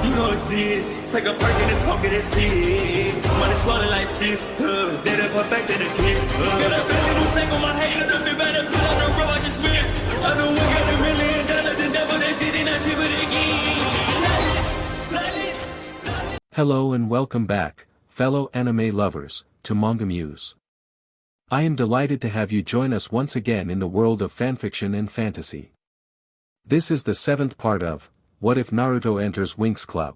You know it's this. Take a perk and a talk of that shit. Money swallowing like sis. Did it perfect in the kid. Got a billion who sang on my head. Look up better put on the road I just spent. I know we got $1 million. The devil that shit ain't not cheaper again. Hello and welcome back, fellow anime lovers, to MangaMuse. I am delighted to have you join us once again in the world of fanfiction and fantasy. This is the 7th part of What If Naruto Enters Winx Club?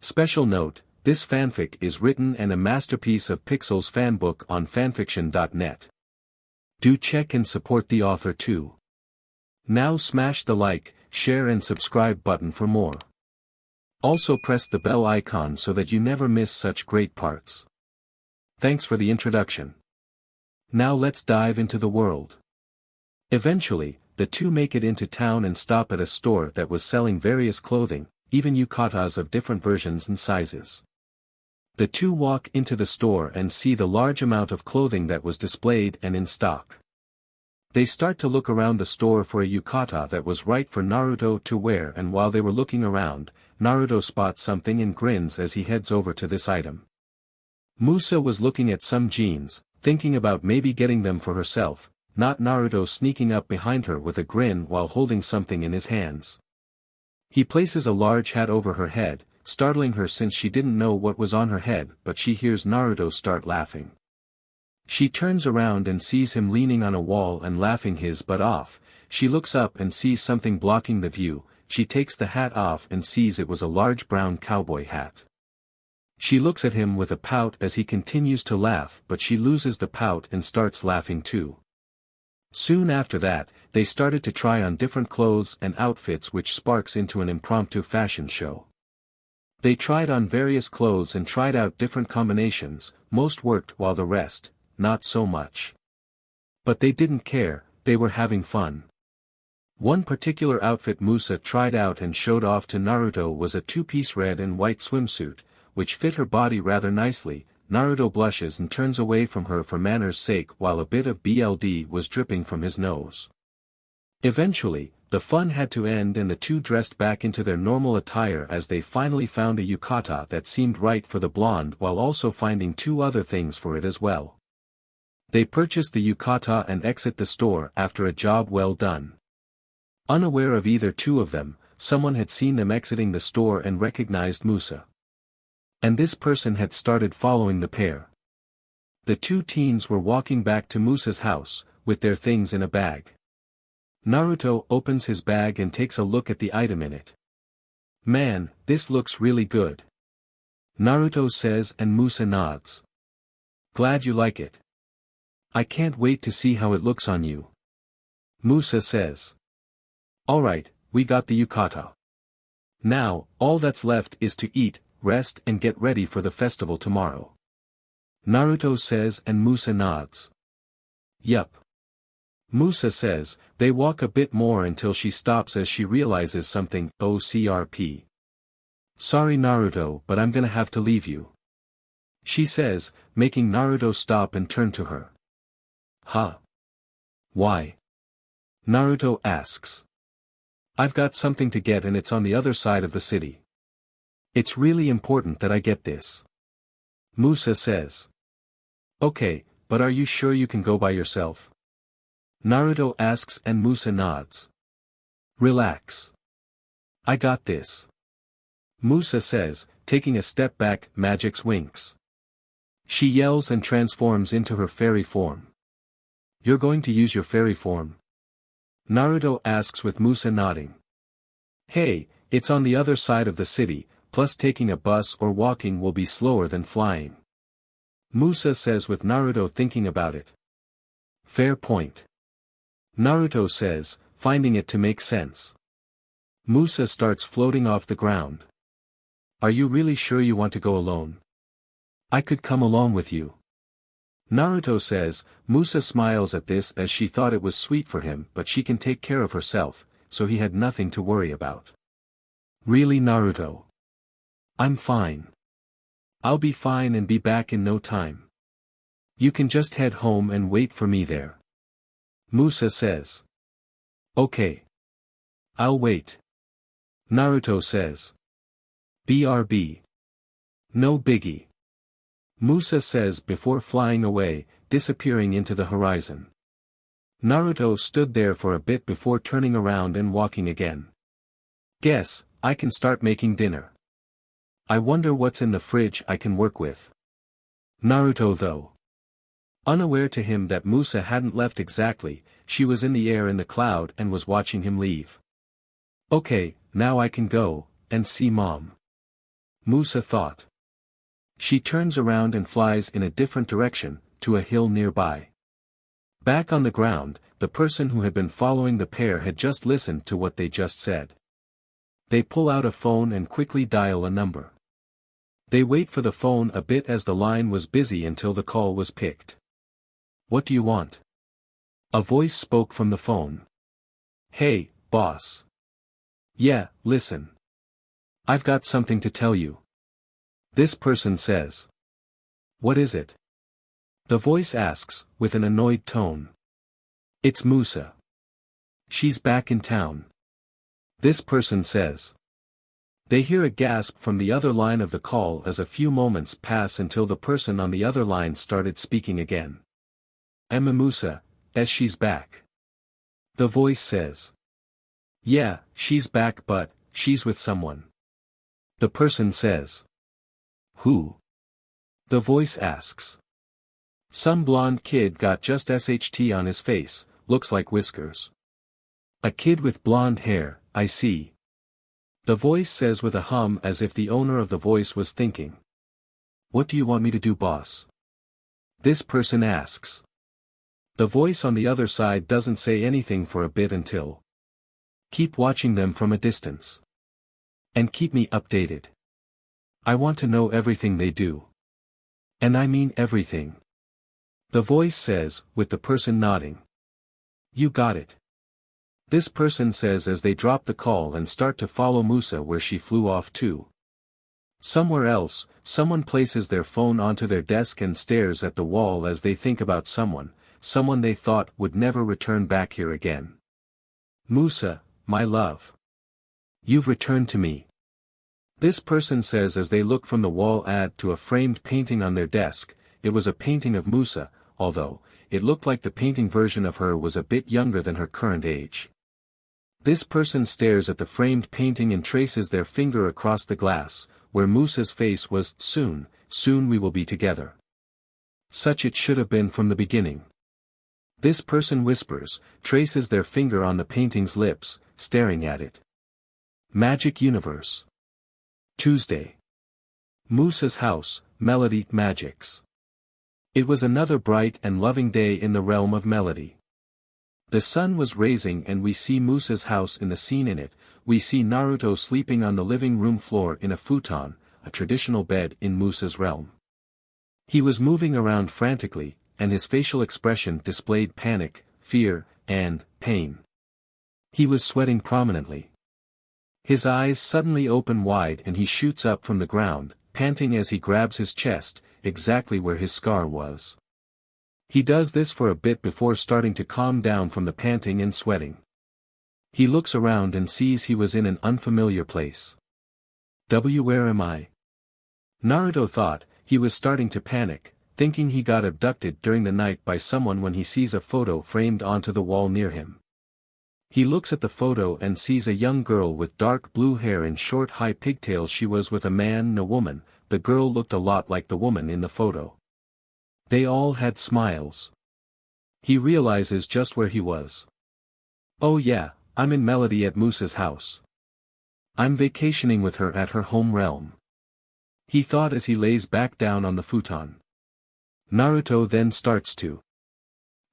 Special note, this fanfic is written and a masterpiece of Pixel's Fanbook on FANFICTIONnet. Do check and support the author too. Now smash the like, share and subscribe button for more. Also press the bell icon so that you never miss such great parts. Thanks for the introduction. Now let's dive into the world. Eventually, the two make it into town and stop at a store that was selling various clothing, even yukatas of different versions and sizes. The two walk into the store and see the large amount of clothing that was displayed and in stock. They start to look around the store for a yukata that was right for Naruto to wear, and while they were looking around, Naruto spots something and grins as he heads over to this item. Musa was looking at some jeans, thinking about maybe getting them for herself, not Naruto sneaking up behind her with a grin while holding something in his hands. He places a large hat over her head, startling her since she didn't know what was on her head, but she hears Naruto start laughing. She turns around and sees him leaning on a wall and laughing his butt off. She looks up and sees something blocking the view. She takes the hat off and sees it was a large brown cowboy hat. She looks at him with a pout as he continues to laugh, but she loses the pout and starts laughing too. Soon after that, they started to try on different clothes and outfits, which sparks into an impromptu fashion show. They tried on various clothes and tried out different combinations, most worked while the rest, not so much. But they didn't care, they were having fun. One particular outfit Musa tried out and showed off to Naruto was a two-piece red and white swimsuit, which fit her body rather nicely. Naruto blushes and turns away from her for manners' sake while a bit of BLD was dripping from his nose. Eventually, the fun had to end and the two dressed back into their normal attire as they finally found a yukata that seemed right for the blonde while also finding two other things for it as well. They purchase the yukata and exit the store after a job well done. Unaware of either two of them, someone had seen them exiting the store and recognized Musa. And this person had started following the pair. The two teens were walking back to Musa's house, with their things in a bag. Naruto opens his bag and takes a look at the item in it. "Man, this looks really good," Naruto says, and Musa nods. "Glad you like it. I can't wait to see how it looks on you," Musa says. "Alright, we got the yukata. Now, all that's left is to eat, rest and get ready for the festival tomorrow," Naruto says, and Musa nods. "Yup," Musa says. They walk a bit more until she stops as she realizes something. "OCRP. Sorry Naruto, but I'm gonna have to leave you," she says, making Naruto stop and turn to her. "Huh? Why?" Naruto asks. "I've got something to get and it's on the other side of the city. It's really important that I get this," Musa says. "Okay, but are you sure you can go by yourself?" Naruto asks, and Musa nods. "Relax. I got this," Musa says, taking a step back. Magix Winx. She yells and transforms into her fairy form. "You're going to use your fairy form?" Naruto asks with Musa nodding. "Hey, it's on the other side of the city, plus taking a bus or walking will be slower than flying," Musa says with Naruto thinking about it. "Fair point," Naruto says, finding it to make sense. Musa starts floating off the ground. "Are you really sure you want to go alone? I could come along with you," Naruto says. Musa smiles at this as she thought it was sweet for him, but she can take care of herself, so he had nothing to worry about. "Really Naruto? I'm fine. I'll be fine and be back in no time. You can just head home and wait for me there," Musa says. "Okay. I'll wait," Naruto says. BRB. No biggie. Musa says before flying away, disappearing into the horizon. Naruto stood there for a bit before turning around and walking again. Guess, I can start making dinner. I wonder what's in the fridge I can work with. Naruto though. Unaware to him that Musa hadn't left exactly, she was in the air in the cloud and was watching him leave. Okay, now I can go, and see mom. Musa thought. She turns around and flies in a different direction, to a hill nearby. Back on the ground, the person who had been following the pair had just listened to what they just said. They pull out a phone and quickly dial a number. They wait for the phone a bit as the line was busy until the call was picked. What do you want? A voice spoke from the phone. Hey, boss. Yeah, listen. I've got something to tell you. This person says. What is it? The voice asks, with an annoyed tone. It's Musa. She's back in town. This person says. They hear a gasp from the other line of the call as a few moments pass until the person on the other line started speaking again. Emma Musa, as she's back. The voice says. Yeah, she's back but, she's with someone. The person says. Who? The voice asks. Some blonde kid got just SHT on his face, looks like whiskers. A kid with blonde hair, I see. The voice says with a hum as if the owner of the voice was thinking. What do you want me to do, boss? This person asks. The voice on the other side doesn't say anything for a bit until. Keep watching them from a distance. And keep me updated. I want to know everything they do. And I mean everything. The voice says, with the person nodding. You got it. This person says as they drop the call and start to follow Musa where she flew off to. Somewhere else, someone places their phone onto their desk and stares at the wall as they think about someone they thought would never return back here again. Musa, my love. You've returned to me. This person says as they look from the wall ad to a framed painting on their desk. It was a painting of Musa, although, it looked like the painting version of her was a bit younger than her current age. This person stares at the framed painting and traces their finger across the glass, where Musa's face was, soon we will be together. Such it should have been from the beginning. This person whispers, traces their finger on the painting's lips, staring at it. Magic Universe. Tuesday. Musa's house, Melody Magix. It was another bright and loving day in the realm of Melody. The sun was rising and we see Musa's house in the scene in it. We see Naruto sleeping on the living room floor in a futon, a traditional bed in Musa's realm. He was moving around frantically, and his facial expression displayed panic, fear, and pain. He was sweating prominently. His eyes suddenly open wide and he shoots up from the ground, panting as he grabs his chest, exactly where his scar was. He does this for a bit before starting to calm down from the panting and sweating. He looks around and sees he was in an unfamiliar place. Where am I? Naruto thought. He was starting to panic, thinking he got abducted during the night by someone when he sees a photo framed onto the wall near him. He looks at the photo and sees a young girl with dark blue hair and short high pigtails. She was with a man and a woman. The girl looked a lot like the woman in the photo. They all had smiles. He realizes just where he was. Oh yeah, I'm in Melody at Musa's house. I'm vacationing with her at her home realm. He thought as he lays back down on the futon. Naruto then starts to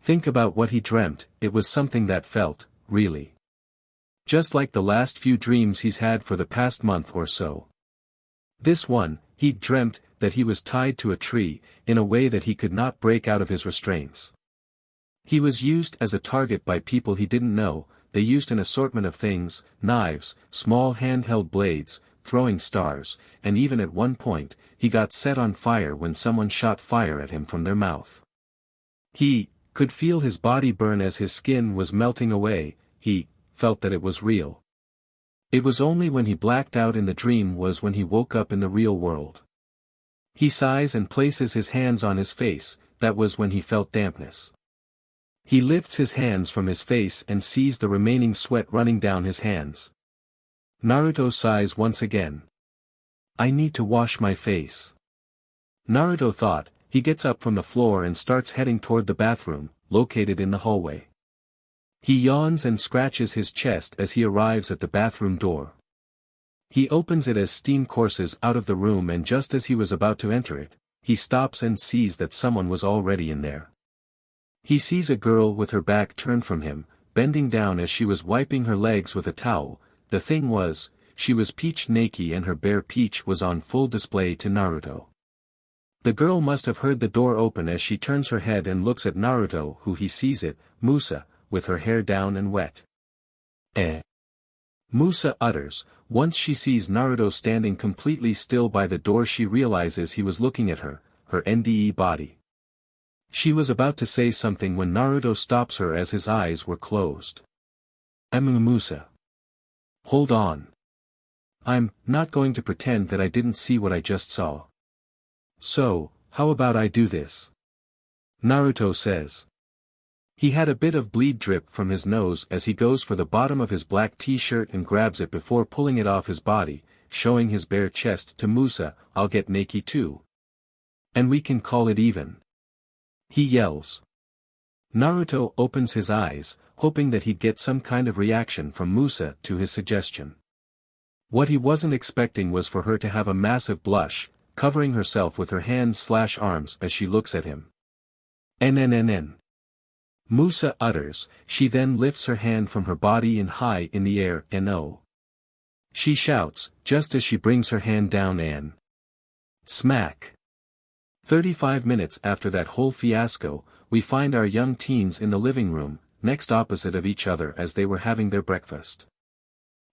think about what he dreamt. It was something that felt, really, just like the last few dreams he's had for the past month or so. This one, he dreamt that he was tied to a tree, in a way that he could not break out of his restraints. He was used as a target by people he didn't know. They used an assortment of things, knives, small handheld blades, throwing stars, and even at one point, he got set on fire when someone shot fire at him from their mouth. He could feel his body burn as his skin was melting away. He felt that it was real. It was only when he blacked out in the dream was when he woke up in the real world. He sighs and places his hands on his face, that was when he felt dampness. He lifts his hands from his face and sees the remaining sweat running down his hands. Naruto sighs once again. I need to wash my face. Naruto thought. He gets up from the floor and starts heading toward the bathroom, located in the hallway. He yawns and scratches his chest as he arrives at the bathroom door. He opens it as steam courses out of the room, and just as he was about to enter it, he stops and sees that someone was already in there. He sees a girl with her back turned from him, bending down as she was wiping her legs with a towel. The thing was, she was peach naked and her bare peach was on full display to Naruto. The girl must have heard the door open as she turns her head and looks at Naruto, who he sees it, Musa, with her hair down and wet. Musa utters. Once she sees Naruto standing completely still by the door, she realizes he was looking at her NDE body. She was about to say something when Naruto stops her as his eyes were closed. Musa. Hold on. I'm not going to pretend that I didn't see what I just saw. So, how about I do this? Naruto says. He had a bit of bleed drip from his nose as he goes for the bottom of his black t-shirt and grabs it before pulling it off his body, showing his bare chest to Musa. I'll get naked too. And we can call it even. He yells. Naruto opens his eyes, hoping that he'd get some kind of reaction from Musa to his suggestion. What he wasn't expecting was for her to have a massive blush, covering herself with her hands/arms as she looks at him. NNNN. Musa utters. She then lifts her hand from her body and high in the air. No. She shouts, just as she brings her hand down and smack. 35 minutes after that whole fiasco, we find our young teens in the living room, next opposite of each other as they were having their breakfast.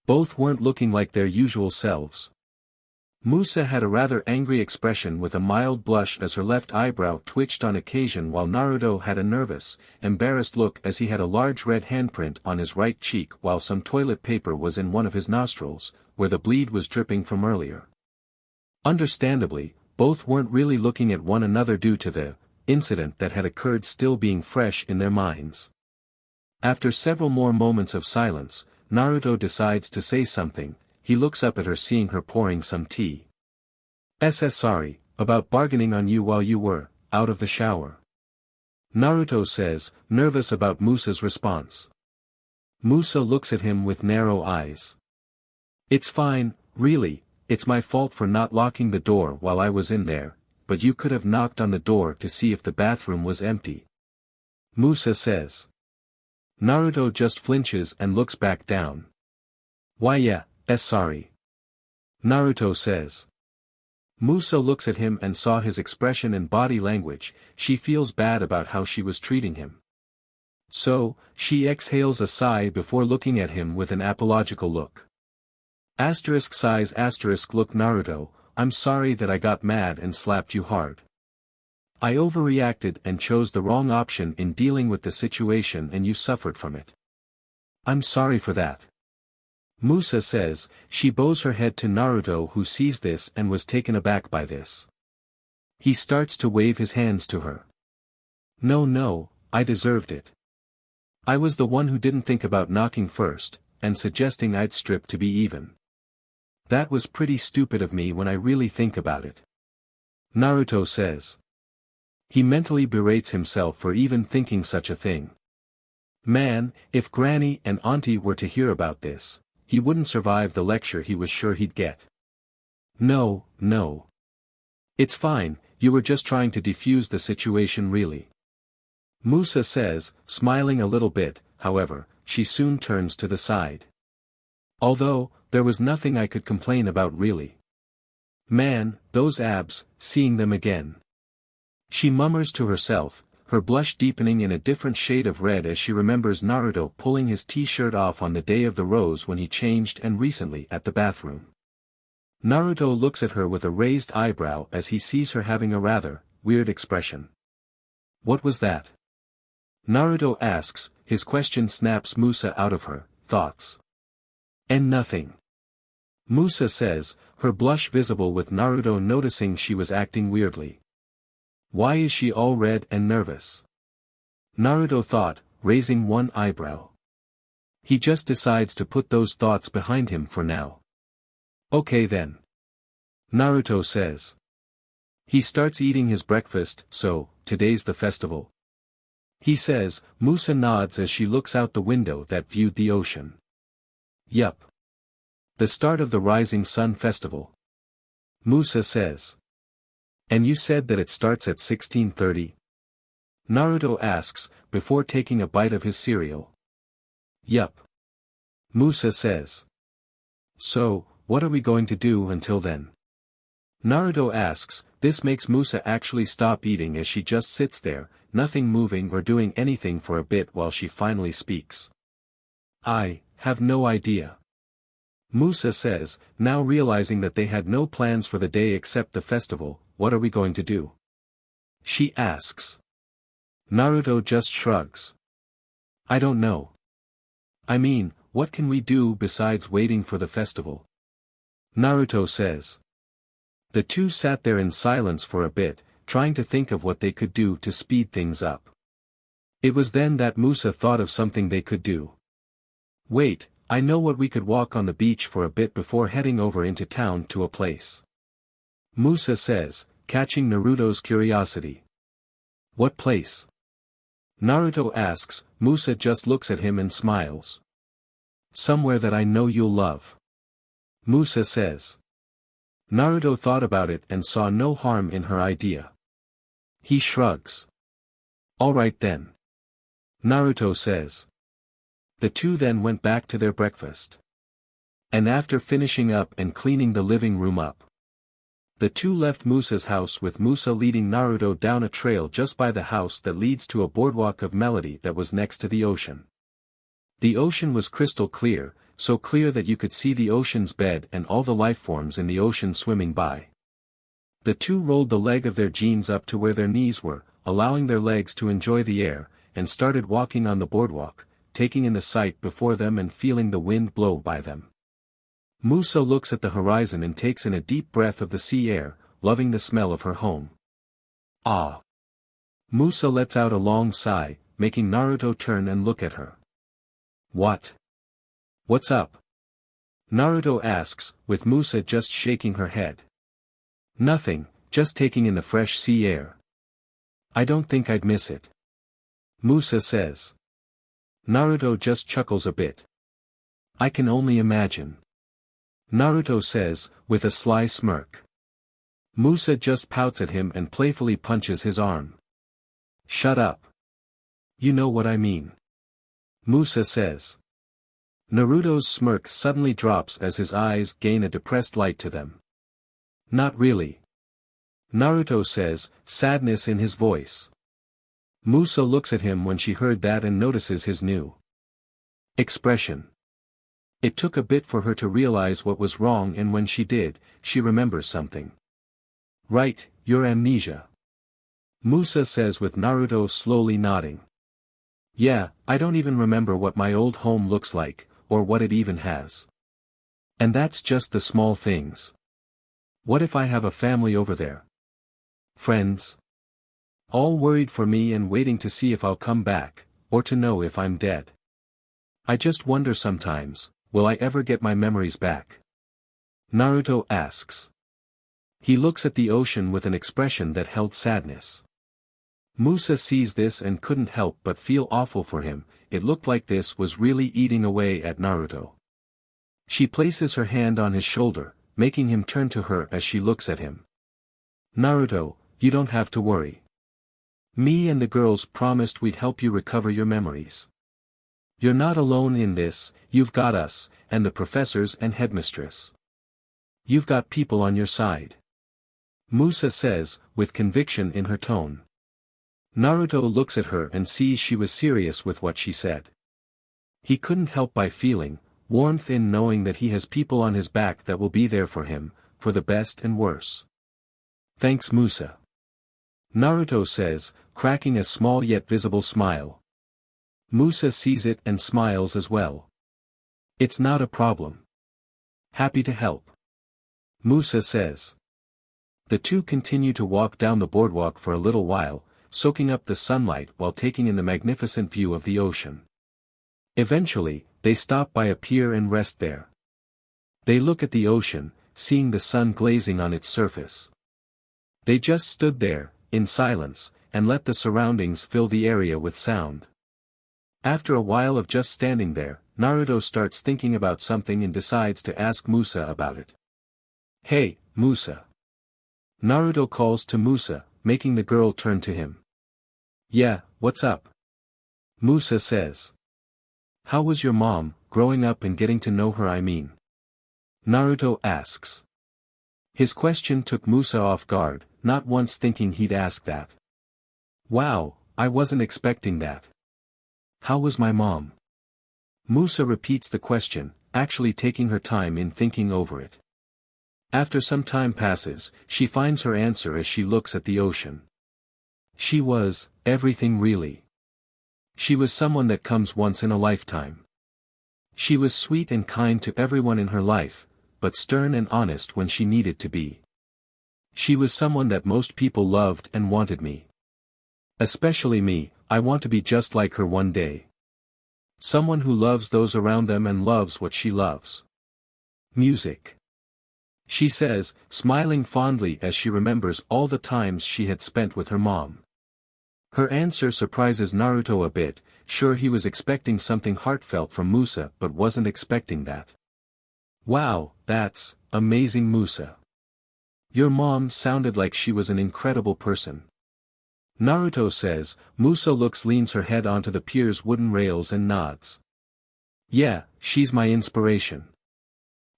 Both weren't looking like their usual selves. Musa had a rather angry expression with a mild blush as her left eyebrow twitched on occasion, while Naruto had a nervous, embarrassed look as he had a large red handprint on his right cheek while some toilet paper was in one of his nostrils, where the bleed was dripping from earlier. Understandably, both weren't really looking at one another due to the incident that had occurred still being fresh in their minds. After several more moments of silence, Naruto decides to say something. He looks up at her, seeing her pouring some tea. Sorry, about bargaining on you while you were out of the shower. Naruto says, nervous about Musa's response. Musa looks at him with narrow eyes. It's fine, really, it's my fault for not locking the door while I was in there, but you could have knocked on the door to see if the bathroom was empty. Musa says. Naruto just flinches and looks back down. Why yeah, sorry. Naruto says. Musa looks at him and saw his expression and body language. She feels bad about how she was treating him. So, she exhales a sigh before looking at him with an apological look. Sighs look Naruto, I'm sorry that I got mad and slapped you hard. I overreacted and chose the wrong option in dealing with the situation and you suffered from it. I'm sorry for that. Musa says. She bows her head to Naruto, who sees this and was taken aback by this. He starts to wave his hands to her. No, I deserved it. I was the one who didn't think about knocking first, and suggesting I'd strip to be even. That was pretty stupid of me when I really think about it. Naruto says. He mentally berates himself for even thinking such a thing. Man, if Granny and Auntie were to hear about this, he wouldn't survive the lecture he was sure he'd get. No. It's fine, you were just trying to defuse the situation really. Musa says, smiling a little bit. However, she soon turns to the side. Although, there was nothing I could complain about really. Man, those abs, seeing them again. She murmurs to herself, her blush deepening in a different shade of red as she remembers Naruto pulling his t-shirt off on the day of the rose when he changed and recently at the bathroom. Naruto looks at her with a raised eyebrow as he sees her having a rather weird expression. What was that? Naruto asks. His question snaps Musa out of her thoughts. And nothing. Musa says, her blush visible with Naruto noticing she was acting weirdly. Why is she all red and nervous? Naruto thought, raising one eyebrow. He just decides to put those thoughts behind him for now. Okay then. Naruto says. He starts eating his breakfast, so, today's the festival. He says. Musa nods as she looks out the window that viewed the ocean. Yup. The start of the Rising Sun Festival. Musa says. And you said that it starts at 16:30? Naruto asks, before taking a bite of his cereal. Yup. Musa says. So, what are we going to do until then? Naruto asks. This makes Musa actually stop eating as she just sits there, nothing moving or doing anything for a bit while she finally speaks. I have no idea. Musa says, now realizing that they had no plans for the day except the festival. What are we going to do? She asks. Naruto just shrugs. I don't know. I mean, what can we do besides waiting for the festival? Naruto says. The two sat there in silence for a bit, trying to think of what they could do to speed things up. It was then that Musa thought of something they could do. Wait, I know what we could walk on the beach for a bit before heading over into town to a place. Musa says, catching Naruto's curiosity. What place? Naruto asks. Musa just looks at him and smiles. Somewhere that I know you'll love. Musa says. Naruto thought about it and saw no harm in her idea. He shrugs. Alright then. Naruto says. The two then went back to their breakfast. And after finishing up and cleaning the living room up, the two left Musa's house with Musa leading Naruto down a trail just by the house that leads to a boardwalk of melody that was next to the ocean. The ocean was crystal clear, so clear that you could see the ocean's bed and all the life forms in the ocean swimming by. The two rolled the leg of their jeans up to where their knees were, allowing their legs to enjoy the air, and started walking on the boardwalk, taking in the sight before them and feeling the wind blow by them. Musa looks at the horizon and takes in a deep breath of the sea air, loving the smell of her home. Ah! Musa lets out a long sigh, making Naruto turn and look at her. What? What's up? Naruto asks, with Musa just shaking her head. Nothing, just taking in the fresh sea air. I don't think I'd miss it. Musa says. Naruto just chuckles a bit. I can only imagine. Naruto says, with a sly smirk. Musa just pouts at him and playfully punches his arm. Shut up. You know what I mean. Musa says. Naruto's smirk suddenly drops as his eyes gain a depressed light to them. Not really. Naruto says, sadness in his voice. Musa looks at him when she heard that and notices his new expression. It took a bit for her to realize what was wrong, and when she did, she remembers something. Right, your amnesia. Musa says with Naruto slowly nodding. Yeah, I don't even remember what my old home looks like, or what it even has. And that's just the small things. What if I have a family over there? Friends? All worried for me and waiting to see if I'll come back, or to know if I'm dead. I just wonder sometimes, will I ever get my memories back? Naruto asks. He looks at the ocean with an expression that held sadness. Musa sees this and couldn't help but feel awful for him. It looked like this was really eating away at Naruto. She places her hand on his shoulder, making him turn to her as she looks at him. Naruto, you don't have to worry. Me and the girls promised we'd help you recover your memories. You're not alone in this, you've got us, and the professors and headmistress. You've got people on your side. Musa says, with conviction in her tone. Naruto looks at her and sees she was serious with what she said. He couldn't help by feeling warmth in knowing that he has people on his back that will be there for him, for the best and worse. Thanks Musa. Naruto says, cracking a small yet visible smile. Musa sees it and smiles as well. It's not a problem. happy to help. Musa says. The two continue to walk down the boardwalk for a little while, soaking up the sunlight while taking in the magnificent view of the ocean. Eventually, they stop by a pier and rest there. They look at the ocean, seeing the sun glazing on its surface. They just stood there, in silence, and let the surroundings fill the area with sound. After a while of just standing there, Naruto starts thinking about something and decides to ask Musa about it. Hey, Musa. Naruto calls to Musa, making the girl turn to him. Yeah, what's up? Musa says. How was your mom, growing up and getting to know her I mean? Naruto asks. His question took Musa off guard, not once thinking he'd ask that. Wow, I wasn't expecting that. How was my mom? Musa repeats the question, actually taking her time in thinking over it. After some time passes, she finds her answer as she looks at the ocean. She was, everything really. She was someone that comes once in a lifetime. She was sweet and kind to everyone in her life, but stern and honest when she needed to be. She was someone that most people loved and wanted me. Especially me, I want to be just like her one day. Someone who loves those around them and loves what she loves. Music. She says, smiling fondly as she remembers all the times she had spent with her mom. Her answer surprises Naruto a bit, sure he was expecting something heartfelt from Musa but wasn't expecting that. Wow, that's amazing Musa. Your mom sounded like she was an incredible person. Naruto says. Musa leans her head onto the pier's wooden rails and nods. Yeah, she's my inspiration.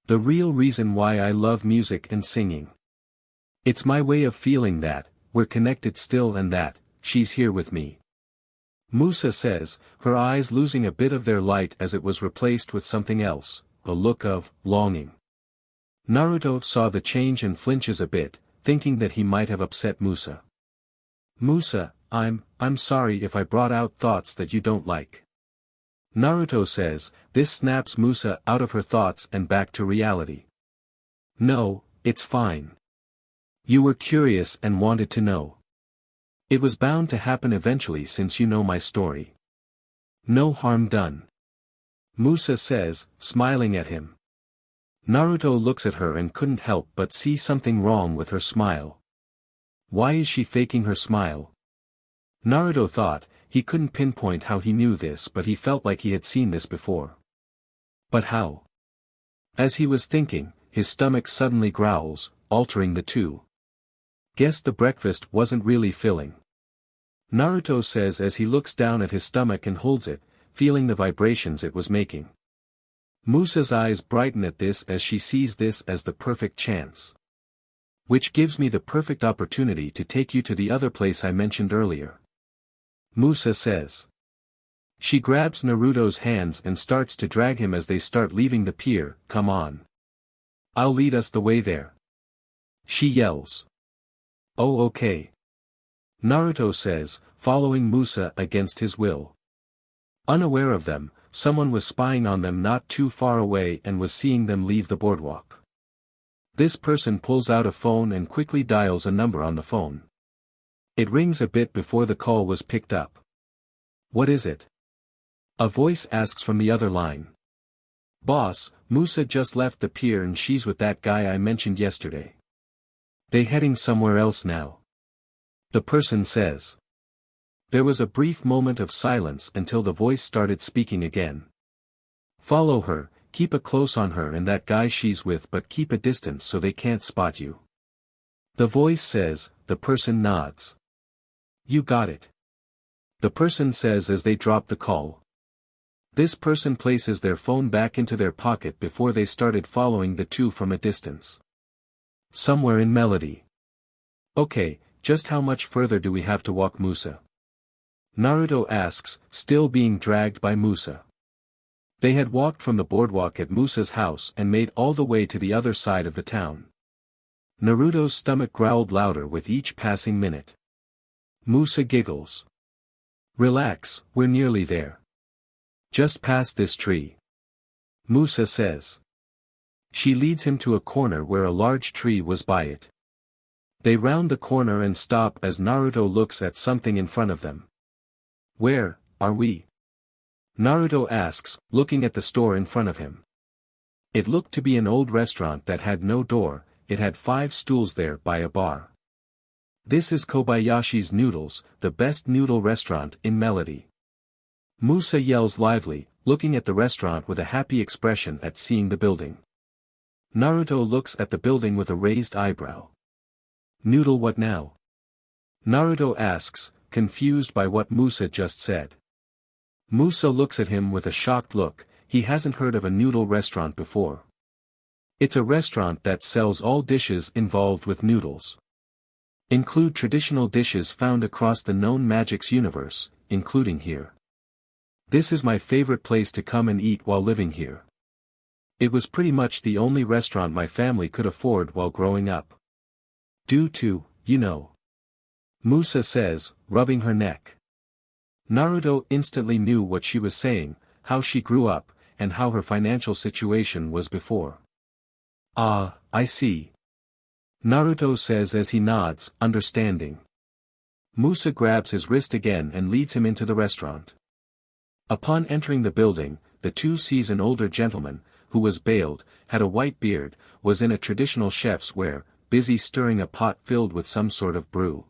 The real reason why I love music and singing. It's my way of feeling that, we're connected still and that, she's here with me. Musa says, her eyes losing a bit of their light as it was replaced with something else, a look of longing. Naruto saw the change and flinches a bit, thinking that he might have upset Musa. Musa, I'm sorry if I brought out thoughts that you don't like. Naruto says. This snaps Musa out of her thoughts and back to reality. No, it's fine. You were curious and wanted to know. It was bound to happen eventually since you know my story. No harm done. Musa says, smiling at him. Naruto looks at her and couldn't help but see something wrong with her smile. Why is she faking her smile? Naruto thought. He couldn't pinpoint how he knew this but he felt like he had seen this before. But how? As he was thinking, his stomach suddenly growls, altering the two. Guess the breakfast wasn't really filling. Naruto says as he looks down at his stomach and holds it, feeling the vibrations it was making. Musa's eyes brighten at this as she sees this as the perfect chance. Which gives me the perfect opportunity to take you to the other place I mentioned earlier. Musa says. She grabs Naruto's hands and starts to drag him as they start leaving the pier. Come on. I'll lead us the way there. She yells. Oh okay. Naruto says, following Musa against his will. Unaware of them, someone was spying on them not too far away and was seeing them leave the boardwalk. This person pulls out a phone and quickly dials a number on the phone. It rings a bit before the call was picked up. What is it? A voice asks from the other line. Boss, Musa just left the pier and she's with that guy I mentioned yesterday. They heading somewhere else now. The person says. There was a brief moment of silence until the voice started speaking again. Follow her, keep a close on her and that guy she's with but keep a distance so they can't spot you. The voice says. The person nods. You got it. The person says as they drop the call. This person places their phone back into their pocket before they started following the two from a distance. Somewhere in Melody. Okay, just how much further do we have to walk Musa? Naruto asks, still being dragged by Musa. They had walked from the boardwalk at Musa's house and made all the way to the other side of the town. Naruto's stomach growled louder with each passing minute. Musa giggles. Relax, we're nearly there. Just past this tree. Musa says. She leads him to a corner where a large tree was by it. They round the corner and stop as Naruto looks at something in front of them. Where are we? Naruto asks, looking at the store in front of him. It looked to be an old restaurant that had no door. It had 5 stools there by a bar. This is Kobayashi's Noodles, the best noodle restaurant in Melody. Musa yells lively, looking at the restaurant with a happy expression at seeing the building. Naruto looks at the building with a raised eyebrow. Noodle what now? Naruto asks, confused by what Musa just said. Musa looks at him with a shocked look. He hasn't heard of a noodle restaurant before. It's a restaurant that sells all dishes involved with noodles. Include traditional dishes found across the known Magix universe, including here. This is my favorite place to come and eat while living here. It was pretty much the only restaurant my family could afford while growing up. Due to, Musa says, rubbing her neck. Naruto instantly knew what she was saying, how she grew up, and how her financial situation was before. Ah, I see. Naruto says as he nods, understanding. Musa grabs his wrist again and leads him into the restaurant. Upon entering the building, the two sees an older gentleman, who was veiled, had a white beard, was in a traditional chef's wear, busy stirring a pot filled with some sort of brew.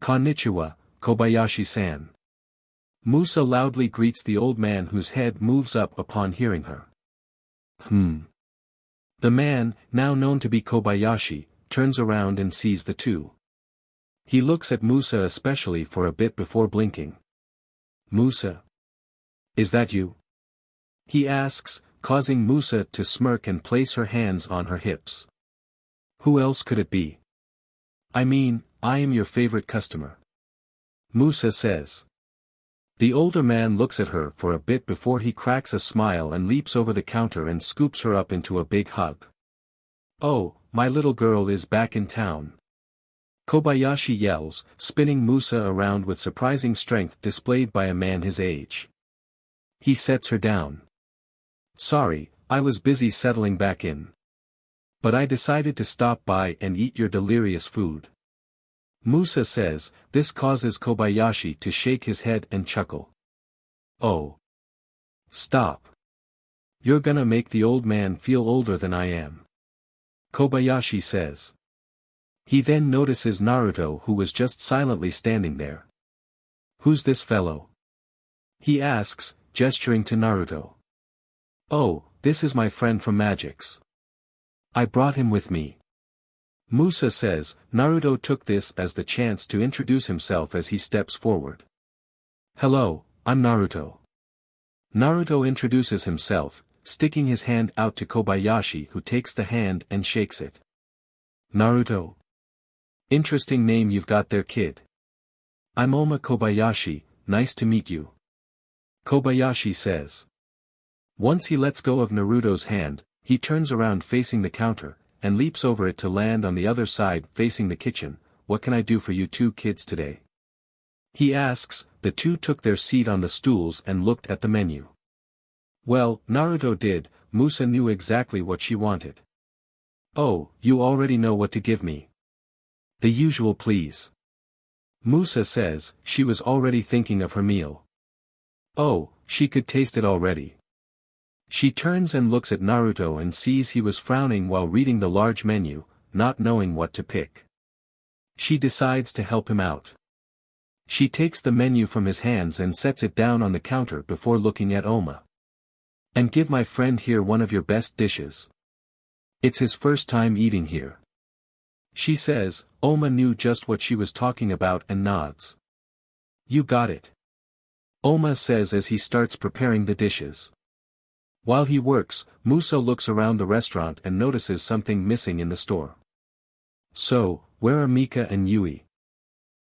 Konnichiwa, Kobayashi-san. Musa loudly greets the old man whose head moves up upon hearing her. The man, now known to be Kobayashi, turns around and sees the two. He looks at Musa especially for a bit before blinking. Musa? Is that you? He asks, causing Musa to smirk and place her hands on her hips. Who else could it be? I mean, I am your favorite customer. Musa says. The older man looks at her for a bit before he cracks a smile and leaps over the counter and scoops her up into a big hug. Oh, my little girl is back in town. Kobayashi yells, spinning Musa around with surprising strength displayed by a man his age. He sets her down. Sorry, I was busy settling back in. But I decided to stop by and eat your delirious food. Musa says, this causes Kobayashi to shake his head and chuckle. Oh. Stop. You're gonna make the old man feel older than I am. Kobayashi says. He then notices Naruto who was just silently standing there. Who's this fellow? He asks, gesturing to Naruto. Oh, this is my friend from Magix. I brought him with me. Musa says. Naruto took this as the chance to introduce himself as he steps forward. Hello, I'm Naruto. Naruto introduces himself, sticking his hand out to Kobayashi who takes the hand and shakes it. Naruto. Interesting name you've got there, kid. I'm Oma Kobayashi, nice to meet you. Kobayashi says. Once he lets go of Naruto's hand, he turns around facing the counter, and leaps over it to land on the other side facing the kitchen. What can I do for you two kids today? He asks. The two took their seat on the stools and looked at the menu. Well, Naruto did. Musa knew exactly what she wanted. Oh, you already know what to give me. The usual please. Musa says. She was already thinking of her meal. Oh, she could taste it already. She turns and looks at Naruto and sees he was frowning while reading the large menu, not knowing what to pick. She decides to help him out. She takes the menu from his hands and sets it down on the counter before looking at Oma. And give my friend here one of your best dishes. It's his first time eating here. She says. Oma knew just what she was talking about and nods. You got it. Oma says as he starts preparing the dishes. While he works, Musa looks around the restaurant and notices something missing in the store. So, where are Mika and Yui?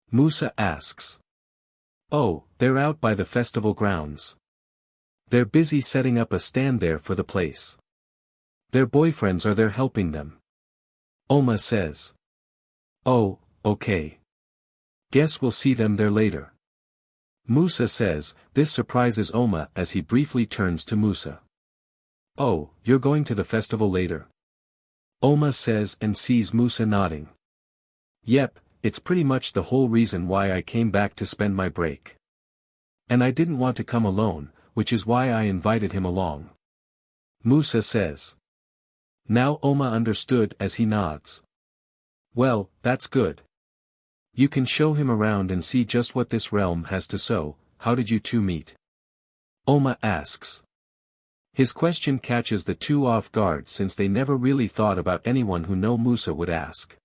Musa asks. Oh, they're out by the festival grounds. They're busy setting up a stand there for the place. Their boyfriends are there helping them. Oma says. Oh, okay. Guess we'll see them there later. Musa says. This surprises Oma as he briefly turns to Musa. Oh, you're going to the festival later? Oma says and sees Musa nodding. Yep, it's pretty much the whole reason why I came back to spend my break. And I didn't want to come alone, which is why I invited him along. Musa says. Now Oma understood as he nods. Well, that's good. You can show him around and see just what this realm has to show. How did you two meet? Oma asks. His question catches the two off guard since they never really thought about anyone who Musa would ask.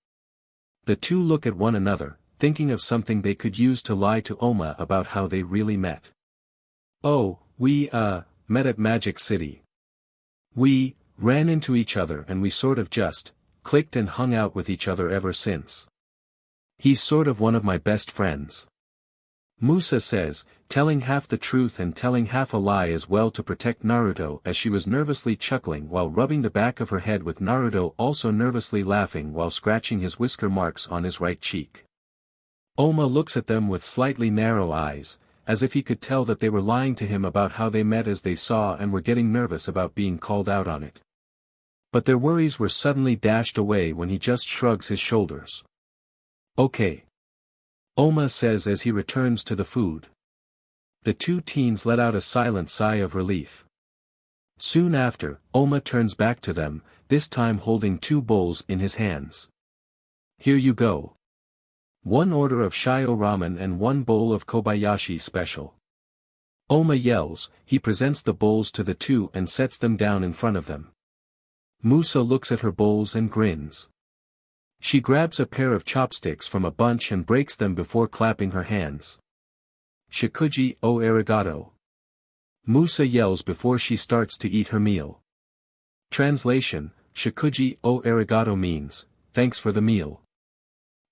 The two look at one another, thinking of something they could use to lie to Oma about how they really met. Oh, we, met at Magic City. We, ran into each other and we sort of just, clicked and hung out with each other ever since. He's sort of one of my best friends. Musa says, telling half the truth and telling half a lie as well to protect Naruto as she was nervously chuckling while rubbing the back of her head with Naruto also nervously laughing while scratching his whisker marks on his right cheek. Oma looks at them with slightly narrow eyes, as if he could tell that they were lying to him about how they met as they saw and were getting nervous about being called out on it. But their worries were suddenly dashed away when he just shrugs his shoulders. Okay. Oma says as he returns to the food. The two teens let out a silent sigh of relief. Soon after, Oma turns back to them, this time holding two bowls in his hands. Here you go. 1 order of shio ramen and 1 bowl of Kobayashi special. Oma yells, he presents the bowls to the two and sets them down in front of them. Musa looks at her bowls and grins. She grabs a pair of chopsticks from a bunch and breaks them before clapping her hands. Shikuji o arigato. Musa yells before she starts to eat her meal. Translation, Shikuji o arigato means, thanks for the meal.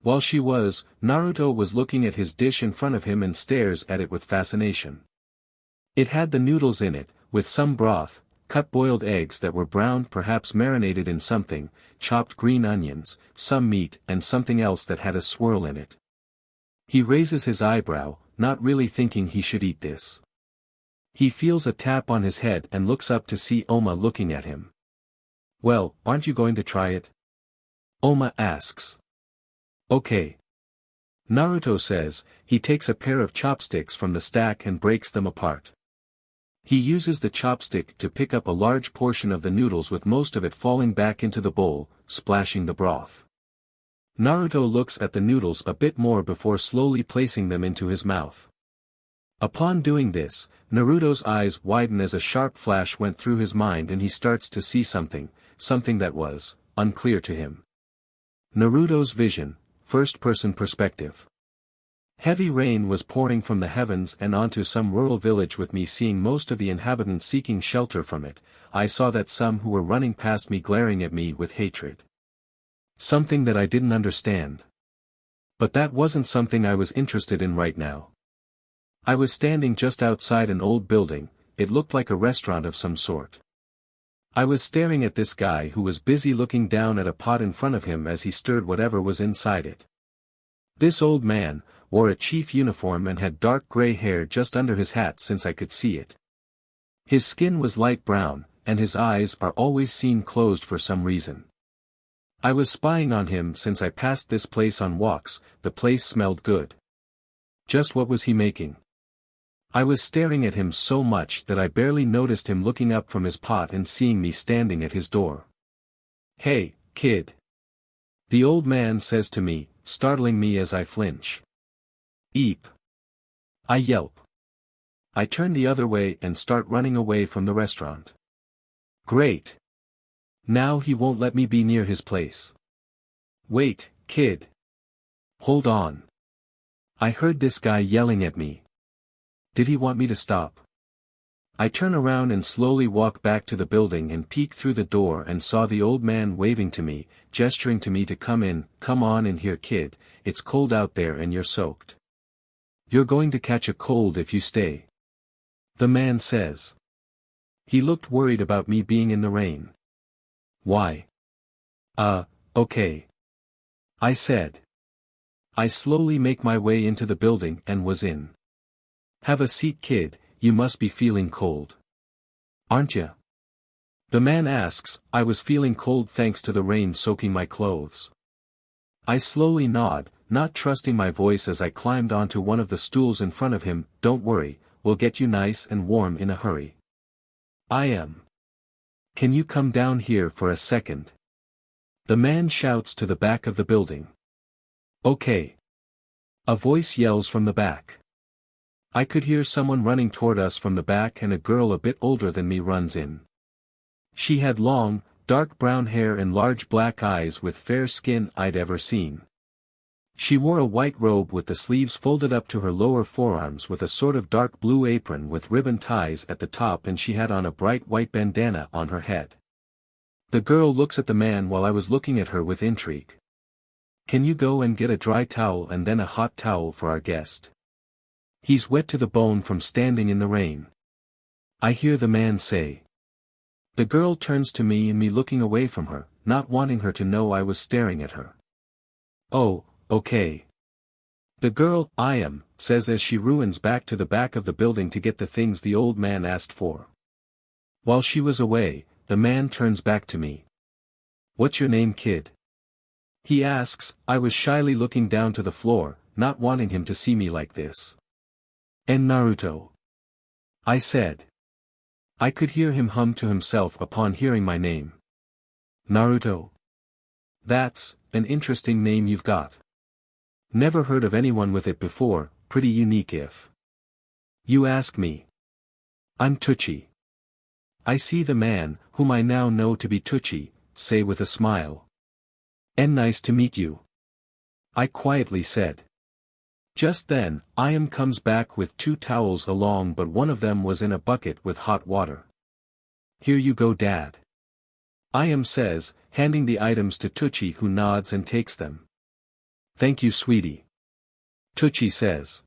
While Naruto was looking at his dish in front of him and stares at it with fascination. It had the noodles in it, with some broth, cut boiled eggs that were browned perhaps marinated in something, chopped green onions, some meat and something else that had a swirl in it. He raises his eyebrow, not really thinking he should eat this. He feels a tap on his head and looks up to see Oma looking at him. Well, aren't you going to try it? Oma asks. Okay. Naruto says, he takes a pair of chopsticks from the stack and breaks them apart. He uses the chopstick to pick up a large portion of the noodles with most of it falling back into the bowl, splashing the broth. Naruto looks at the noodles a bit more before slowly placing them into his mouth. Upon doing this, Naruto's eyes widen as a sharp flash went through his mind and he starts to see something that was, unclear to him. Naruto's vision, first-person perspective. Heavy rain was pouring from the heavens and onto some rural village with me seeing most of the inhabitants seeking shelter from it. I saw that some who were running past me glaring at me with hatred. Something that I didn't understand. But that wasn't something I was interested in right now. I was standing just outside an old building, it looked like a restaurant of some sort. I was staring at this guy who was busy looking down at a pot in front of him as he stirred whatever was inside it. This old man wore a chief uniform and had dark gray hair just under his hat since I could see it. His skin was light brown, and his eyes are always seen closed for some reason. I was spying on him since I passed this place on walks. The place smelled good. Just what was he making? I was staring at him so much that I barely noticed him looking up from his pot and seeing me standing at his door. Hey, kid. The old man says to me, startling me as I flinch. Eep. I yelp. I turn the other way and start running away from the restaurant. Great. Now he won't let me be near his place. Wait, kid. Hold on. I heard this guy yelling at me. Did he want me to stop? I turn around and slowly walk back to the building and peek through the door and saw the old man waving to me, gesturing to me to come in. Come on in here, kid, it's cold out there and you're soaked. You're going to catch a cold if you stay. The man says. He looked worried about me being in the rain. Why? Okay. I said. I slowly make my way into the building and was in. Have a seat, kid, you must be feeling cold. Aren't ya? The man asks. I was feeling cold thanks to the rain soaking my clothes. I slowly nod, not trusting my voice as I climbed onto one of the stools in front of him. Don't worry, we'll get you nice and warm in a hurry. I am. Can you come down here for a second? The man shouts to the back of the building. Okay. A voice yells from the back. I could hear someone running toward us from the back, and a girl a bit older than me runs in. She had long, dark brown hair and large black eyes with fair skin I'd ever seen. She wore a white robe with the sleeves folded up to her lower forearms with a sort of dark blue apron with ribbon ties at the top, and she had on a bright white bandana on her head. The girl looks at the man while I was looking at her with intrigue. Can you go and get a dry towel and then a hot towel for our guest? He's wet to the bone from standing in the rain. I hear the man say. The girl turns to me and me looking away from her, not wanting her to know I was staring at her. Oh, okay. The girl, I am, says as she runs back to the back of the building to get the things the old man asked for. While she was away, the man turns back to me. What's your name, kid? He asks. I was shyly looking down to the floor, not wanting him to see me like this. And Naruto. I said. I could hear him hum to himself upon hearing my name. Naruto. That's an interesting name you've got. Never heard of anyone with it before, pretty unique if you ask me. I'm Tucci. I see the man, whom I now know to be Tucci, say with a smile. And nice to meet you. I quietly said. Just then, I am comes back with 2 towels along, but one of them was in a bucket with hot water. Here you go, Dad. I am says, handing the items to Tucci, who nods and takes them. Thank you, sweetie. Tucci says.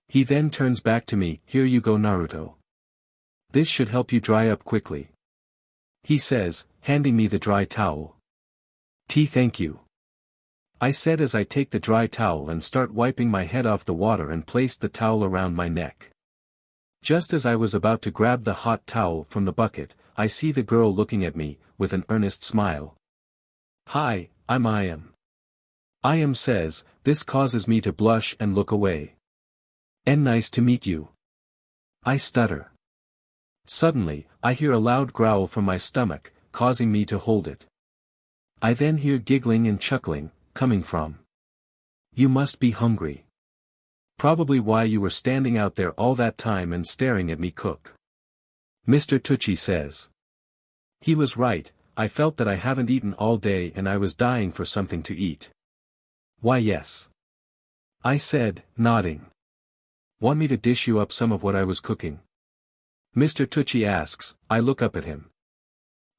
He then turns back to me. Here you go, Naruto. This should help you dry up quickly. He says, handing me the dry towel. Thank you. I said as I take the dry towel and start wiping my head off the water and placed the towel around my neck. Just as I was about to grab the hot towel from the bucket, I see the girl looking at me, with an earnest smile. Hi, I'm I am says. This causes me to blush and look away. And nice to meet you. I stutter. Suddenly, I hear a loud growl from my stomach, causing me to hold it. I then hear giggling and chuckling, coming from. You must be hungry. Probably why you were standing out there all that time and staring at me cook. Mr. Tucci says. He was right. I felt that I haven't eaten all day and I was dying for something to eat. Why yes. I said, nodding. Want me to dish you up some of what I was cooking? Mr. Tucci asks. I look up at him.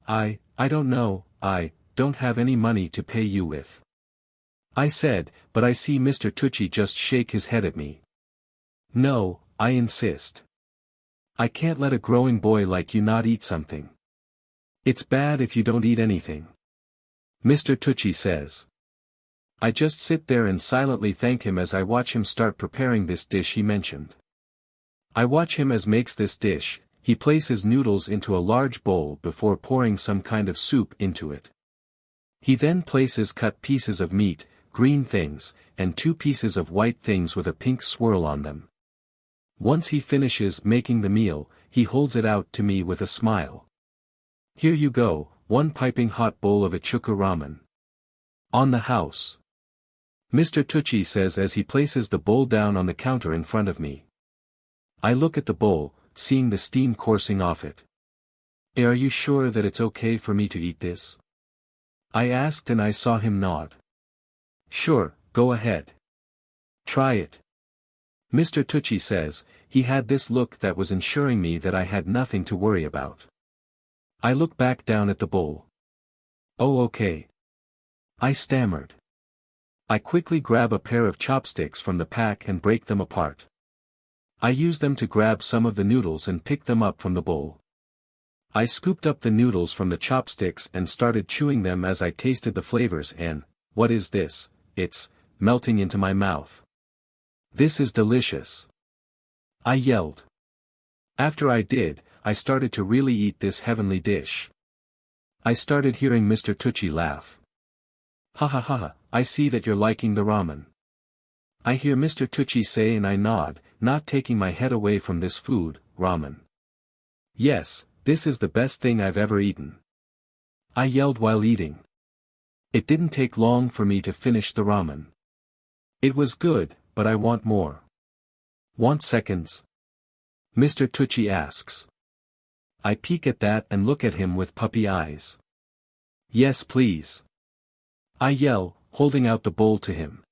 I don't know, I don't have any money to pay you with. I said, but I see Mr. Tucci just shake his head at me. No, I insist. I can't let a growing boy like you not eat something. It's bad if you don't eat anything. Mr. Tucci says. I just sit there and silently thank him as I watch him start preparing this dish he mentioned. I watch him as makes this dish. He places noodles into a large bowl before pouring some kind of soup into it. He then places cut pieces of meat, green things, and 2 pieces of white things with a pink swirl on them. Once he finishes making the meal, he holds it out to me with a smile. Here you go, 1 piping hot bowl of ichuku ramen. On the house. Mr. Tucci says as he places the bowl down on the counter in front of me. I look at the bowl, seeing the steam coursing off it. Are you sure that it's okay for me to eat this? I asked and I saw him nod. Sure, go ahead. Try it. Mr. Tucci says. He had this look that was ensuring me that I had nothing to worry about. I look back down at the bowl. Oh okay. I stammered. I quickly grab a pair of chopsticks from the pack and break them apart. I use them to grab some of the noodles and pick them up from the bowl. I scooped up the noodles from the chopsticks and started chewing them as I tasted the flavors and, what is this? It's melting into my mouth. This is delicious. I yelled. After I did, I started to really eat this heavenly dish. I started hearing Mr. Tucci laugh. Ha ha ha ha, I see that you're liking the ramen. I hear Mr. Tucci say and I nod, not taking my head away from this food, ramen. Yes, this is the best thing I've ever eaten. I yelled while eating. It didn't take long for me to finish the ramen. It was good, but I want more. Want seconds? Mr. Tucci asks. I peek at that and look at him with puppy eyes. Yes please. I yell, holding out the bowl to him.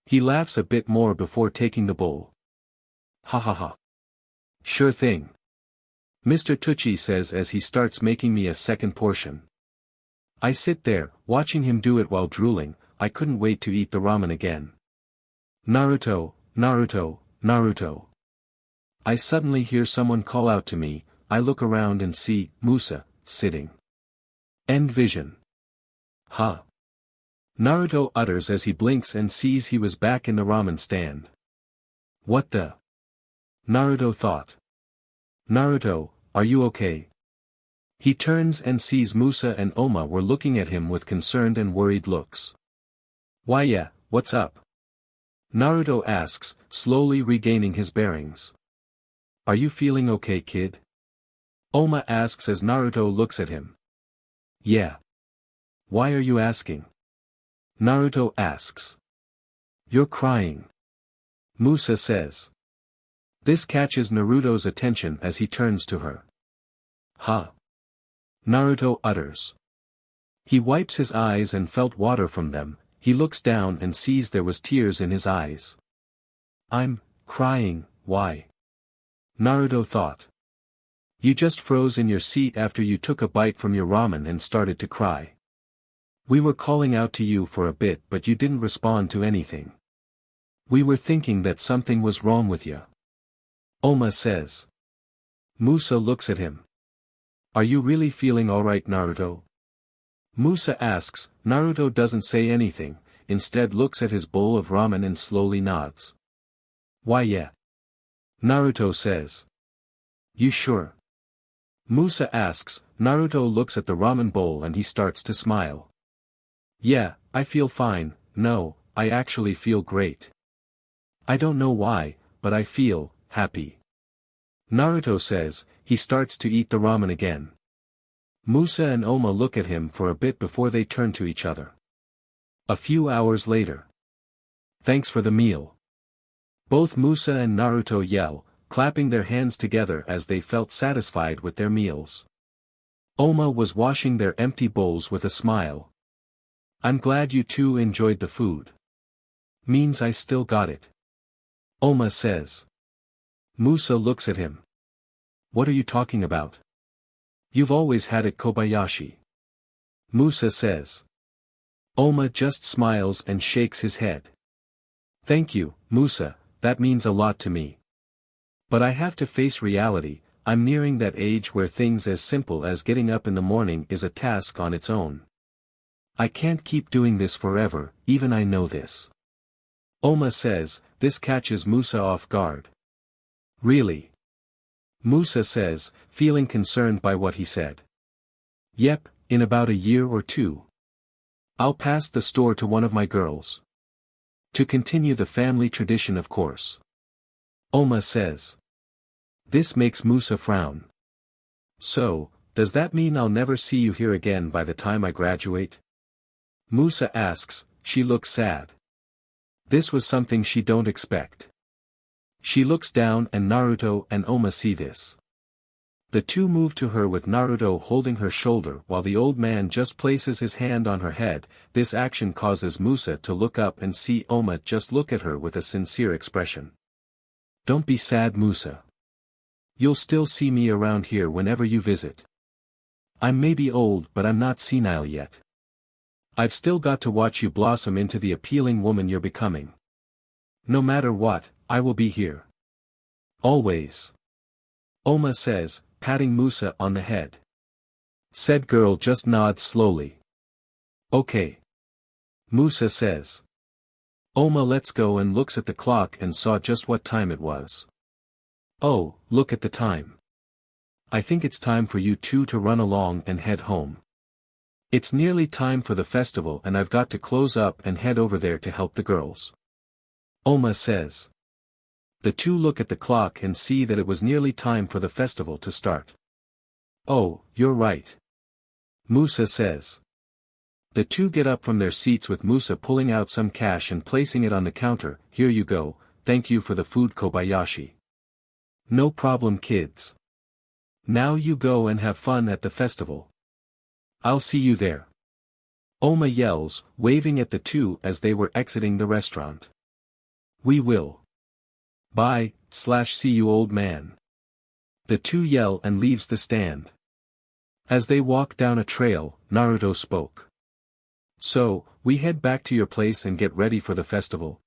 He laughs a bit more before taking the bowl. Ha ha ha. Sure thing. Mr. Tucci says as he starts making me a second portion. I sit there, watching him do it while drooling. I couldn't wait to eat the ramen again. Naruto, Naruto, Naruto. I suddenly hear someone call out to me. I look around and see Musa sitting. End vision. Ha. Naruto utters as he blinks and sees he was back in the ramen stand. What the? Naruto thought. Naruto, are you okay? He turns and sees Musa and Oma were looking at him with concerned and worried looks. Why yeah, what's up? Naruto asks, slowly regaining his bearings. Are you feeling okay, kid? Oma asks as Naruto looks at him. Yeah. Why are you asking? Naruto asks. You're crying. Musa says. This catches Naruto's attention as he turns to her. Ha. Naruto utters. He wipes his eyes and felt water from them. He looks down and sees there was tears in his eyes. I'm crying, why? Naruto thought. You just froze in your seat after you took a bite from your ramen and started to cry. We were calling out to you for a bit but you didn't respond to anything. We were thinking that something was wrong with you. Oma says. Musa looks at him. Are you really feeling alright, Naruto? Musa asks. Naruto doesn't say anything, instead looks at his bowl of ramen and slowly nods. Why yeah. Naruto says. You sure? Musa asks. Naruto looks at the ramen bowl and he starts to smile. Yeah, I feel fine. No, I actually feel great. I don't know why, but I feel happy. Naruto says. He starts to eat the ramen again. Musa and Oma look at him for a bit before they turn to each other. A few hours later. Thanks for the meal. Both Musa and Naruto yell, clapping their hands together as they felt satisfied with their meals. Oma was washing their empty bowls with a smile. I'm glad you two enjoyed the food. Means I still got it. Oma says. Musa looks at him. What are you talking about? You've always had it, Kobayashi. Musa says. Oma just smiles and shakes his head. Thank you, Musa, that means a lot to me. But I have to face reality. I'm nearing that age where things as simple as getting up in the morning is a task on its own. I can't keep doing this forever, even I know this. Oma says. This catches Musa off guard. Really? Musa says, feeling concerned by what he said. Yep, in about a year or two. I'll pass the store to one of my girls. To continue the family tradition, of course. Oma says. This makes Musa frown. So, does that mean I'll never see you here again by the time I graduate? Musa asks. She looks sad. This was something she don't expect. She looks down and Naruto and Oma see this. The two move to her with Naruto holding her shoulder while the old man just places his hand on her head. This action causes Musa to look up and see Oma just look at her with a sincere expression. Don't be sad, Musa. You'll still see me around here whenever you visit. I'm maybe old but I'm not senile yet. I've still got to watch you blossom into the appealing woman you're becoming. No matter what, I will be here. Always. Oma says, patting Musa on the head. Said girl just nods slowly. Okay. Musa says. Oma lets go and looks at the clock and saw just what time it was. Oh, look at the time. I think it's time for you two to run along and head home. It's nearly time for the festival and I've got to close up and head over there to help the girls. Oma says. The two look at the clock and see that it was nearly time for the festival to start. Oh, you're right. Musa says. The two get up from their seats with Musa pulling out some cash and placing it on the counter. Here you go, thank you for the food, Kobayashi. No problem, kids. Now you go and have fun at the festival. I'll see you there. Oma yells, waving at the two as they were exiting the restaurant. We will. Bye/see you, old man. The two yell and leaves the stand. As they walk down a trail, Naruto spoke. So, we head back to your place and get ready for the festival?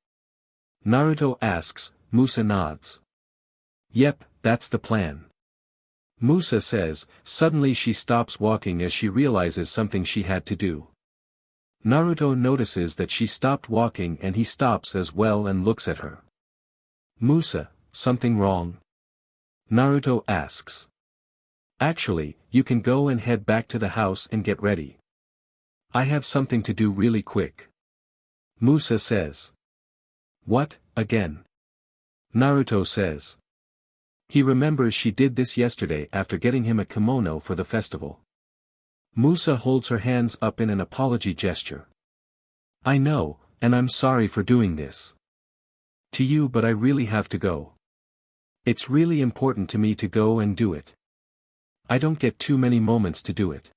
Naruto asks. Musa nods. Yep, that's the plan. Musa says. Suddenly she stops walking as she realizes something she had to do. Naruto notices that she stopped walking and he stops as well and looks at her. Musa, something wrong? Naruto asks. Actually, you can go and head back to the house and get ready. I have something to do really quick. Musa says. What, again? Naruto says. He remembers she did this yesterday after getting him a kimono for the festival. Musa holds her hands up in an apology gesture. I know, and I'm sorry for doing this. To you, but I really have to go. It's really important to me to go and do it. I don't get too many moments to do it.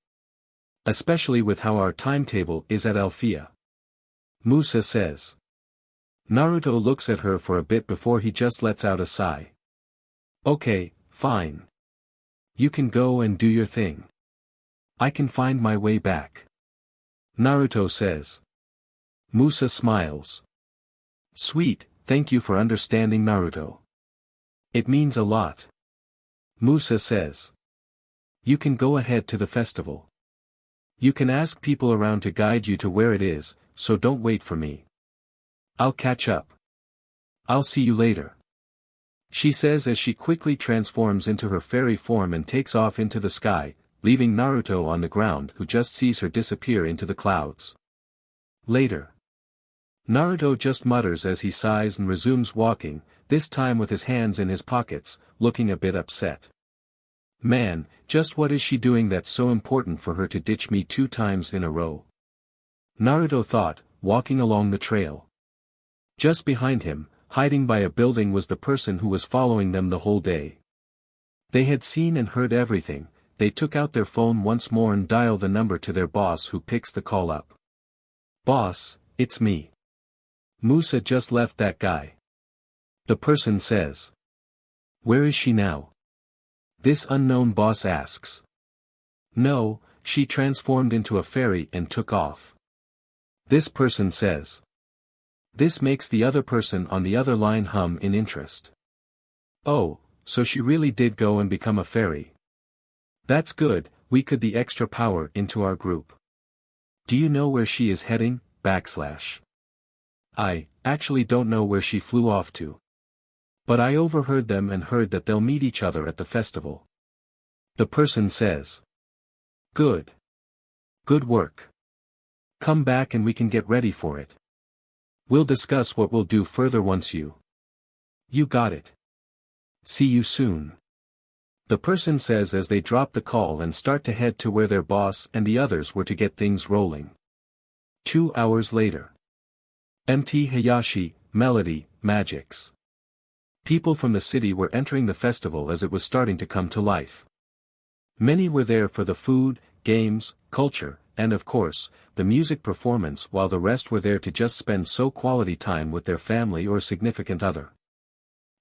Especially with how our timetable is at Althea. Musa says. Naruto looks at her for a bit before he just lets out a sigh. Okay, fine. You can go and do your thing. I can find my way back. Naruto says. Musa smiles. Sweet, thank you for understanding, Naruto. It means a lot. Musa says. You can go ahead to the festival. You can ask people around to guide you to where it is, so don't wait for me. I'll catch up. I'll see you later. She says as she quickly transforms into her fairy form and takes off into the sky, leaving Naruto on the ground, who just sees her disappear into the clouds. Later. Naruto just mutters as he sighs and resumes walking, this time with his hands in his pockets, looking a bit upset. Man, just what is she doing that's so important for her to ditch me 2 times in a row? Naruto thought, walking along the trail. Just behind him, hiding by a building, was the person who was following them the whole day. They had seen and heard everything. They took out their phone once more and dial the number to their boss, who picks the call up. Boss, it's me. Musa just left that guy. The person says. Where is she now? This unknown boss asks. No, she transformed into a fairy and took off. This person says. This makes the other person on the other line hum in interest. Oh, so she really did go and become a fairy. That's good, we could the extra power into our group. Do you know where she is heading? I actually don't know where she flew off to. But I overheard them and heard that they'll meet each other at the festival. The person says. Good. Good work. Come back and we can get ready for it. We'll discuss what we'll do further once you got it. See you soon. The person says as they drop the call and start to head to where their boss and the others were to get things rolling. 2 hours later. MT Hayashi, Melody, Magix. People from the city were entering the festival as it was starting to come to life. Many were there for the food, games, culture, and of course, the music performance, while the rest were there to just spend quality time with their family or significant other.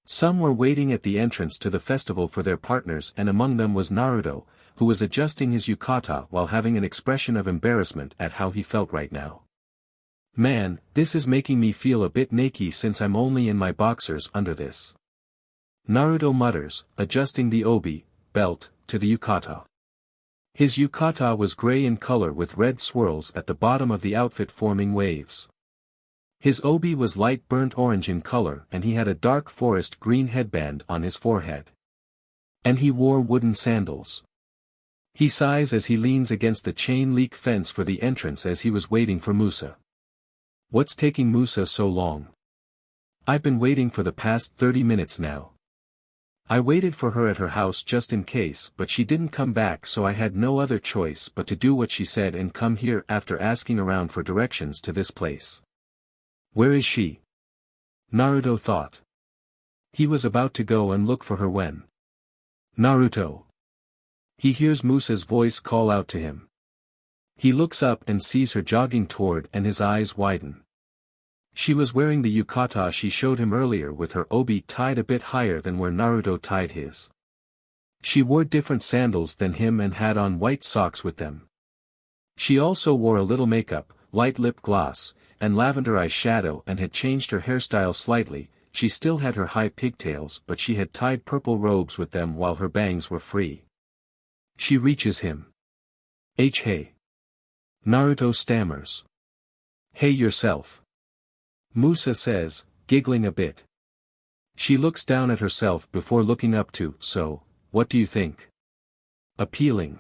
Some were waiting at the entrance to the festival for their partners, and among them was Naruto, who was adjusting his yukata while having an expression of embarrassment at how he felt right now. Man, this is making me feel a bit naked since I'm only in my boxers under this. Naruto mutters, adjusting the obi, belt, to the yukata. His yukata was gray in color with red swirls at the bottom of the outfit forming waves. His obi was light burnt orange in color and he had a dark forest green headband on his forehead. And he wore wooden sandals. He sighs as he leans against the chain-link fence for the entrance as he was waiting for Musa. What's taking Musa so long? I've been waiting for the past 30 minutes now. I waited for her at her house just in case, but she didn't come back, so I had no other choice but to do what she said and come here after asking around for directions to this place. Where is she? Naruto thought. He was about to go and look for her when Naruto. He hears Musa's voice call out to him. He looks up and sees her jogging toward and his eyes widen. She was wearing the yukata she showed him earlier with her obi tied a bit higher than where Naruto tied his. She wore different sandals than him and had on white socks with them. She also wore a little makeup, light lip gloss, and lavender eyeshadow and had changed her hairstyle slightly. She still had her high pigtails but she had tied purple robes with them while her bangs were free. She reaches him. Hey. Naruto stammers. Hey yourself. Musa says, giggling a bit. She looks down at herself before looking up to, so, what do you think? Appealing.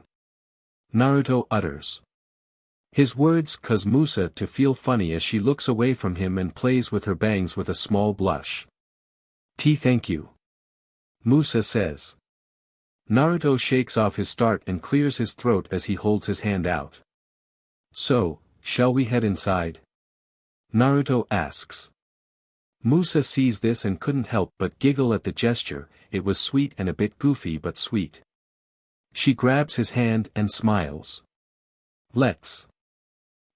Naruto utters. His words cause Musa to feel funny as she looks away from him and plays with her bangs with a small blush. Thank you. Musa says. Naruto shakes off his start and clears his throat as he holds his hand out. So, shall we head inside? Naruto asks. Musa sees this and couldn't help but giggle at the gesture. It was sweet and a bit goofy but sweet. She grabs his hand and smiles. Let's.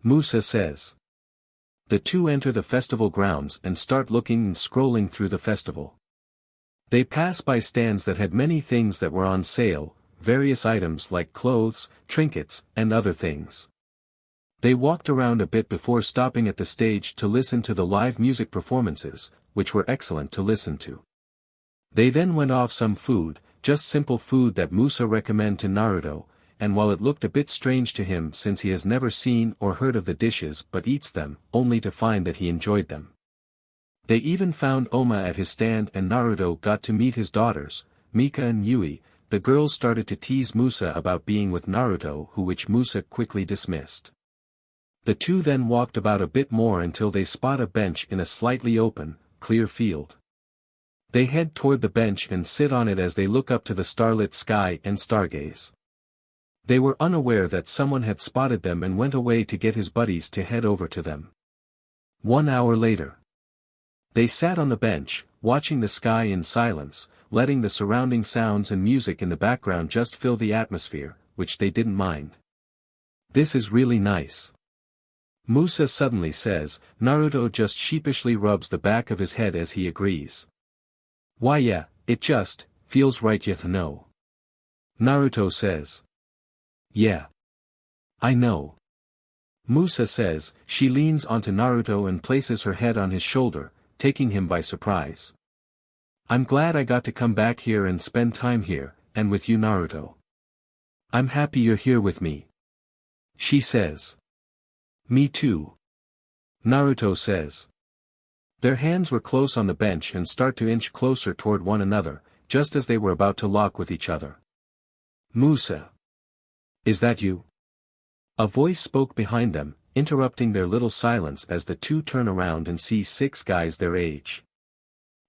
Musa says. The two enter the festival grounds and start looking and scrolling through the festival. They pass by stands that had many things that were on sale, various items like clothes, trinkets, and other things. They walked around a bit before stopping at the stage to listen to the live music performances, which were excellent to listen to. They then went off some food, just simple food that Musa recommended to Naruto, and while it looked a bit strange to him since he has never seen or heard of the dishes but eats them, only to find that he enjoyed them. They even found Oma at his stand and Naruto got to meet his daughters, Mika and Yui. The girls started to tease Musa about being with Naruto, which Musa quickly dismissed. The two then walked about a bit more until they spot a bench in a slightly open, clear field. They head toward the bench and sit on it as they look up to the starlit sky and stargaze. They were unaware that someone had spotted them and went away to get his buddies to head over to them. 1 hour later. They sat on the bench, watching the sky in silence, letting the surrounding sounds and music in the background just fill the atmosphere, which they didn't mind. This is really nice. Musa suddenly says. Naruto just sheepishly rubs the back of his head as he agrees. Why yeah, it just feels right yet no. Naruto says. Yeah. I know. Musa says. She leans onto Naruto and places her head on his shoulder, taking him by surprise. I'm glad I got to come back here and spend time here, and with you Naruto. I'm happy you're here with me. She says. Me too. Naruto says. Their hands were close on the bench and start to inch closer toward one another, just as they were about to lock with each other. Musa. Is that you? A voice spoke behind them, interrupting their little silence as the two turn around and see 6 guys their age.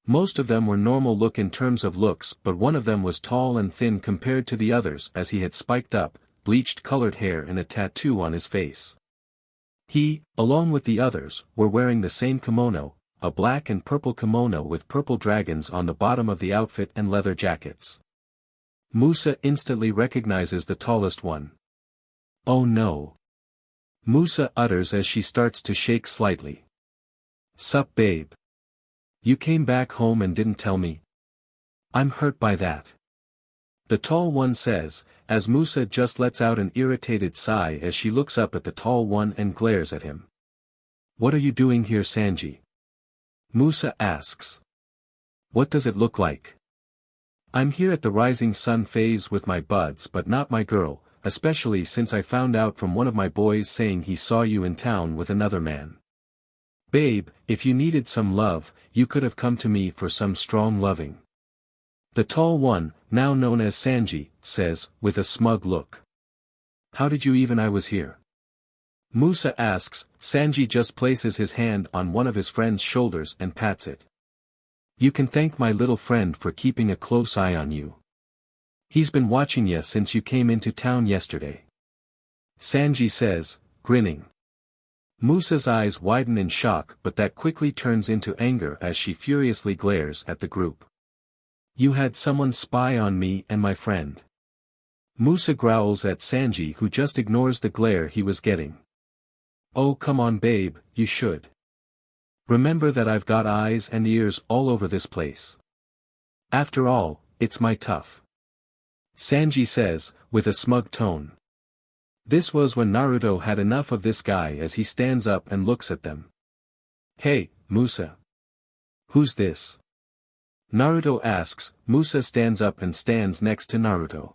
Most of them were normal look in terms of looks, but one of them was tall and thin compared to the others as he had spiked up, bleached colored hair and a tattoo on his face. He, along with the others, were wearing the same kimono, a black and purple kimono with purple dragons on the bottom of the outfit and leather jackets. Musa instantly recognizes the tallest one. Oh no. Musa utters as she starts to shake slightly. Sup babe. You came back home and didn't tell me. I'm hurt by that. The tall one says, as Musa just lets out an irritated sigh as she looks up at the tall one and glares at him. What are you doing here Sanji? Musa asks. What does it look like? I'm here at the rising sun phase with my buds but not my girl, especially since I found out from one of my boys saying he saw you in town with another man. Babe, if you needed some love, you could have come to me for some strong loving. The tall one, now known as Sanji, says, with a smug look. how did you even I was here? Musa asks. Sanji just places his hand on one of his friend's shoulders and pats it. You can thank my little friend for keeping a close eye on you. He's been watching ya since you came into town yesterday. Sanji says, grinning. Musa's eyes widen in shock, but that quickly turns into anger as she furiously glares at the group. You had someone spy on me and my friend. Musa growls at Sanji, who just ignores the glare he was getting. Oh come on babe, you should. Remember that I've got eyes and ears all over this place. After all, it's my tough. Sanji says, with a smug tone. This was when Naruto had enough of this guy as he stands up and looks at them. Hey, Musa. Who's this? Naruto asks. Musa stands up and stands next to Naruto.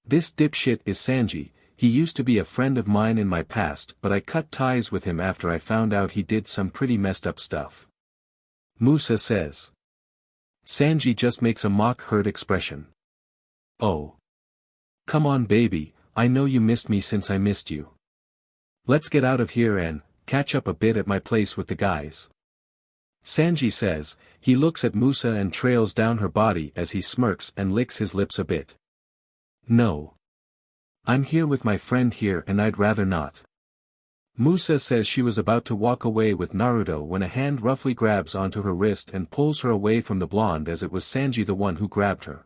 This dipshit is Sanji. He used to be a friend of mine in my past, but I cut ties with him after I found out he did some pretty messed up stuff. Musa says. Sanji just makes a mock-hurt expression. Oh. Come on baby, I know you missed me since I missed you. Let's get out of here and catch up a bit at my place with the guys. Sanji says. He looks at Musa and trails down her body as he smirks and licks his lips a bit. No. I'm here with my friend here and I'd rather not. Musa says she was about to walk away with Naruto when a hand roughly grabs onto her wrist and pulls her away from the blonde, as it was Sanji the one who grabbed her.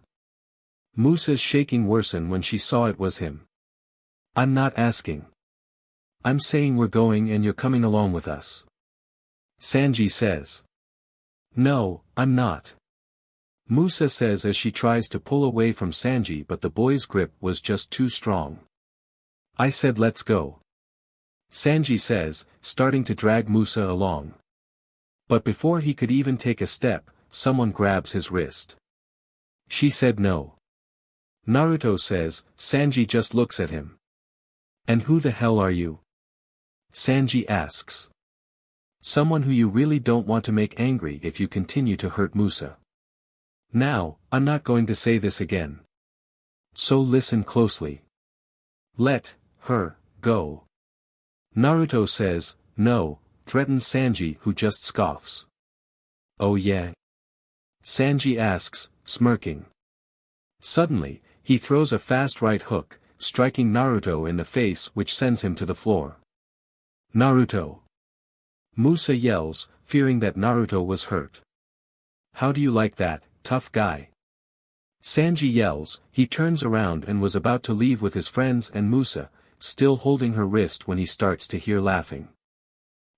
Musa's shaking worsened when she saw it was him. I'm not asking. I'm saying we're going and you're coming along with us. Sanji says. No, I'm not. Musa says as she tries to pull away from Sanji, but the boy's grip was just too strong. I said let's go. Sanji says, starting to drag Musa along. But before he could even take a step, someone grabs his wrist. She said no. Naruto says. Sanji just looks at him. And who the hell are you? Sanji asks. Someone who you really don't want to make angry if you continue to hurt Musa. Now, I'm not going to say this again. So listen closely. Let her go. Naruto says. No, threatens Sanji, who just scoffs. Oh yeah? Sanji asks, smirking. Suddenly, he throws a fast right hook, striking Naruto in the face, which sends him to the floor. Naruto! Musa yells, fearing that Naruto was hurt. How do you like that, tough guy? Sanji yells. He turns around and was about to leave with his friends and Musa, still holding her wrist, when he starts to hear laughing.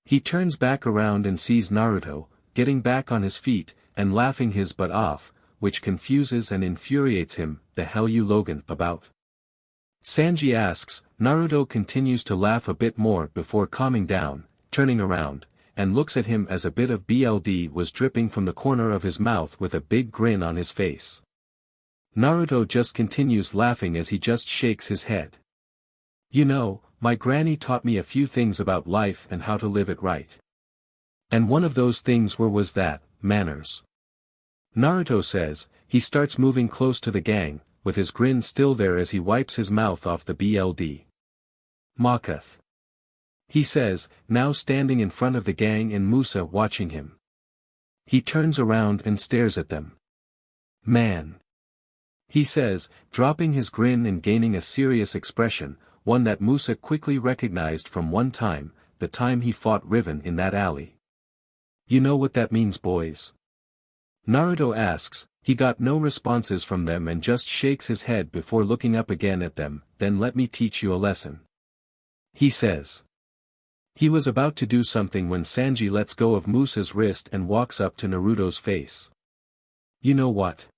He turns back around and sees Naruto, getting back on his feet, and laughing his butt off, which confuses and infuriates him. The hell you Logan about? Sanji asks. Naruto continues to laugh a bit more before calming down, turning around, and looks at him as a bit of blood was dripping from the corner of his mouth with a big grin on his face. Naruto just continues laughing as he just shakes his head. You know, my granny taught me a few things about life and how to live it right. And one of those things was that, manners. Naruto says. He starts moving close to the gang, with his grin still there as he wipes his mouth off the blood. Mocketh. He says, now standing in front of the gang and Musa watching him. He turns around and stares at them. Man. He says, dropping his grin and gaining a serious expression, one that Musa quickly recognized from one time, the time he fought Riven in that alley. You know what that means, boys? Naruto asks. He got no responses from them and just shakes his head before looking up again at them. Then let me teach you a lesson. He says. He was about to do something when Sanji lets go of Musa's wrist and walks up to Naruto's face. You know what?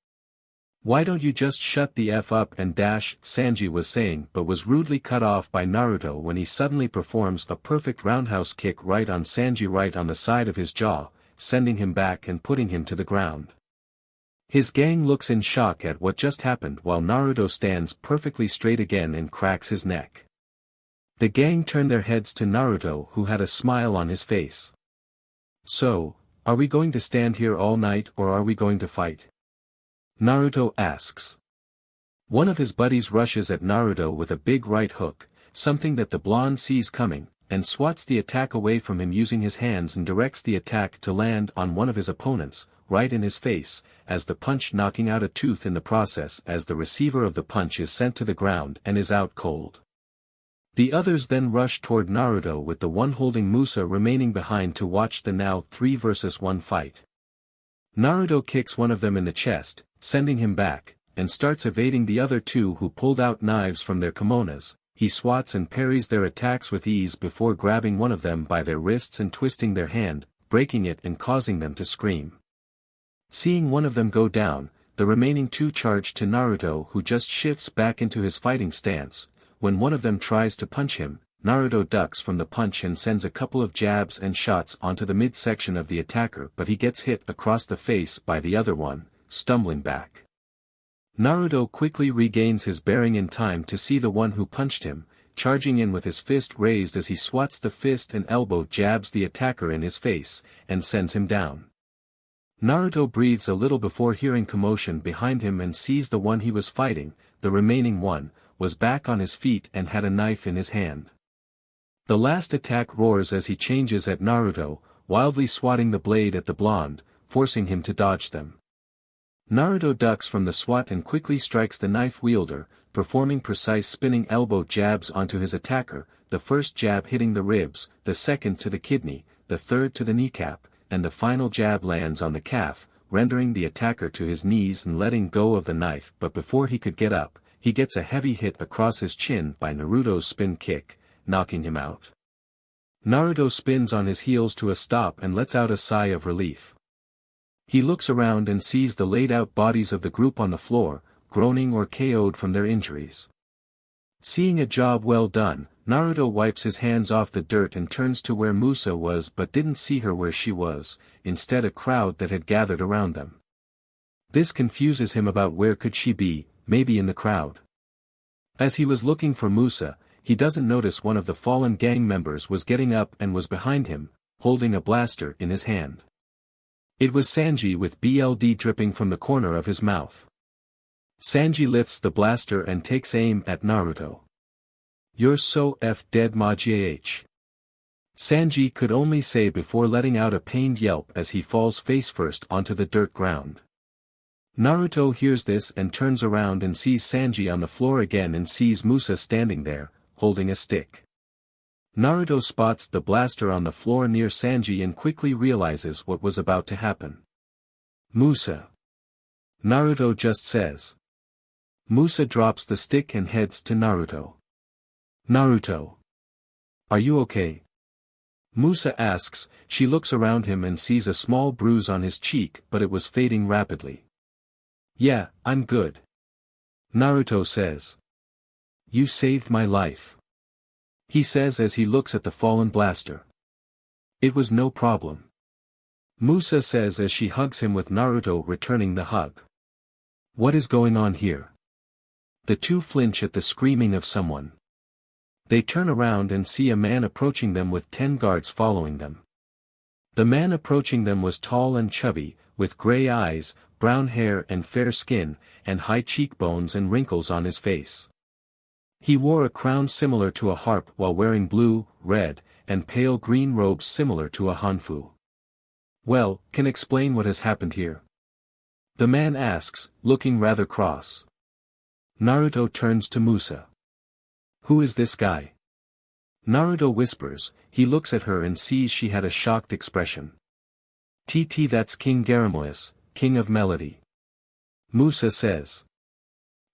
Why don't you just shut the F up and dash, Sanji was saying, but was rudely cut off by Naruto when he suddenly performs a perfect roundhouse kick right on Sanji, right on the side of his jaw, sending him back and putting him to the ground. His gang looks in shock at what just happened while Naruto stands perfectly straight again and cracks his neck. The gang turn their heads to Naruto, who had a smile on his face. So, are we going to stand here all night or are we going to fight? Naruto asks. One of his buddies rushes at Naruto with a big right hook, something that the blonde sees coming, and swats the attack away from him using his hands and directs the attack to land on one of his opponents, right in his face, as the punch knocking out a tooth in the process as the receiver of the punch is sent to the ground and is out cold. The others then rush toward Naruto with the one holding Musa remaining behind to watch the now 3 versus 1 fight. Naruto kicks one of them in the chest, sending him back, and starts evading the other two who pulled out knives from their kimonos. He swats and parries their attacks with ease before grabbing one of them by their wrists and twisting their hand, breaking it and causing them to scream. Seeing one of them go down, the remaining two charge to Naruto, who just shifts back into his fighting stance. When one of them tries to punch him, Naruto ducks from the punch and sends a couple of jabs and shots onto the midsection of the attacker, but he gets hit across the face by the other one, stumbling back. Naruto quickly regains his bearing in time to see the one who punched him, charging in with his fist raised as he swats the fist and elbow jabs the attacker in his face, and sends him down. Naruto breathes a little before hearing commotion behind him and sees the one he was fighting, the remaining one, was back on his feet and had a knife in his hand. The last attack roars as he changes at Naruto, wildly swatting the blade at the blonde, forcing him to dodge them. Naruto ducks from the swat and quickly strikes the knife wielder, performing precise spinning elbow jabs onto his attacker, the first jab hitting the ribs, the second to the kidney, the third to the kneecap, and the final jab lands on the calf, rendering the attacker to his knees and letting go of the knife. But before he could get up, he gets a heavy hit across his chin by Naruto's spin kick, knocking him out. Naruto spins on his heels to a stop and lets out a sigh of relief. He looks around and sees the laid-out bodies of the group on the floor, groaning or KO'd from their injuries. Seeing a job well done, Naruto wipes his hands off the dirt and turns to where Musa was but didn't see her where she was, instead a crowd that had gathered around them. This confuses him about where could she be, maybe in the crowd. As he was looking for Musa, he doesn't notice one of the fallen gang members was getting up and was behind him, holding a blaster in his hand. It was Sanji with blood dripping from the corner of his mouth. Sanji lifts the blaster and takes aim at Naruto. "You're so dead Magix." Sanji could only say before letting out a pained yelp as he falls face first onto the dirt ground. Naruto hears this and turns around and sees Sanji on the floor again and sees Musa standing there, holding a stick. Naruto spots the blaster on the floor near Sanji and quickly realizes what was about to happen. "Musa." Naruto just says. Musa drops the stick and heads to Naruto. "Naruto. Are you okay?" Musa asks. She looks around him and sees a small bruise on his cheek, but it was fading rapidly. "Yeah, I'm good." Naruto says. "You saved my life," he says as he looks at the fallen blaster. "It was no problem," Musa says as she hugs him with Naruto returning the hug. "What is going on here?" The two flinch at the screaming of someone. They turn around and see a man approaching them with 10 guards following them. The man approaching them was tall and chubby, with gray eyes, brown hair and fair skin, and high cheekbones and wrinkles on his face. He wore a crown similar to a harp while wearing blue, red, and pale green robes similar to a hanfu. "Well, can explain what has happened here?" the man asks, looking rather cross. Naruto turns to Musa. "Who is this guy?" Naruto whispers. He looks at her and sees she had a shocked expression. That's King Garamois, King of Melody," Musa says.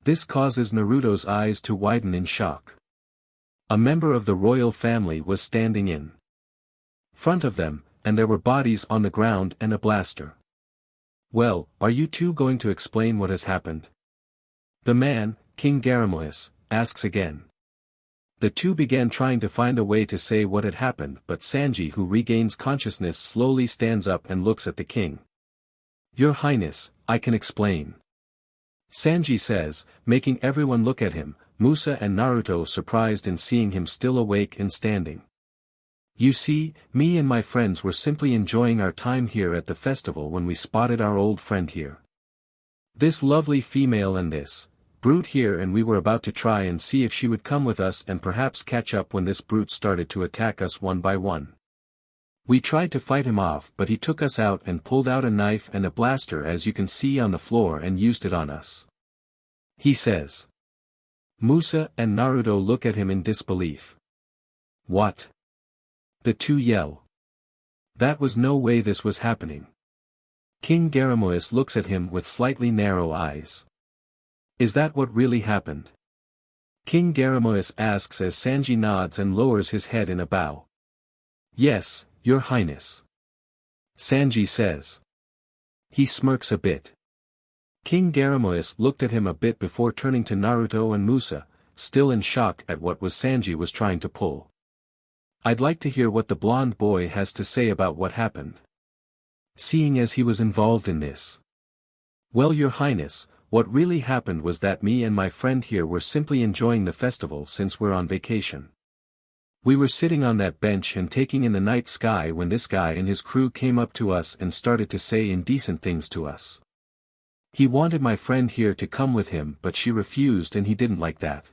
This causes Naruto's eyes to widen in shock. A member of the royal family was standing in front of them, and there were bodies on the ground and a blaster. "Well, are you two going to explain what has happened?" the man, King Garamois, asks again. The two began trying to find a way to say what had happened, but Sanji, who regains consciousness, slowly stands up and looks at the king. "Your Highness, I can explain," Sanji says, making everyone look at him, Musa and Naruto surprised in seeing him still awake and standing. "You see, me and my friends were simply enjoying our time here at the festival when we spotted our old friend here. This lovely female and this brute here, and we were about to try and see if she would come with us and perhaps catch up when this brute started to attack us one by one. We tried to fight him off, but he took us out and pulled out a knife and a blaster, as you can see on the floor, and used it on us. He says. Musa and Naruto look at him in disbelief. What? The two yell. That was no way this was happening. King Garamoyus looks at him with slightly narrow eyes. Is that what really happened? King Garamoyus asks as Sanji nods and lowers his head in a bow. Yes, Your Highness. Sanji says. He smirks a bit. King Garamoyus looked at him a bit before turning to Naruto and Musa, still in shock at what Sanji was trying to pull. I'd like to hear what the blonde boy has to say about what happened. Seeing as he was involved in this. Well, Your Highness, what really happened was that me and my friend here were simply enjoying the festival since we're on vacation. We were sitting on that bench and taking in the night sky when this guy and his crew came up to us and started to say indecent things to us. He wanted my friend here to come with him, but she refused, and he didn't like that.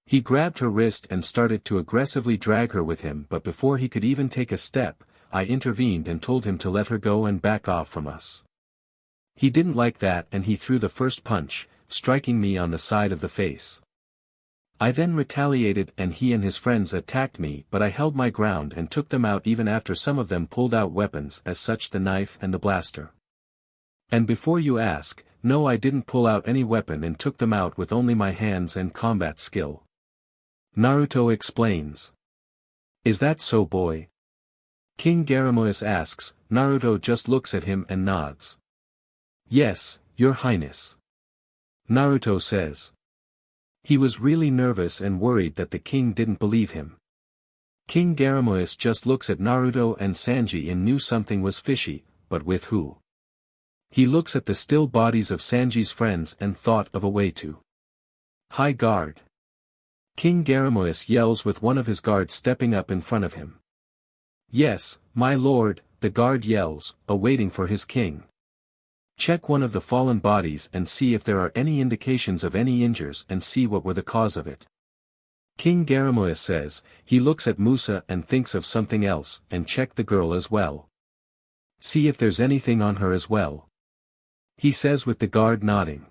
He grabbed her wrist and started to aggressively drag her with him, but before he could even take a step, I intervened and told him to let her go and back off from us. He didn't like that, and he threw the first punch, striking me on the side of the face. I then retaliated, and he and his friends attacked me, but I held my ground and took them out even after some of them pulled out weapons, as such the knife and the blaster. And before you ask, no, I didn't pull out any weapon and took them out with only my hands and combat skill. Naruto explains. Is that so, boy? King Garamoyus asks. Naruto just looks at him and nods. Yes, Your Highness. Naruto says. He was really nervous and worried that the king didn't believe him. King Garamoyus just looks at Naruto and Sanji and knew something was fishy, but with who? He looks at the still bodies of Sanji's friends and thought of a way to. High guard. King Garamoyus yells with one of his guards stepping up in front of him. Yes, my lord, the guard yells, awaiting for his king. Check one of the fallen bodies and see if there are any indications of any injuries and see what were the cause of it. King Garamoyus says. He looks at Musa and thinks of something else, and check the girl as well. See if there's anything on her as well. He says with the guard nodding.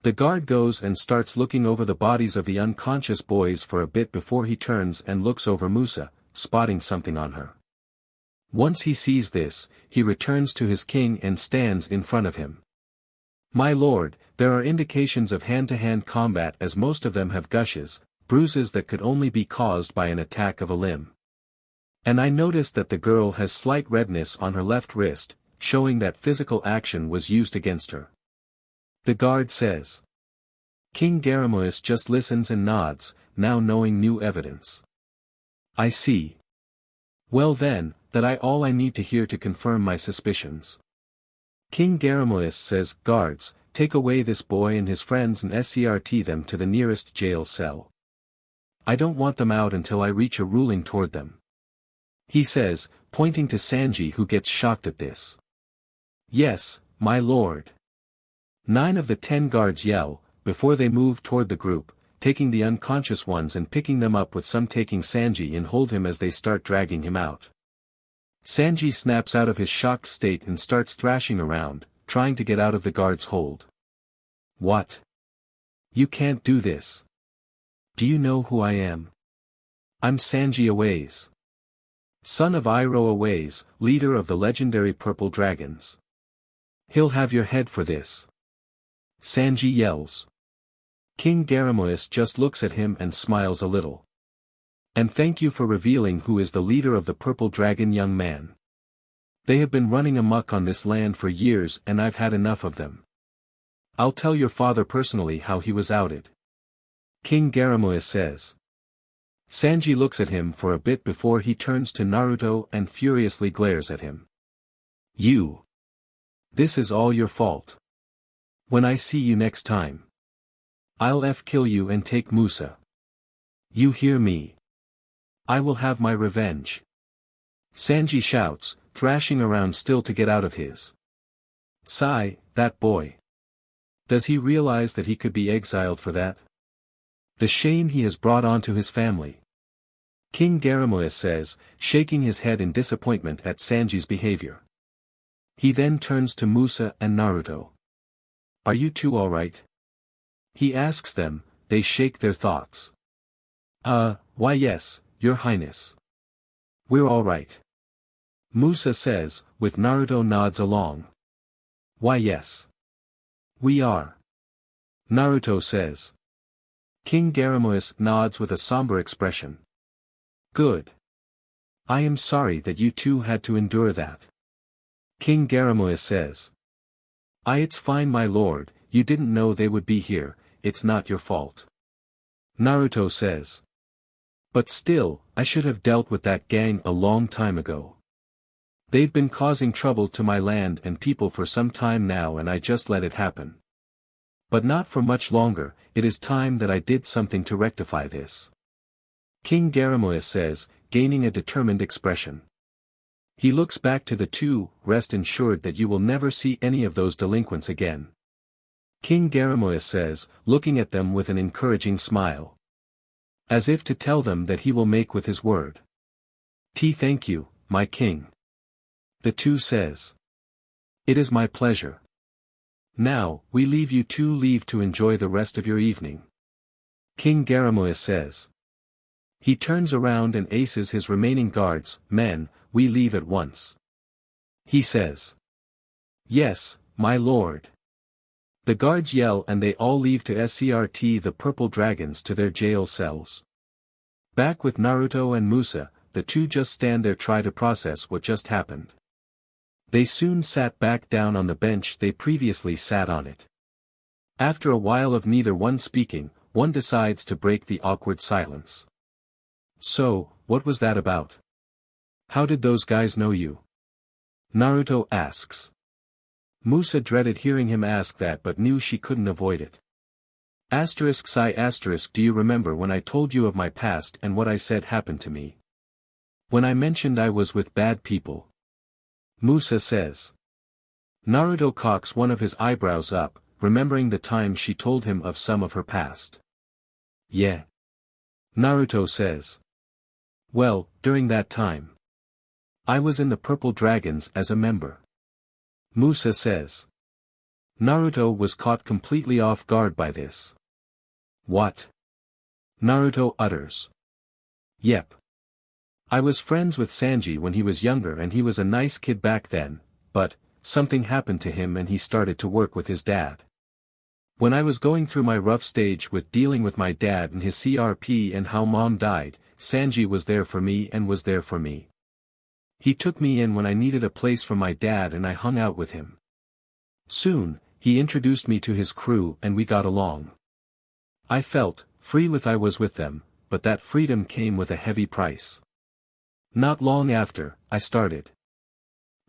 The guard goes and starts looking over the bodies of the unconscious boys for a bit before he turns and looks over Musa, spotting something on her. Once he sees this, he returns to his king and stands in front of him. My lord, there are indications of hand-to-hand combat, as most of them have gushes, bruises that could only be caused by an attack of a limb. And I noticed that the girl has slight redness on her left wrist, showing that physical action was used against her. The guard says. King Garamoyus just listens and nods, now knowing new evidence. I see. Well then, all I need to hear to confirm my suspicions. King Garamoyus says, guards, take away this boy and his friends and escort them to the nearest jail cell. I don't want them out until I reach a ruling toward them. He says, pointing to Sanji, who gets shocked at this. Yes, my lord. 9 of the 10 guards yell, before they move toward the group, taking the unconscious ones and picking them up, with some taking Sanji and hold him as they start dragging him out. Sanji snaps out of his shocked state and starts thrashing around, trying to get out of the guard's hold. What? You can't do this. Do you know who I am? I'm Sanji Aways. Son of Iroh Aways, leader of the legendary Purple Dragons. He'll have your head for this. Sanji yells. King Garamoyus just looks at him and smiles a little. And thank you for revealing who is the leader of the Purple Dragon, young man. They have been running amok on this land for years and I've had enough of them. I'll tell your father personally how he was outed. King Garamoyus says. Sanji looks at him for a bit before he turns to Naruto and furiously glares at him. You. This is all your fault. When I see you next time, I'll kill you and take Musa. You hear me? I will have my revenge. Sanji shouts, thrashing around still to get out of his. Sigh, that boy. Does he realize that he could be exiled for that? The shame he has brought onto his family. King Garamoya says, shaking his head in disappointment at Sanji's behavior. He then turns to Musa and Naruto. Are you two alright? He asks them, they shake their thoughts. Why yes, your highness. We're alright. Musa says, with Naruto nods along. Why yes. We are. Naruto says. King Garamoya nods with a somber expression. Good. I am sorry that you two had to endure that. King Garamoya says. It's fine my lord, you didn't know they would be here, it's not your fault. Naruto says. But still, I should have dealt with that gang a long time ago. They've been causing trouble to my land and people for some time now and I just let it happen. But not for much longer, it is time that I did something to rectify this. King Garamoya says, gaining a determined expression. He looks back to the two, rest assured that you will never see any of those delinquents again. King Garamoya says, looking at them with an encouraging smile. As if to tell them that he will make with his word. Thank you, my king. The two says. It is my pleasure. Now, we leave you two leave to enjoy the rest of your evening. King Garamoya says. He turns around and aces his remaining guards, men, we leave at once. He says. Yes, my lord. The guards yell and they all leave to escort the purple dragons to their jail cells. Back with Naruto and Musa, the two just stand there try to process what just happened. They soon sat back down on the bench they previously sat on it. After a while of neither one speaking, one decides to break the awkward silence. So, what was that about? How did those guys know you? Naruto asks. Musa dreaded hearing him ask that but knew she couldn't avoid it. Do you remember when I told you of my past and what I said happened to me? When I mentioned I was with bad people. Musa says. Naruto cocks one of his eyebrows up, remembering the time she told him of some of her past. Yeah. Naruto says. Well, during that time. I was in the Purple Dragons as a member. Musa says. Naruto was caught completely off guard by this. What? Naruto utters. Yep. I was friends with Sanji when he was younger and he was a nice kid back then, but, something happened to him and he started to work with his dad. When I was going through my rough stage with dealing with my dad and his CRP and how mom died, Sanji was there for me and was there for me. He took me in when I needed a place from my dad and I hung out with him. Soon, he introduced me to his crew and we got along. I felt free I was with them, but that freedom came with a heavy price. Not long after, I started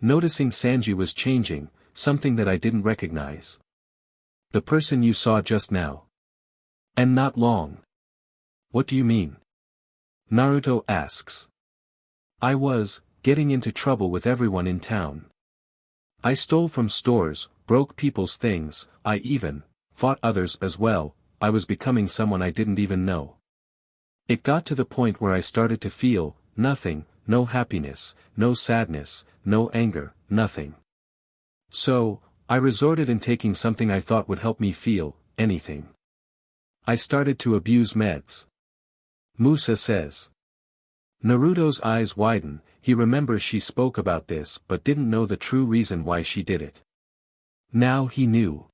noticing Sanji was changing, something that I didn't recognize. The person you saw just now. And not long. What do you mean? Naruto asks. I was getting into trouble with everyone in town. I stole from stores, broke people's things, I even fought others as well. I was becoming someone I didn't even know. It got to the point where I started to feel nothing, no happiness, no sadness, no anger, nothing. So, I resorted in taking something I thought would help me feel anything. I started to abuse meds. Musa says. Naruto's eyes widen, he remembers she spoke about this but didn't know the true reason why she did it. Now he knew.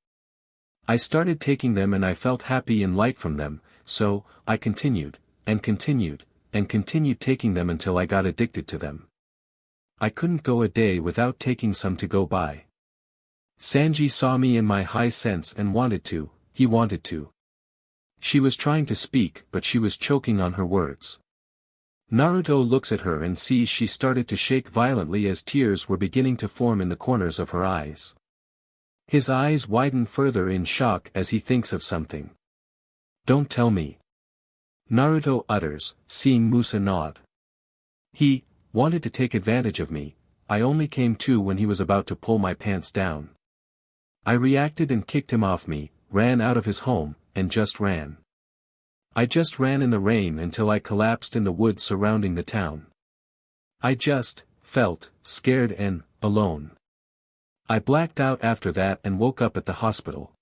I started taking them and I felt happy and light from them, so, I continued, and continued, and continued taking them until I got addicted to them. I couldn't go a day without taking some to go by. Sanji saw me in my high sense and he wanted to. She was trying to speak but she was choking on her words. Naruto looks at her and sees she started to shake violently as tears were beginning to form in the corners of her eyes. His eyes widen further in shock as he thinks of something. Don't tell me. Naruto utters, seeing Musa nod. He wanted to take advantage of me, I only came to when he was about to pull my pants down. I reacted and kicked him off me, ran out of his home, and just ran. I just ran in the rain until I collapsed in the woods surrounding the town. I just felt scared and alone. I blacked out after that and woke up at the hospital.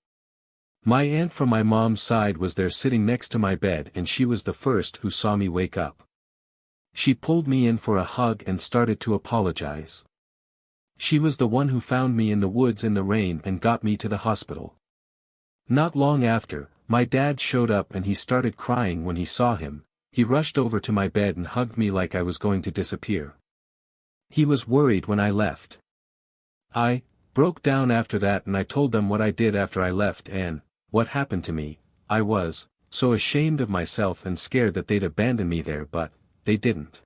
My aunt from my mom's side was there sitting next to my bed, and she was the first who saw me wake up. She pulled me in for a hug and started to apologize. She was the one who found me in the woods in the rain and got me to the hospital. Not long after, my dad showed up and he started crying when he saw him. He rushed over to my bed and hugged me like I was going to disappear. He was worried when I left. I broke down after that, and I told them what I did after I left and what happened to me. I was so ashamed of myself and scared that they'd abandon me there, but they didn't.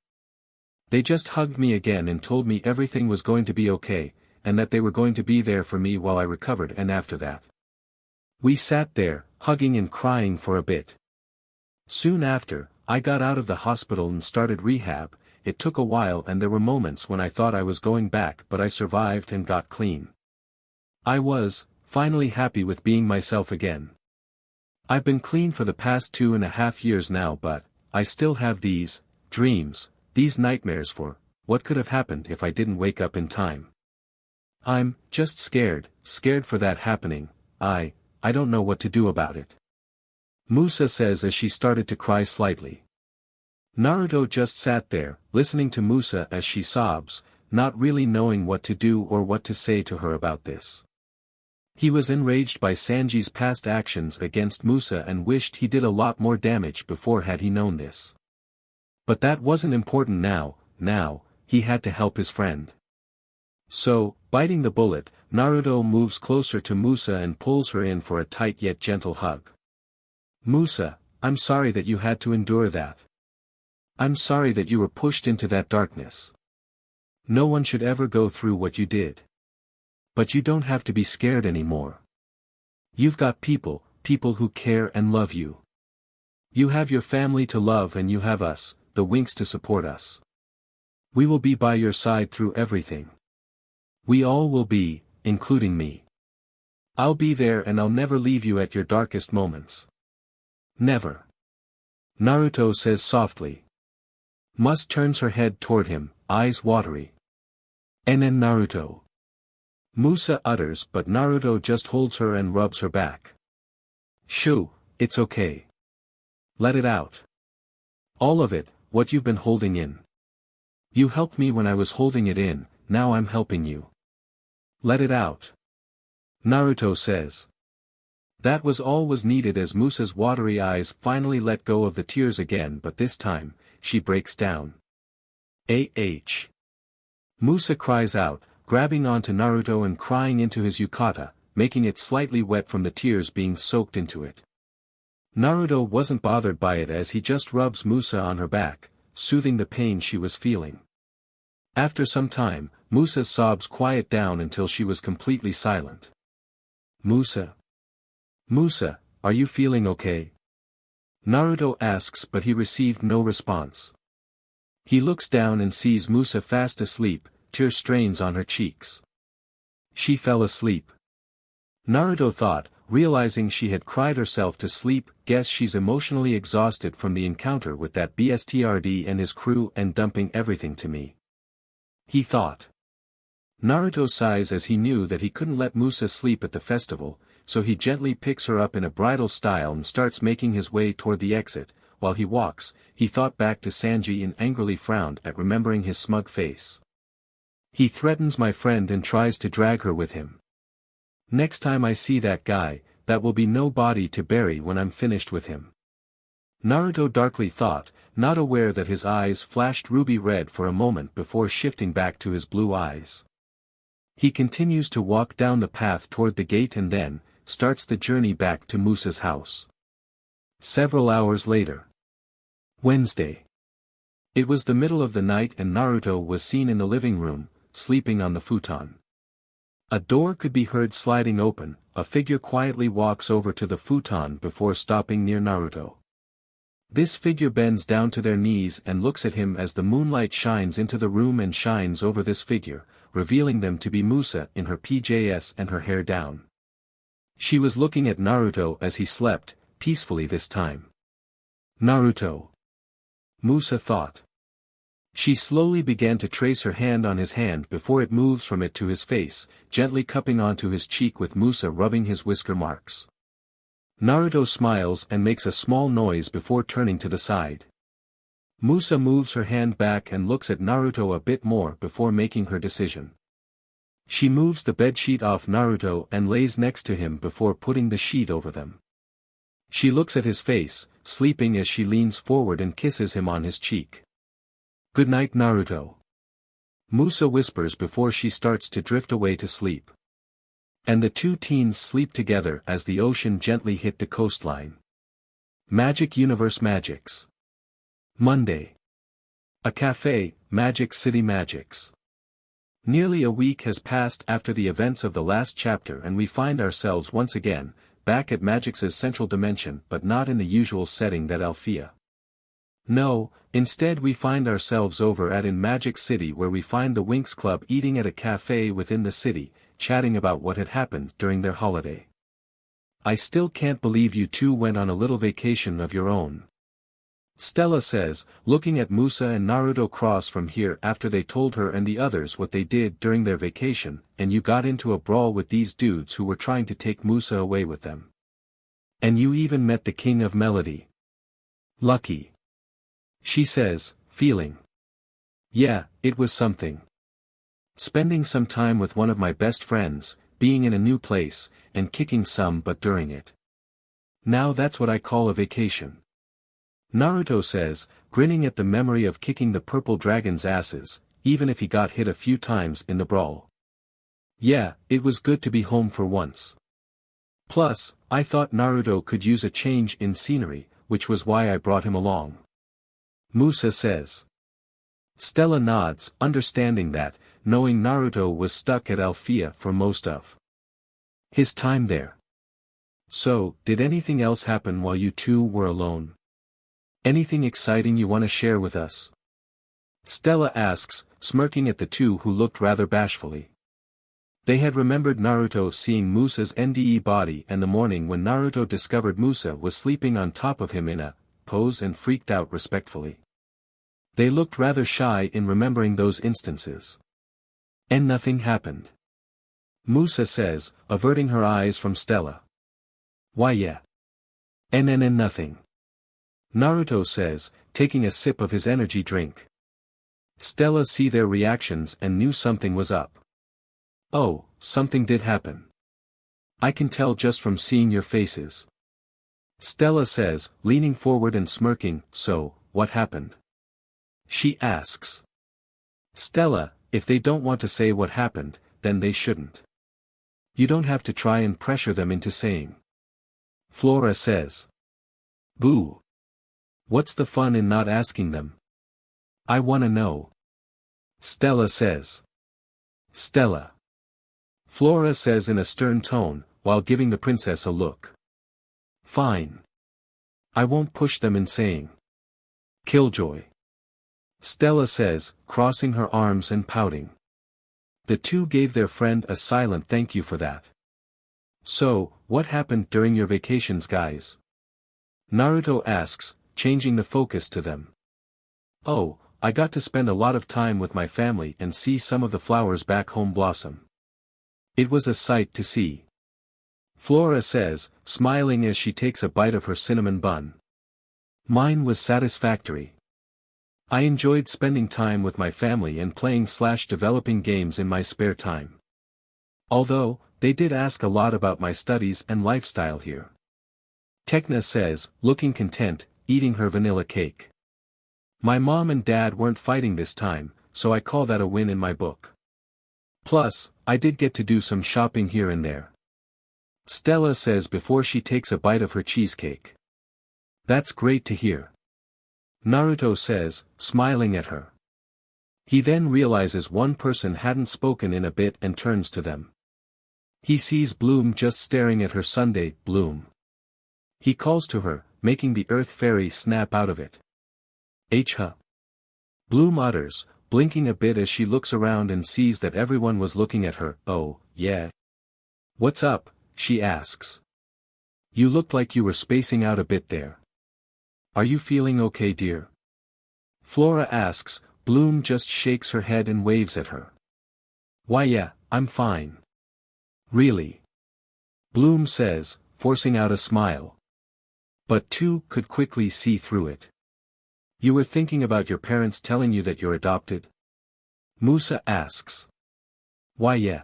They just hugged me again and told me everything was going to be okay, and that they were going to be there for me while I recovered. And after that, we sat there, hugging and crying for a bit. Soon after, I got out of the hospital and started rehab. It took a while and there were moments when I thought I was going back, but I survived and got clean. I was finally happy with being myself again. I've been clean for the past 2.5 years now, but I still have these dreams, these nightmares for what could have happened if I didn't wake up in time. I'm just scared for that happening. I don't know what to do about it. Musa says as she started to cry slightly. Naruto just sat there, listening to Musa as she sobs, not really knowing what to do or what to say to her about this. He was enraged by Sanji's past actions against Musa and wished he did a lot more damage before had he known this. But that wasn't important now he had to help his friend. So, biting the bullet, Naruto moves closer to Musa and pulls her in for a tight yet gentle hug. Musa, I'm sorry that you had to endure that. I'm sorry that you were pushed into that darkness. No one should ever go through what you did. But you don't have to be scared anymore. You've got people who care and love you. You have your family to love and you have us, the Winx, to support us. We will be by your side through everything. We all will be, including me. I'll be there and I'll never leave you at your darkest moments. Never. Naruto says softly. Mus turns her head toward him, eyes watery. And then Naruto. Musa utters, but Naruto just holds her and rubs her back. Shoo, it's okay. Let it out. All of it, what you've been holding in. You helped me when I was holding it in, now I'm helping you. Let it out. Naruto says. That was all was needed as Musa's watery eyes finally let go of the tears again, but this time, she breaks down. Musa cries out, grabbing onto Naruto and crying into his yukata, making it slightly wet from the tears being soaked into it. Naruto wasn't bothered by it as he just rubs Musa on her back, soothing the pain she was feeling. After some time, Musa's sobs quiet down until she was completely silent. Musa, are you feeling okay? Naruto asks, but he received no response. He looks down and sees Musa fast asleep, tear stains on her cheeks. She fell asleep. Naruto thought, realizing she had cried herself to sleep, guess she's emotionally exhausted from the encounter with that bstrd and his crew and dumping everything to me. He thought. Naruto sighs as he knew that he couldn't let Musa sleep at the festival, so he gently picks her up in a bridal style and starts making his way toward the exit. While he walks, he thought back to Sanji and angrily frowned at remembering his smug face. He threatens my friend and tries to drag her with him. Next time I see that guy, that will be no body to bury when I'm finished with him. Naruto darkly thought, not aware that his eyes flashed ruby red for a moment before shifting back to his blue eyes. He continues to walk down the path toward the gate and then starts the journey back to Musa's house. Several hours later. Wednesday. It was the middle of the night and Naruto was seen in the living room, sleeping on the futon. A door could be heard sliding open, a figure quietly walks over to the futon before stopping near Naruto. This figure bends down to their knees and looks at him as the moonlight shines into the room and shines over this figure, revealing them to be Musa in her PJs and her hair down. She was looking at Naruto as he slept, peacefully this time. Naruto. Musa thought. She slowly began to trace her hand on his hand before it moves from it to his face, gently cupping onto his cheek with Musa rubbing his whisker marks. Naruto smiles and makes a small noise before turning to the side. Musa moves her hand back and looks at Naruto a bit more before making her decision. She moves the bedsheet off Naruto and lays next to him before putting the sheet over them. She looks at his face, sleeping as she leans forward and kisses him on his cheek. "Good night, Naruto," Musa whispers before she starts to drift away to sleep. And the two teens sleep together as the ocean gently hit the coastline. Magic Universe Magix. Monday. A cafe, Magic City Magix. Nearly a week has passed after the events of the last chapter and we find ourselves once again, back at Magix's central dimension but not in the usual setting that Althea. No, instead we find ourselves over at in Magic City where we find the Winx Club eating at a cafe within the city, chatting about what had happened during their holiday. "I still can't believe you two went on a little vacation of your own," Stella says, looking at Musa and Naruto cross from here after they told her and the others what they did during their vacation, and you got into a brawl with these dudes who were trying to take Musa away with them. And you even met the King of Melody. Lucky. She says, feeling. Yeah, it was something. Spending some time with one of my best friends, being in a new place, and kicking some butt during it. Now that's what I call a vacation. Naruto says, grinning at the memory of kicking the purple dragon's asses, even if he got hit a few times in the brawl. Yeah, it was good to be home for once. Plus, I thought Naruto could use a change in scenery, which was why I brought him along. Musa says. Stella nods, understanding that, knowing Naruto was stuck at Althea for most of his time there. So, did anything else happen while you two were alone? Anything exciting you want to share with us? Stella asks, smirking at the two who looked rather bashfully. They had remembered Naruto seeing Musa's NDE body and the morning when Naruto discovered Musa was sleeping on top of him in a pose and freaked out respectfully. They looked rather shy in remembering those instances. And nothing happened. Musa says, averting her eyes from Stella. Why yeah. And nothing. Naruto says, taking a sip of his energy drink. Stella see their reactions and knew something was up. Oh, something did happen. I can tell just from seeing your faces. Stella says, leaning forward and smirking, so, what happened? She asks. Stella, if they don't want to say what happened, then they shouldn't. You don't have to try and pressure them into saying. Flora says. Boo. What's the fun in not asking them? I wanna know. Stella says. Stella. Flora says in a stern tone, while giving the princess a look. Fine. I won't push them in saying. Killjoy. Stella says, crossing her arms and pouting. The two gave their friend a silent thank you for that. So, what happened during your vacations, guys? Naruto asks, changing the focus to them. Oh, I got to spend a lot of time with my family and see some of the flowers back home blossom. It was a sight to see. Flora says, smiling as she takes a bite of her cinnamon bun. Mine was satisfactory. I enjoyed spending time with my family and playing/developing games in my spare time. Although, they did ask a lot about my studies and lifestyle here. Tekna says, looking content, eating her vanilla cake. My mom and dad weren't fighting this time, so I call that a win in my book. Plus, I did get to do some shopping here and there. Stella says before she takes a bite of her cheesecake. That's great to hear. Naruto says, smiling at her. He then realizes one person hadn't spoken in a bit and turns to them. He sees Bloom just staring at her sundae. Bloom. He calls to her, making the earth fairy snap out of it. Huh. Bloom utters, blinking a bit as she looks around and sees that everyone was looking at her. Oh, yeah. What's up? she asks. You looked like you were spacing out a bit there. Are you feeling okay, dear? Flora asks. Bloom just shakes her head and waves at her. Why yeah, I'm fine. Really? Bloom says, forcing out a smile. But two could quickly see through it. You were thinking about your parents telling you that you're adopted? Musa asks. Why yeah.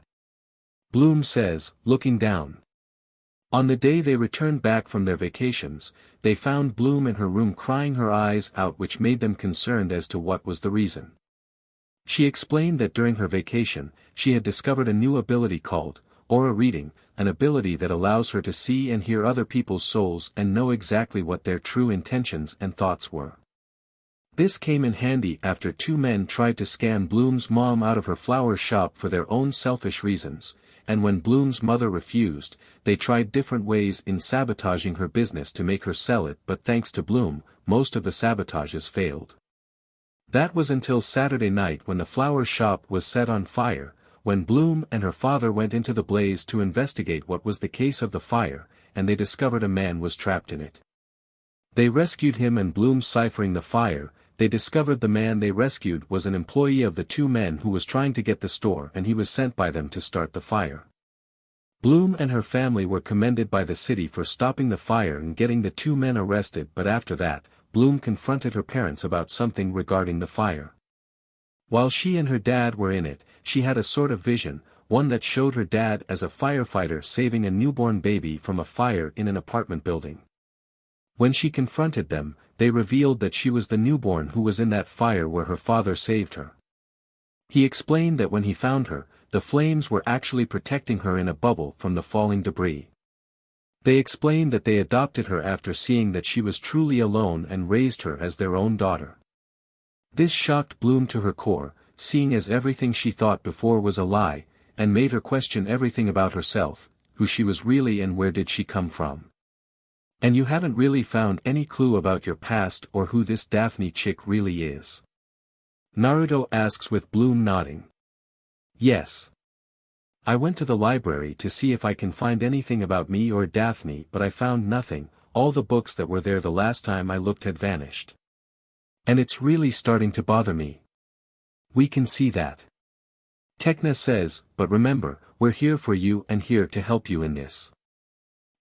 Bloom says, looking down. On the day they returned back from their vacations, they found Bloom in her room crying her eyes out, which made them concerned as to what was the reason. She explained that during her vacation, she had discovered a new ability called aura reading, an ability that allows her to see and hear other people's souls and know exactly what their true intentions and thoughts were. This came in handy after two men tried to scam Bloom's mom out of her flower shop for their own selfish reasons, and when Bloom's mother refused, they tried different ways in sabotaging her business to make her sell it, but thanks to Bloom, most of the sabotages failed. That was until Saturday night when the flower shop was set on fire, when Bloom and her father went into the blaze to investigate what was the case of the fire, and they discovered a man was trapped in it. They rescued him, and Bloom ciphering the fire, they discovered the man they rescued was an employee of the two men who was trying to get the store, and he was sent by them to start the fire. Bloom and her family were commended by the city for stopping the fire and getting the two men arrested, but after that, Bloom confronted her parents about something regarding the fire. While she and her dad were in it, she had a sort of vision, one that showed her dad as a firefighter saving a newborn baby from a fire in an apartment building. When she confronted them, they revealed that she was the newborn who was in that fire where her father saved her. He explained that when he found her, the flames were actually protecting her in a bubble from the falling debris. They explained that they adopted her after seeing that she was truly alone and raised her as their own daughter. This shocked Bloom to her core, seeing as everything she thought before was a lie, and made her question everything about herself, who she was really and where did she come from. And you haven't really found any clue about your past or who this Daphne chick really is? Naruto asks with Bloom nodding. Yes. I went to the library to see if I can find anything about me or Daphne, but I found nothing. All the books that were there the last time I looked had vanished. And it's really starting to bother me. We can see that. Tekna says, but remember, we're here for you and here to help you in this.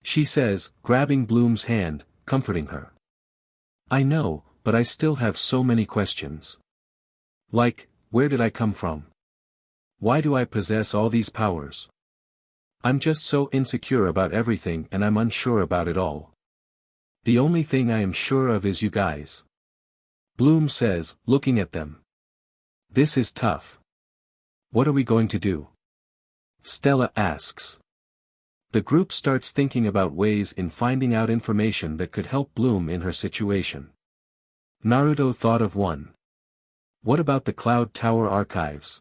She says, grabbing Bloom's hand, comforting her. I know, but I still have so many questions. Like, where did I come from? Why do I possess all these powers? I'm just so insecure about everything, and I'm unsure about it all. The only thing I am sure of is you guys. Bloom says, looking at them. This is tough. What are we going to do? Stella asks. The group starts thinking about ways in finding out information that could help Bloom in her situation. Naruto thought of one. What about the Cloud Tower archives?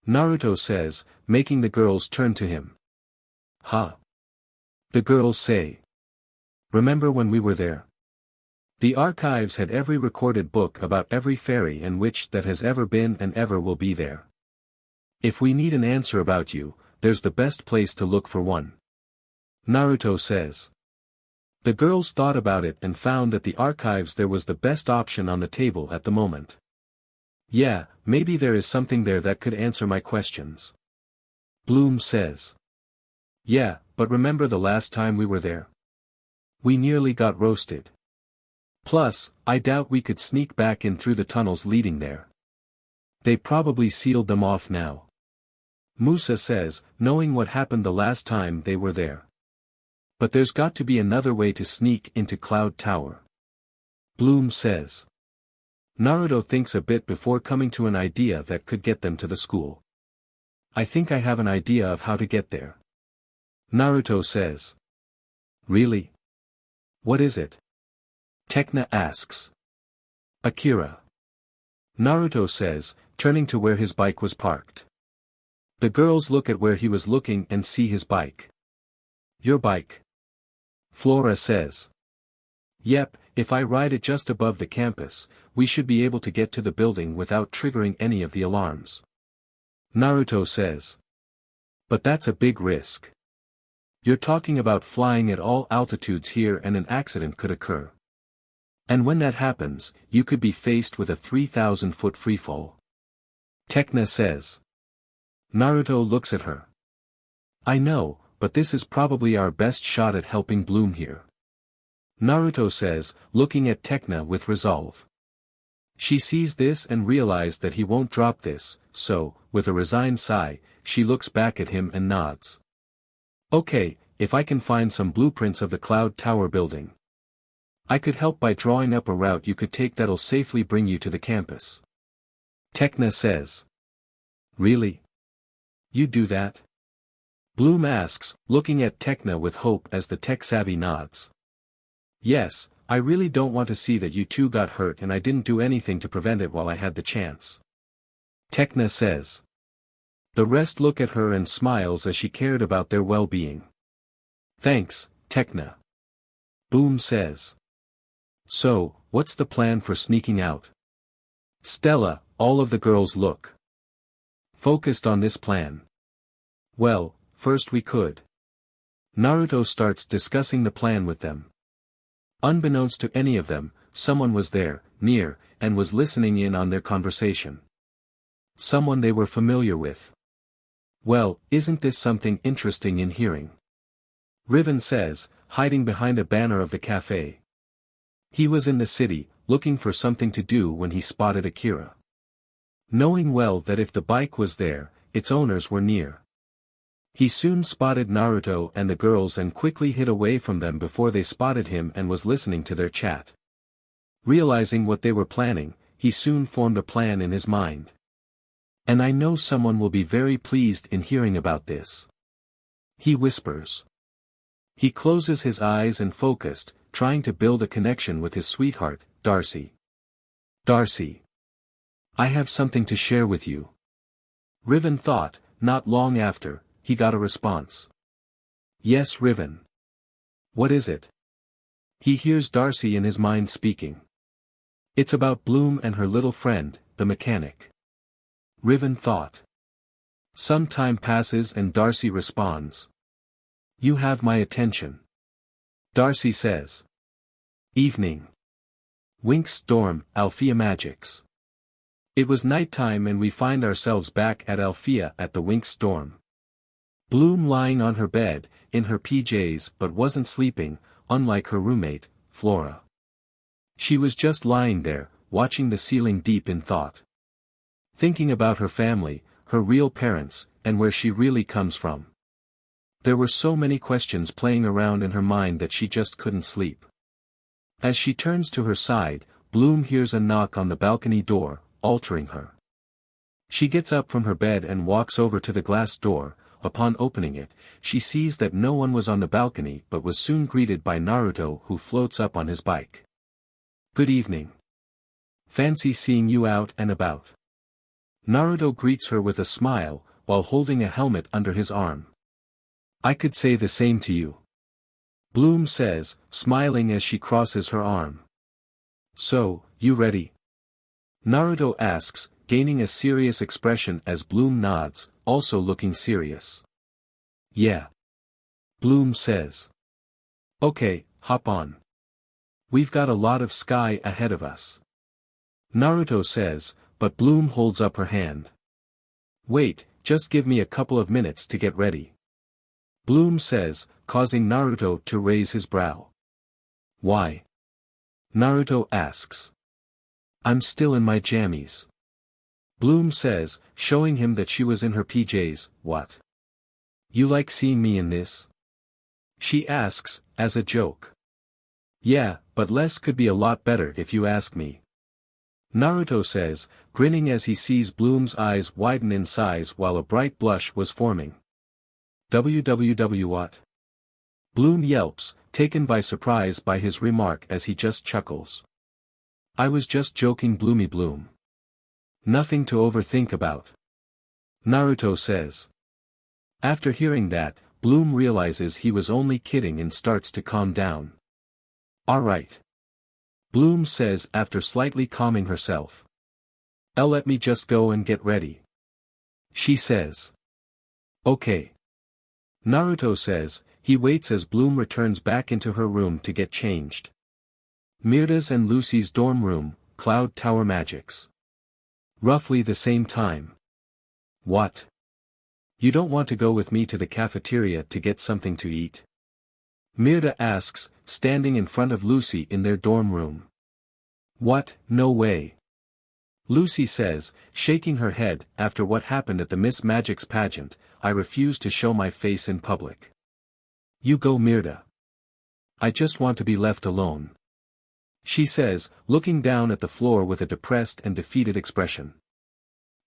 Naruto says, making the girls turn to him. Huh? The girls say. Remember when we were there? The archives had every recorded book about every fairy and witch that has ever been and ever will be there. If we need an answer about you, there's the best place to look for one. Naruto says. The girls thought about it and found that the archives there was the best option on the table at the moment. Yeah, maybe there is something there that could answer my questions. Bloom says. Yeah, but remember the last time we were there? We nearly got roasted. Plus, I doubt we could sneak back in through the tunnels leading there. They probably sealed them off now. Musa says, knowing what happened the last time they were there. But there's got to be another way to sneak into Cloud Tower. Bloom says. Naruto thinks a bit before coming to an idea that could get them to the school. I think I have an idea of how to get there. Naruto says. Really? What is it? Tekna asks. Akira. Naruto says, turning to where his bike was parked. The girls look at where he was looking and see his bike. Your bike? Flora says. Yep, if I ride it just above the campus, we should be able to get to the building without triggering any of the alarms. Naruto says. But that's a big risk. You're talking about flying at all altitudes here and an accident could occur. And when that happens, you could be faced with a 3,000-foot freefall. Tecna says. Naruto looks at her. I know, but this is probably our best shot at helping Bloom here. Naruto says, looking at Tecna with resolve. She sees this and realizes that he won't drop this, so, with a resigned sigh, she looks back at him and nods. Okay, if I can find some blueprints of the Cloud Tower building. I could help by drawing up a route you could take that'll safely bring you to the campus. Tecna says. Really? You do that? Bloom asks, looking at Tecna with hope as the tech-savvy nods. Yes, I really don't want to see that you two got hurt and I didn't do anything to prevent it while I had the chance. Tecna says. The rest look at her and smiles as she cared about their well-being. Thanks, Tecna. Boom says. So, what's the plan for sneaking out? Stella, all of the girls look focused on this plan. Well, first we could. Naruto starts discussing the plan with them. Unbeknownst to any of them, someone was there, near, and was listening in on their conversation. Someone they were familiar with. Well, isn't this something interesting in hearing? Riven says, hiding behind a banner of the cafe. He was in the city, looking for something to do when he spotted Akira. Knowing well that if the bike was there, its owners were near. He soon spotted Naruto and the girls and quickly hid away from them before they spotted him and was listening to their chat. Realizing what they were planning, he soon formed a plan in his mind. And I know someone will be very pleased in hearing about this. He whispers. He closes his eyes and focused, trying to build a connection with his sweetheart, Darcy. Darcy. I have something to share with you. Riven thought, not long after, he got a response. Yes, Riven. What is it? He hears Darcy in his mind speaking. It's about Bloom and her little friend, the mechanic. Riven thought. Some time passes and Darcy responds. You have my attention. Darcy says. Evening. Winx dorm, Althea Magix. It was nighttime and we find ourselves back at Althea at the Winx dorm. Bloom lying on her bed, in her PJs but wasn't sleeping, unlike her roommate, Flora. She was just lying there, watching the ceiling deep in thought. Thinking about her family, her real parents, and where she really comes from. There were so many questions playing around in her mind that she just couldn't sleep. As she turns to her side, Bloom hears a knock on the balcony door, altering her. She gets up from her bed and walks over to the glass door. Upon opening it, she sees that no one was on the balcony but was soon greeted by Naruto who floats up on his bike. Good evening. Fancy seeing you out and about. Naruto greets her with a smile, while holding a helmet under his arm. I could say the same to you. Bloom says, smiling as she crosses her arm. So, you ready? Naruto asks, gaining a serious expression as Bloom nods, also looking serious. Yeah. Bloom says. Okay, hop on. We've got a lot of sky ahead of us. Naruto says, but Bloom holds up her hand. Wait, just give me a couple of minutes to get ready. Bloom says, causing Naruto to raise his brow. Why? Naruto asks. I'm still in my jammies. Bloom says, showing him that she was in her PJs. What? You like seeing me in this? She asks, as a joke. Yeah, but less could be a lot better if you ask me. Naruto says, grinning as he sees Bloom's eyes widen in size while a bright blush was forming. WWW what? Bloom yelps, taken by surprise by his remark as he just chuckles. I was just joking, Bloomy Bloom. Nothing to overthink about. Naruto says. After hearing that, Bloom realizes he was only kidding and starts to calm down. Alright. Bloom says after slightly calming herself. Let me just go and get ready. She says. Okay. Naruto says, he waits as Bloom returns back into her room to get changed. Myrta's and Lucy's dorm room, Cloud Tower Magix. Roughly the same time. What? You don't want to go with me to the cafeteria to get something to eat? Myrta asks, standing in front of Lucy in their dorm room. What, no way. Lucy says, shaking her head, after what happened at the Miss Magix pageant, I refuse to show my face in public. You go, Myrta. I just want to be left alone. She says, looking down at the floor with a depressed and defeated expression.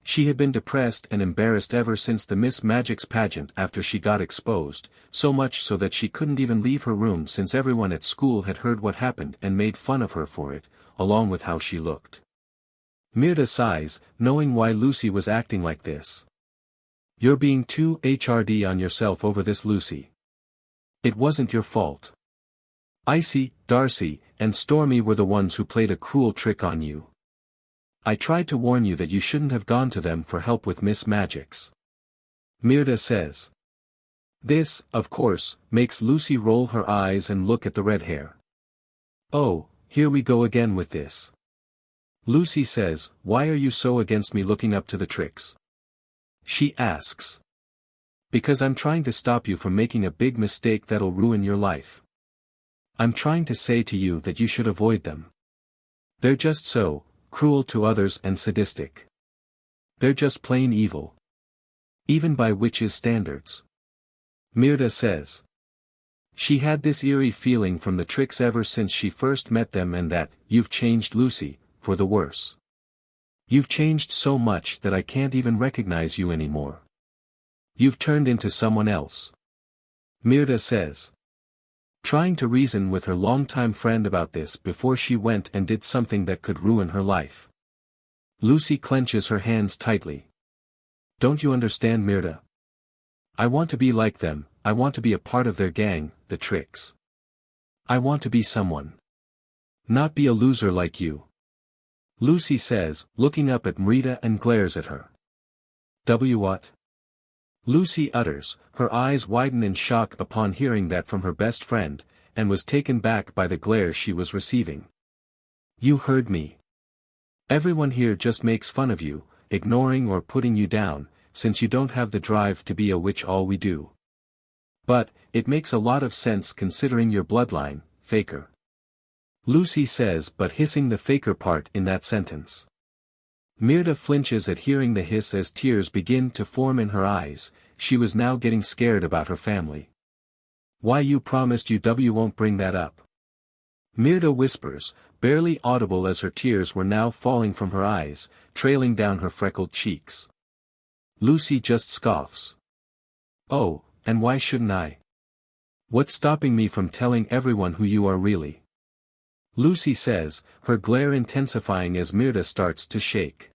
She had been depressed and embarrassed ever since the Miss Magix pageant after she got exposed, so much so that she couldn't even leave her room since everyone at school had heard what happened and made fun of her for it, along with how she looked. Myrta sighs, knowing why Lucy was acting like this. You're being too HRD on yourself over this, Lucy. It wasn't your fault. Icy, Darcy, and Stormy were the ones who played a cruel trick on you. I tried to warn you that you shouldn't have gone to them for help with Miss Magix. Myrta says. This, of course, makes Lucy roll her eyes and look at the red hair. Oh, here we go again with this. Lucy says, why are you so against me looking up to the tricks? She asks. Because I'm trying to stop you from making a big mistake that'll ruin your life. I'm trying to say to you that you should avoid them. They're just so cruel to others and sadistic. They're just plain evil. Even by witches' standards. Myrta says. She had this eerie feeling from the tricks ever since she first met them, and that, you've changed, Lucy, for the worse. You've changed so much that I can't even recognize you anymore. You've turned into someone else. Myrta says. Trying to reason with her longtime friend about this before she went and did something that could ruin her life. Lucy clenches her hands tightly. Don't you understand, Myrta? I want to be like them, I want to be a part of their gang, the tricks. I want to be someone. Not be a loser like you. Lucy says, looking up at Myrta and glares at her. What? Lucy utters, her eyes widen in shock upon hearing that from her best friend, and was taken back by the glare she was receiving. You heard me. Everyone here just makes fun of you, ignoring or putting you down, since you don't have the drive to be a witch all we do. But, it makes a lot of sense considering your bloodline, faker. Lucy says, but hissing the faker part in that sentence. Myrta flinches at hearing the hiss as tears begin to form in her eyes. She was now getting scared about her family. Why, you promised you won't bring that up. Myrta whispers, barely audible as her tears were now falling from her eyes, trailing down her freckled cheeks. Lucy just scoffs. Oh, and why shouldn't I? What's stopping me from telling everyone who you are really? Lucy says, her glare intensifying as Myrta starts to shake.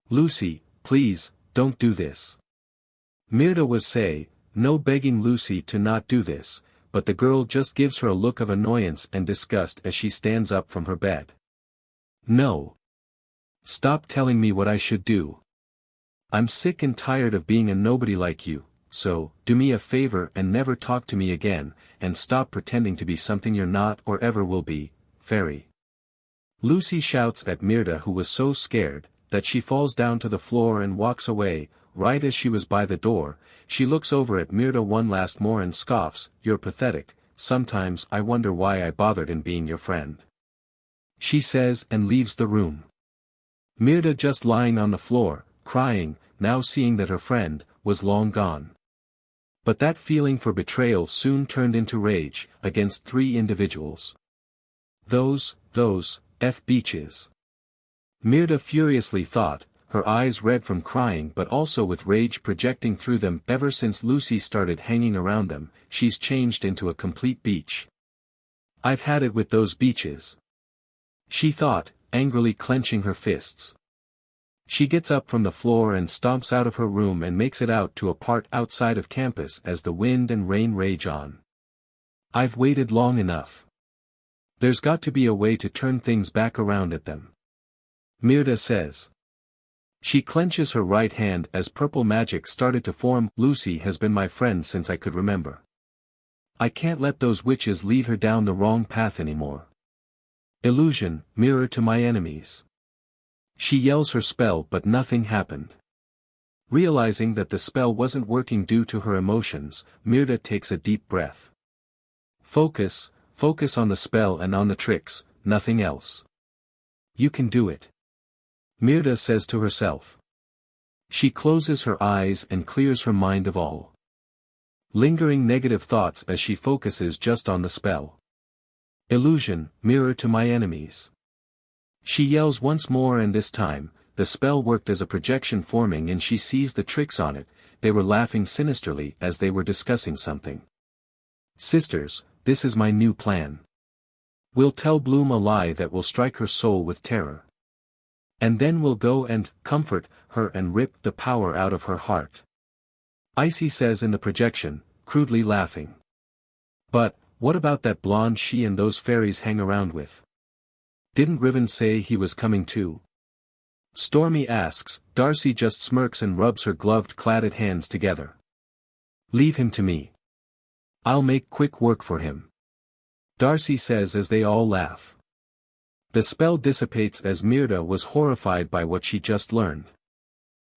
Lucy, please, don't do this. Myrta was say, no, begging Lucy to not do this, but the girl just gives her a look of annoyance and disgust as she stands up from her bed. No. Stop telling me what I should do. I'm sick and tired of being a nobody like you, so, do me a favor and never talk to me again, and stop pretending to be something you're not or ever will be. Fairy. Lucy shouts at Myrta, who was so scared, that she falls down to the floor and walks away. Right as she was by the door, she looks over at Myrta one last more and scoffs, you're pathetic, sometimes I wonder why I bothered in being your friend. She says and leaves the room. Myrta just lying on the floor, crying, now seeing that her friend was long gone. But that feeling for betrayal soon turned into rage, against three individuals. Those beaches. Myrta furiously thought, her eyes red from crying but also with rage projecting through them. Ever since Lucy started hanging around them, she's changed into a complete beach. I've had it with those beaches. She thought, angrily clenching her fists. She gets up from the floor and stomps out of her room and makes it out to a part outside of campus as the wind and rain rage on. I've waited long enough. There's got to be a way to turn things back around at them. Myrta says. She clenches her right hand as purple magic started to form. Lucy has been my friend since I could remember. I can't let those witches lead her down the wrong path anymore. Illusion, mirror to my enemies. She yells her spell but nothing happened. Realizing that the spell wasn't working due to her emotions, Mirda takes a deep breath. Focus on the spell and on the tricks, nothing else. You can do it. Mirda says to herself. She closes her eyes and clears her mind of all lingering negative thoughts as she focuses just on the spell. Illusion, mirror to my enemies. She yells once more, and this time, the spell worked as a projection forming, and she sees the tricks on it. They were laughing sinisterly as they were discussing something. Sisters, this is my new plan. We'll tell Bloom a lie that will strike her soul with terror. And then we'll go and comfort her and rip the power out of her heart. Icy says in the projection, crudely laughing. But, what about that blonde she and those fairies hang around with? Didn't Riven say he was coming too? Stormy asks. Darcy just smirks and rubs her gloved-cladded hands together. Leave him to me. I'll make quick work for him. Darcy says as they all laugh. The spell dissipates as Mirda was horrified by what she just learned.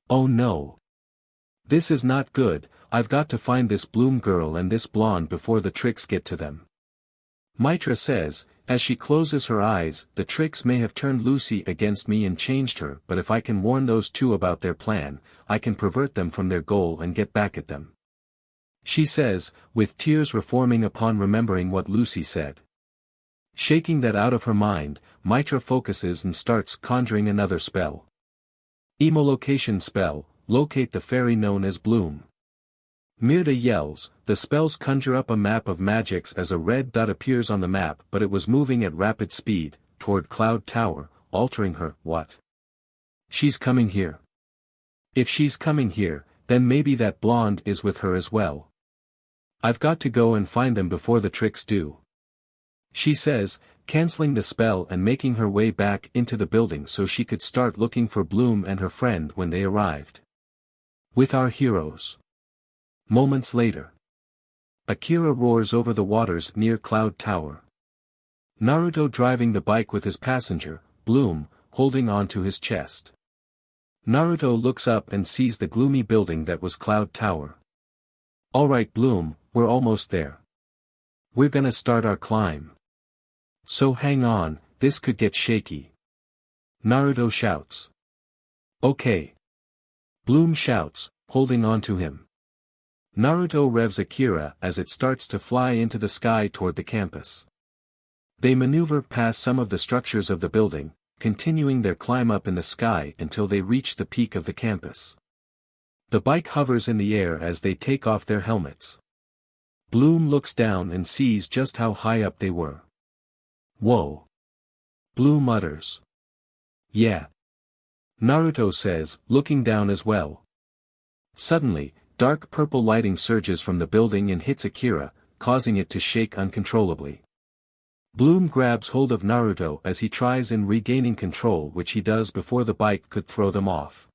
Oh no. This is not good. I've got to find this Bloom girl and this blonde before the tricks get to them. Mitra says, as she closes her eyes, the tricks may have turned Lucy against me and changed her, but if I can warn those two about their plan, I can pervert them from their goal and get back at them. She says, with tears reforming upon remembering what Lucy said. Shaking that out of her mind, Mitra focuses and starts conjuring another spell. Emolocation spell, locate the fairy known as Bloom. Mirda yells. The spells conjure up a map of Magix as a red dot appears on the map, but it was moving at rapid speed, toward Cloud Tower, altering her. What? She's coming here. If she's coming here, then maybe that blonde is with her as well. I've got to go and find them before the tricks do. She says, canceling the spell and making her way back into the building so she could start looking for Bloom and her friend when they arrived. With our heroes. Moments later. Akira roars over the waters near Cloud Tower. Naruto driving the bike with his passenger, Bloom, holding on to his chest. Naruto looks up and sees the gloomy building that was Cloud Tower. Alright Bloom, we're almost there. We're gonna start our climb. So hang on, this could get shaky. Naruto shouts. Okay. Bloom shouts, holding on to him. Naruto revs Akira as it starts to fly into the sky toward the campus. They maneuver past some of the structures of the building, continuing their climb up in the sky until they reach the peak of the campus. The bike hovers in the air as they take off their helmets. Bloom looks down and sees just how high up they were. Whoa. Bloom mutters. Yeah. Naruto says, looking down as well. Suddenly, dark purple lighting surges from the building and hits Akira, causing it to shake uncontrollably. Bloom grabs hold of Naruto as he tries in regaining control, which he does before the bike could throw them off.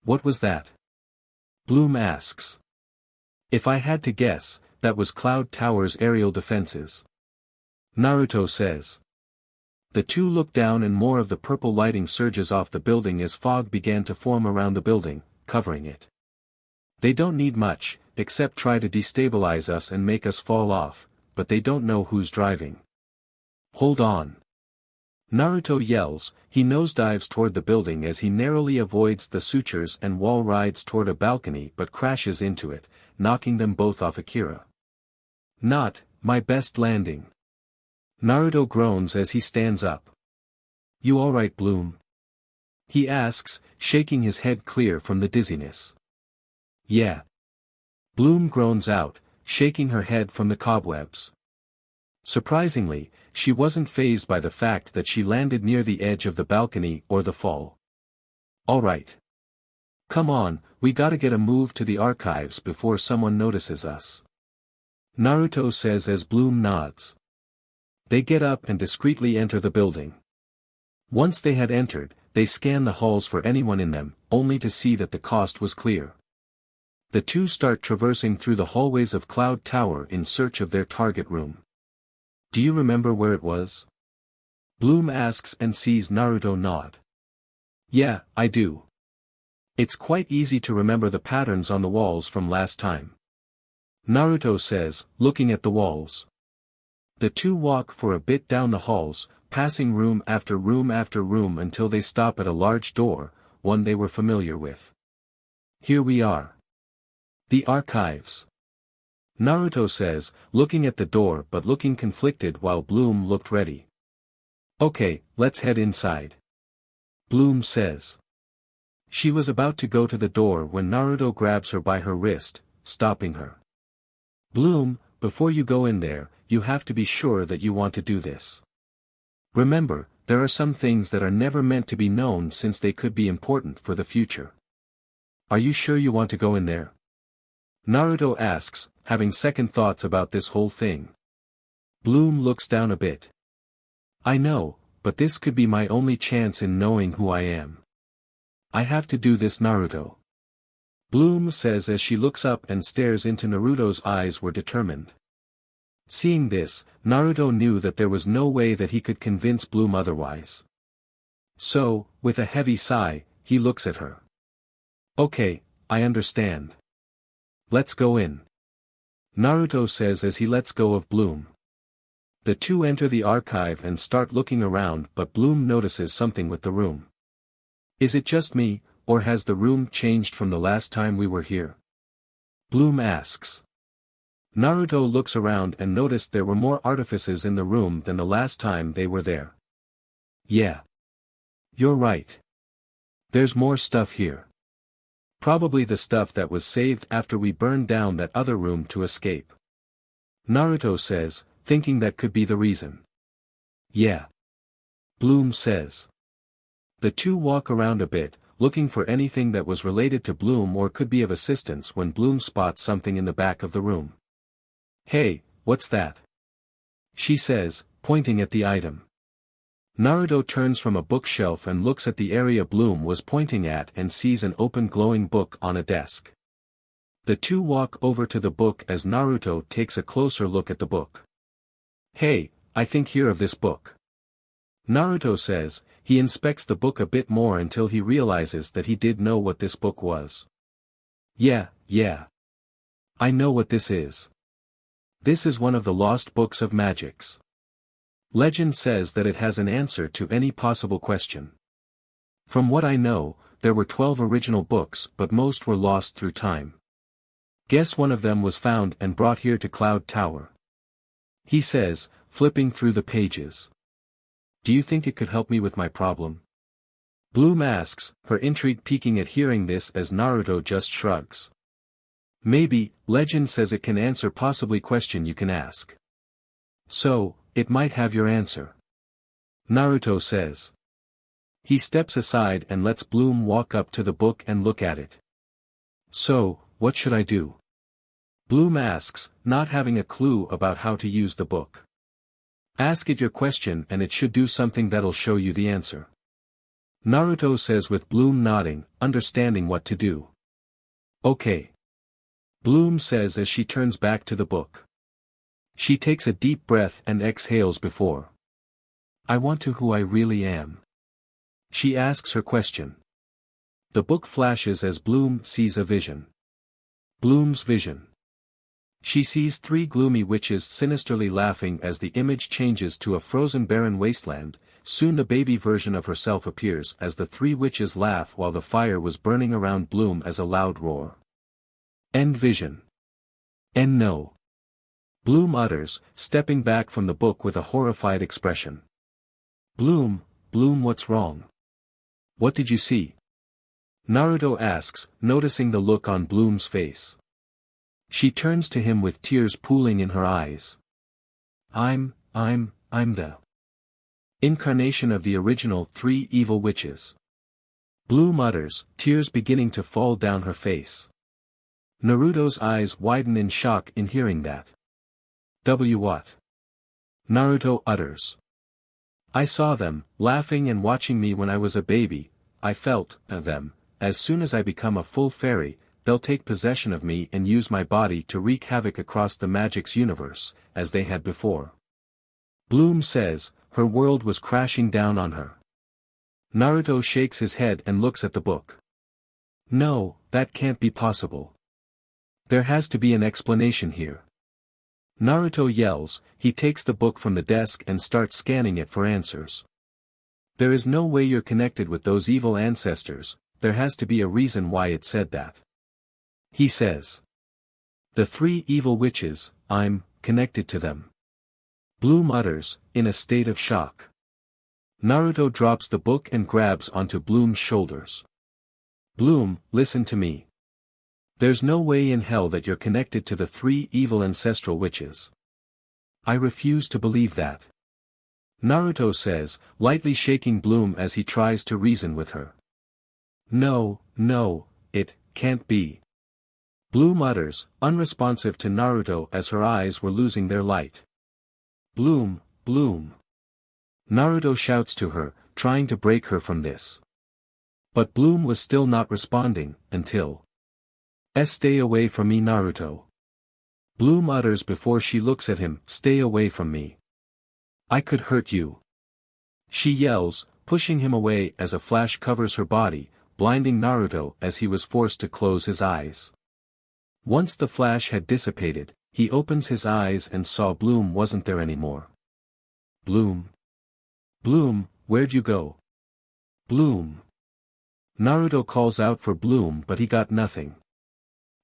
What was that? Bloom asks. If I had to guess, that was Cloud Tower's aerial defenses. Naruto says. The two look down and more of the purple lighting surges off the building as fog began to form around the building, covering it. They don't need much, except try to destabilize us and make us fall off, but they don't know who's driving. Hold on. Naruto yells. He nosedives toward the building as he narrowly avoids the sutures and wall rides toward a balcony but crashes into it, knocking them both off Akira. Not my best landing. Naruto groans as he stands up. You alright Bloom? He asks, shaking his head clear from the dizziness. Yeah. Bloom groans out, shaking her head from the cobwebs. Surprisingly, she wasn't fazed by the fact that she landed near the edge of the balcony or the fall. Alright. Come on, we gotta get a move to the archives before someone notices us. Naruto says as Bloom nods. They get up and discreetly enter the building. Once they had entered, they scan the halls for anyone in them, only to see that the cost was clear. The two start traversing through the hallways of Cloud Tower in search of their target room. Do you remember where it was? Bloom asks and sees Naruto nod. Yeah, I do. It's quite easy to remember the patterns on the walls from last time. Naruto says, looking at the walls. The two walk for a bit down the halls, passing room after room after room until they stop at a large door, one they were familiar with. Here we are. The archives. Naruto says, looking at the door but looking conflicted while Bloom looked ready. Okay, let's head inside. Bloom says. She was about to go to the door when Naruto grabs her by her wrist, stopping her. Bloom, before you go in there, you have to be sure that you want to do this. Remember, there are some things that are never meant to be known since they could be important for the future. Are you sure you want to go in there? Naruto asks, having second thoughts about this whole thing. Bloom looks down a bit. I know, but this could be my only chance in knowing who I am. I have to do this, Naruto. Bloom says as she looks up and stares into Naruto's eyes were determined. Seeing this, Naruto knew that there was no way that he could convince Bloom otherwise. So, with a heavy sigh, he looks at her. Okay, I understand. Let's go in. Naruto says as he lets go of Bloom. The two enter the archive and start looking around, but Bloom notices something with the room. Is it just me, or has the room changed from the last time we were here? Bloom asks. Naruto looks around and noticed there were more artifices in the room than the last time they were there. Yeah. You're right. There's more stuff here. Probably the stuff that was saved after we burned down that other room to escape. Naruto says, thinking that could be the reason. Yeah. Bloom says. The two walk around a bit, looking for anything that was related to Bloom or could be of assistance when Bloom spots something in the back of the room. Hey, what's that? She says, pointing at the item. Naruto turns from a bookshelf and looks at the area Bloom was pointing at and sees an open glowing book on a desk. The two walk over to the book as Naruto takes a closer look at the book. Hey, I think hear of this book. Naruto says, he inspects the book a bit more until he realizes that he did know what this book was. Yeah. I know what this is. This is one of the lost books of Magix. Legend says that it has an answer to any possible question. From what I know, there were 12 original books but most were lost through time. Guess one of them was found and brought here to Cloud Tower. He says, flipping through the pages. Do you think it could help me with my problem? Bloom asks, her intrigue peaking at hearing this as Naruto just shrugs. Maybe, legend says it can answer possibly question you can ask. So, it might have your answer. Naruto says. He steps aside and lets Bloom walk up to the book and look at it. So, what should I do? Bloom asks, not having a clue about how to use the book. Ask it your question and it should do something that'll show you the answer. Naruto says with Bloom nodding, understanding what to do. Okay. Bloom says as she turns back to the book. She takes a deep breath and exhales before. I want to who I really am. She asks her question. The book flashes as Bloom sees a vision. Bloom's vision. She sees three gloomy witches sinisterly laughing as the image changes to a frozen barren wasteland. Soon the baby version of herself appears as the three witches laugh while the fire was burning around Bloom as a loud roar. End vision. End no. Bloom utters, stepping back from the book with a horrified expression. Bloom, what's wrong? What did you see? Naruto asks, noticing the look on Bloom's face. She turns to him with tears pooling in her eyes. I'm the incarnation of the original three evil witches. Bloom utters, tears beginning to fall down her face. Naruto's eyes widen in shock in hearing that. What? Naruto utters. I saw them, laughing and watching me when I was a baby. I felt them. As soon as I become a full fairy, they'll take possession of me and use my body to wreak havoc across the Magix universe, as they had before. Bloom says, her world was crashing down on her. Naruto shakes his head and looks at the book. No, that can't be possible. There has to be an explanation here. Naruto yells, he takes the book from the desk and starts scanning it for answers. There is no way you're connected with those evil ancestors, there has to be a reason why it said that. He says. The 3 evil witches, I'm connected to them. Bloom utters, in a state of shock. Naruto drops the book and grabs onto Bloom's shoulders. Bloom, listen to me. There's no way in hell that you're connected to the 3 evil ancestral witches. I refuse to believe that. Naruto says, lightly shaking Bloom as he tries to reason with her. No, it can't be. Bloom utters, unresponsive to Naruto as her eyes were losing their light. Bloom. Naruto shouts to her, trying to break her from this. But Bloom was still not responding, until. Stay away from me, Naruto. Bloom utters before she looks at him, stay away from me. I could hurt you. She yells, pushing him away as a flash covers her body, blinding Naruto as he was forced to close his eyes. Once the flash had dissipated, he opens his eyes and saw Bloom wasn't there anymore. Bloom, where'd you go? Bloom. Naruto calls out for Bloom but he got nothing.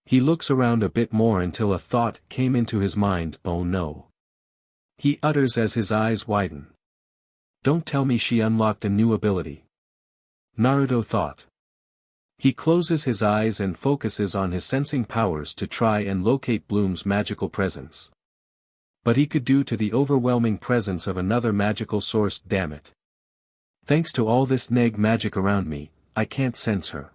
He looks around a bit more until a thought came into his mind, oh no. He utters as his eyes widen. Don't tell me she unlocked a new ability. Naruto thought. He closes his eyes and focuses on his sensing powers to try and locate Bloom's magical presence. But he could due to the overwhelming presence of another magical source, damn it. Thanks to all this neg magic around me, I can't sense her.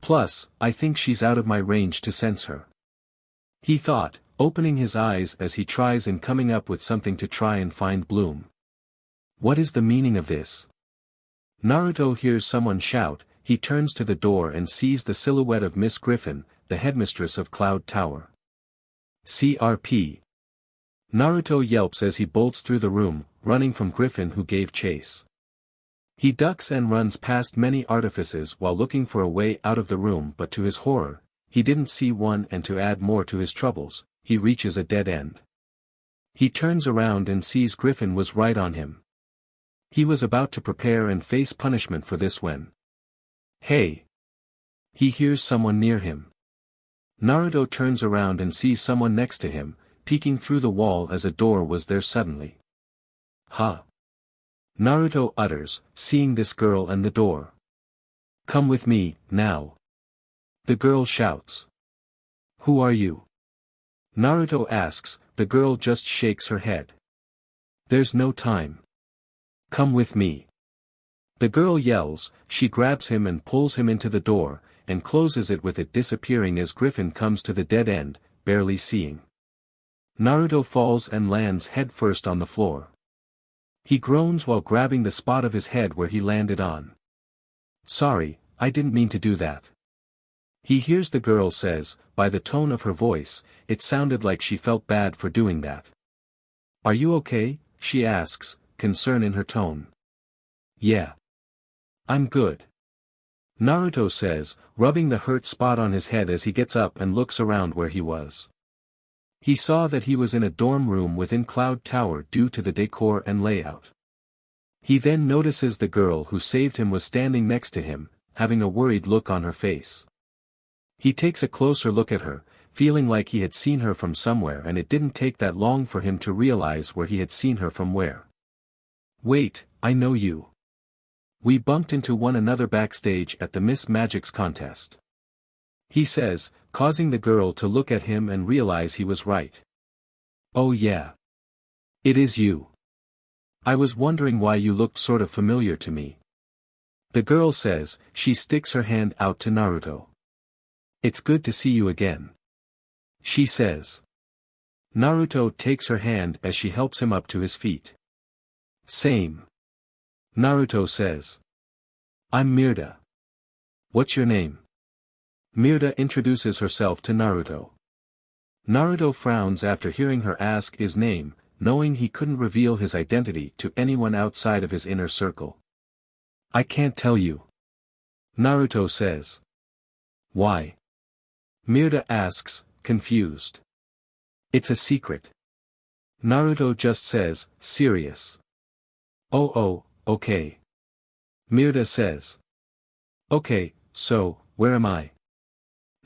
Plus, I think she's out of my range to sense her. He thought, opening his eyes as he tries and coming up with something to try and find Bloom. What is the meaning of this? Naruto hears someone shout, he turns to the door and sees the silhouette of Miss Griffin, the headmistress of Cloud Tower. CRP. Naruto yelps as he bolts through the room, running from Griffin who gave chase. He ducks and runs past many artifices while looking for a way out of the room, but to his horror, he didn't see one, and to add more to his troubles, he reaches a dead end. He turns around and sees Griffin was right on him. He was about to prepare and face punishment for this when. Hey! He hears someone near him. Naruto turns around and sees someone next to him, peeking through the wall as a door was there suddenly. Huh! Naruto utters, seeing this girl and the door. Come with me, now. The girl shouts. Who are you? Naruto asks, the girl just shakes her head. There's no time. Come with me. The girl yells, she grabs him and pulls him into the door, and closes it with it disappearing as Griffin comes to the dead end, barely seeing. Naruto falls and lands headfirst on the floor. He groans while grabbing the spot of his head where he landed on. Sorry, I didn't mean to do that. He hears the girl says, by the tone of her voice, it sounded like she felt bad for doing that. Are you okay? She asks, concern in her tone. Yeah. I'm good. Naruto says, rubbing the hurt spot on his head as he gets up and looks around where he was. He saw that he was in a dorm room within Cloud Tower due to the decor and layout. He then notices the girl who saved him was standing next to him, having a worried look on her face. He takes a closer look at her, feeling like he had seen her from somewhere, and it didn't take that long for him to realize where he had seen her from. Where? Wait, I know you. We bumped into one another backstage at the Miss Magix contest. He says, causing the girl to look at him and realize he was right. Oh yeah. It is you. I was wondering why you looked sort of familiar to me. The girl says, she sticks her hand out to Naruto. It's good to see you again. She says. Naruto takes her hand as she helps him up to his feet. Same. Naruto says. I'm Mirda. What's your name? Mirda introduces herself to Naruto. Naruto frowns after hearing her ask his name, knowing he couldn't reveal his identity to anyone outside of his inner circle. I can't tell you. Naruto says. Why? Mirda asks, confused. It's a secret. Naruto just says, serious. Oh, okay. Mirda says. Okay, so, where am I?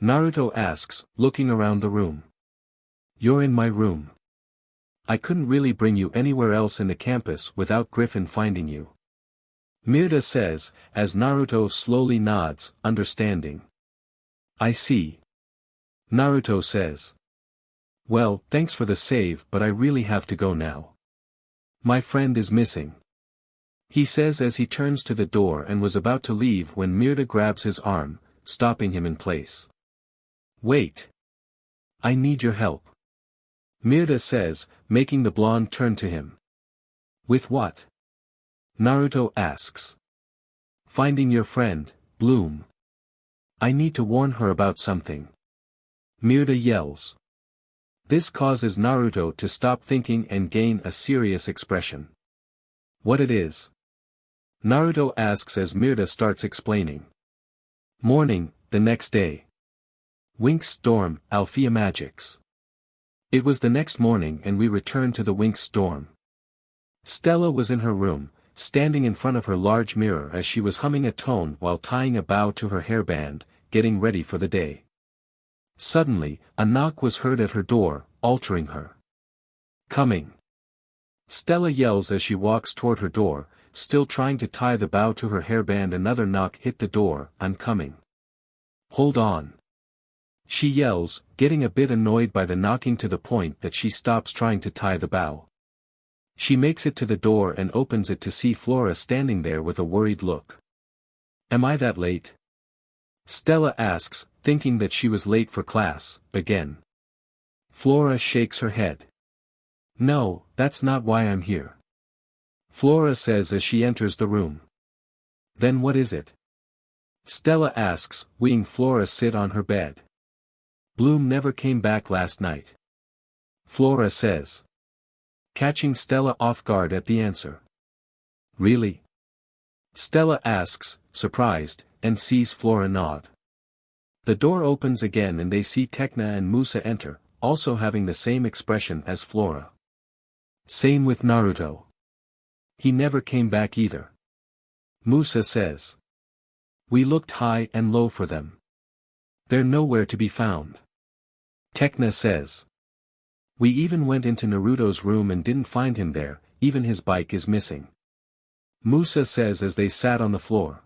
Naruto asks, looking around the room. You're in my room. I couldn't really bring you anywhere else in the campus without Griffin finding you. Mirda says, as Naruto slowly nods, understanding. I see. Naruto says. Well, thanks for the save, but I really have to go now. My friend is missing. He says as he turns to the door and was about to leave when Mirda grabs his arm, stopping him in place. Wait. I need your help. Mirda says, making the blonde turn to him. With what? Naruto asks. Finding your friend, Bloom. I need to warn her about something. Mirda yells. This causes Naruto to stop thinking and gain a serious expression. What it is? Naruto asks as Mirda starts explaining. Morning, the next day. Winx dorm, Althea Magix. It was the next morning and we returned to the Winx dorm. Stella was in her room, standing in front of her large mirror as she was humming a tone while tying a bow to her hairband, getting ready for the day. Suddenly, a knock was heard at her door, altering her. Coming. Stella yells as she walks toward her door, still trying to tie the bow to her hairband. Another knock hit the door. I'm coming. Hold on. She yells, getting a bit annoyed by the knocking to the point that she stops trying to tie the bow. She makes it to the door and opens it to see Flora standing there with a worried look. Am I that late? Stella asks, thinking that she was late for class, again. Flora shakes her head. No, that's not why I'm here. Flora says as she enters the room. Then what is it? Stella asks, seeing Flora sit on her bed. Bloom never came back last night. Flora says. Catching Stella off guard at the answer. Really? Stella asks, surprised, and sees Flora nod. The door opens again and they see Tecna and Musa enter, also having the same expression as Flora. Same with Naruto. He never came back either. Musa says. We looked high and low for them. They're nowhere to be found. Tecna says. We even went into Naruto's room and didn't find him there, even his bike is missing. Musa says as they sat on the floor.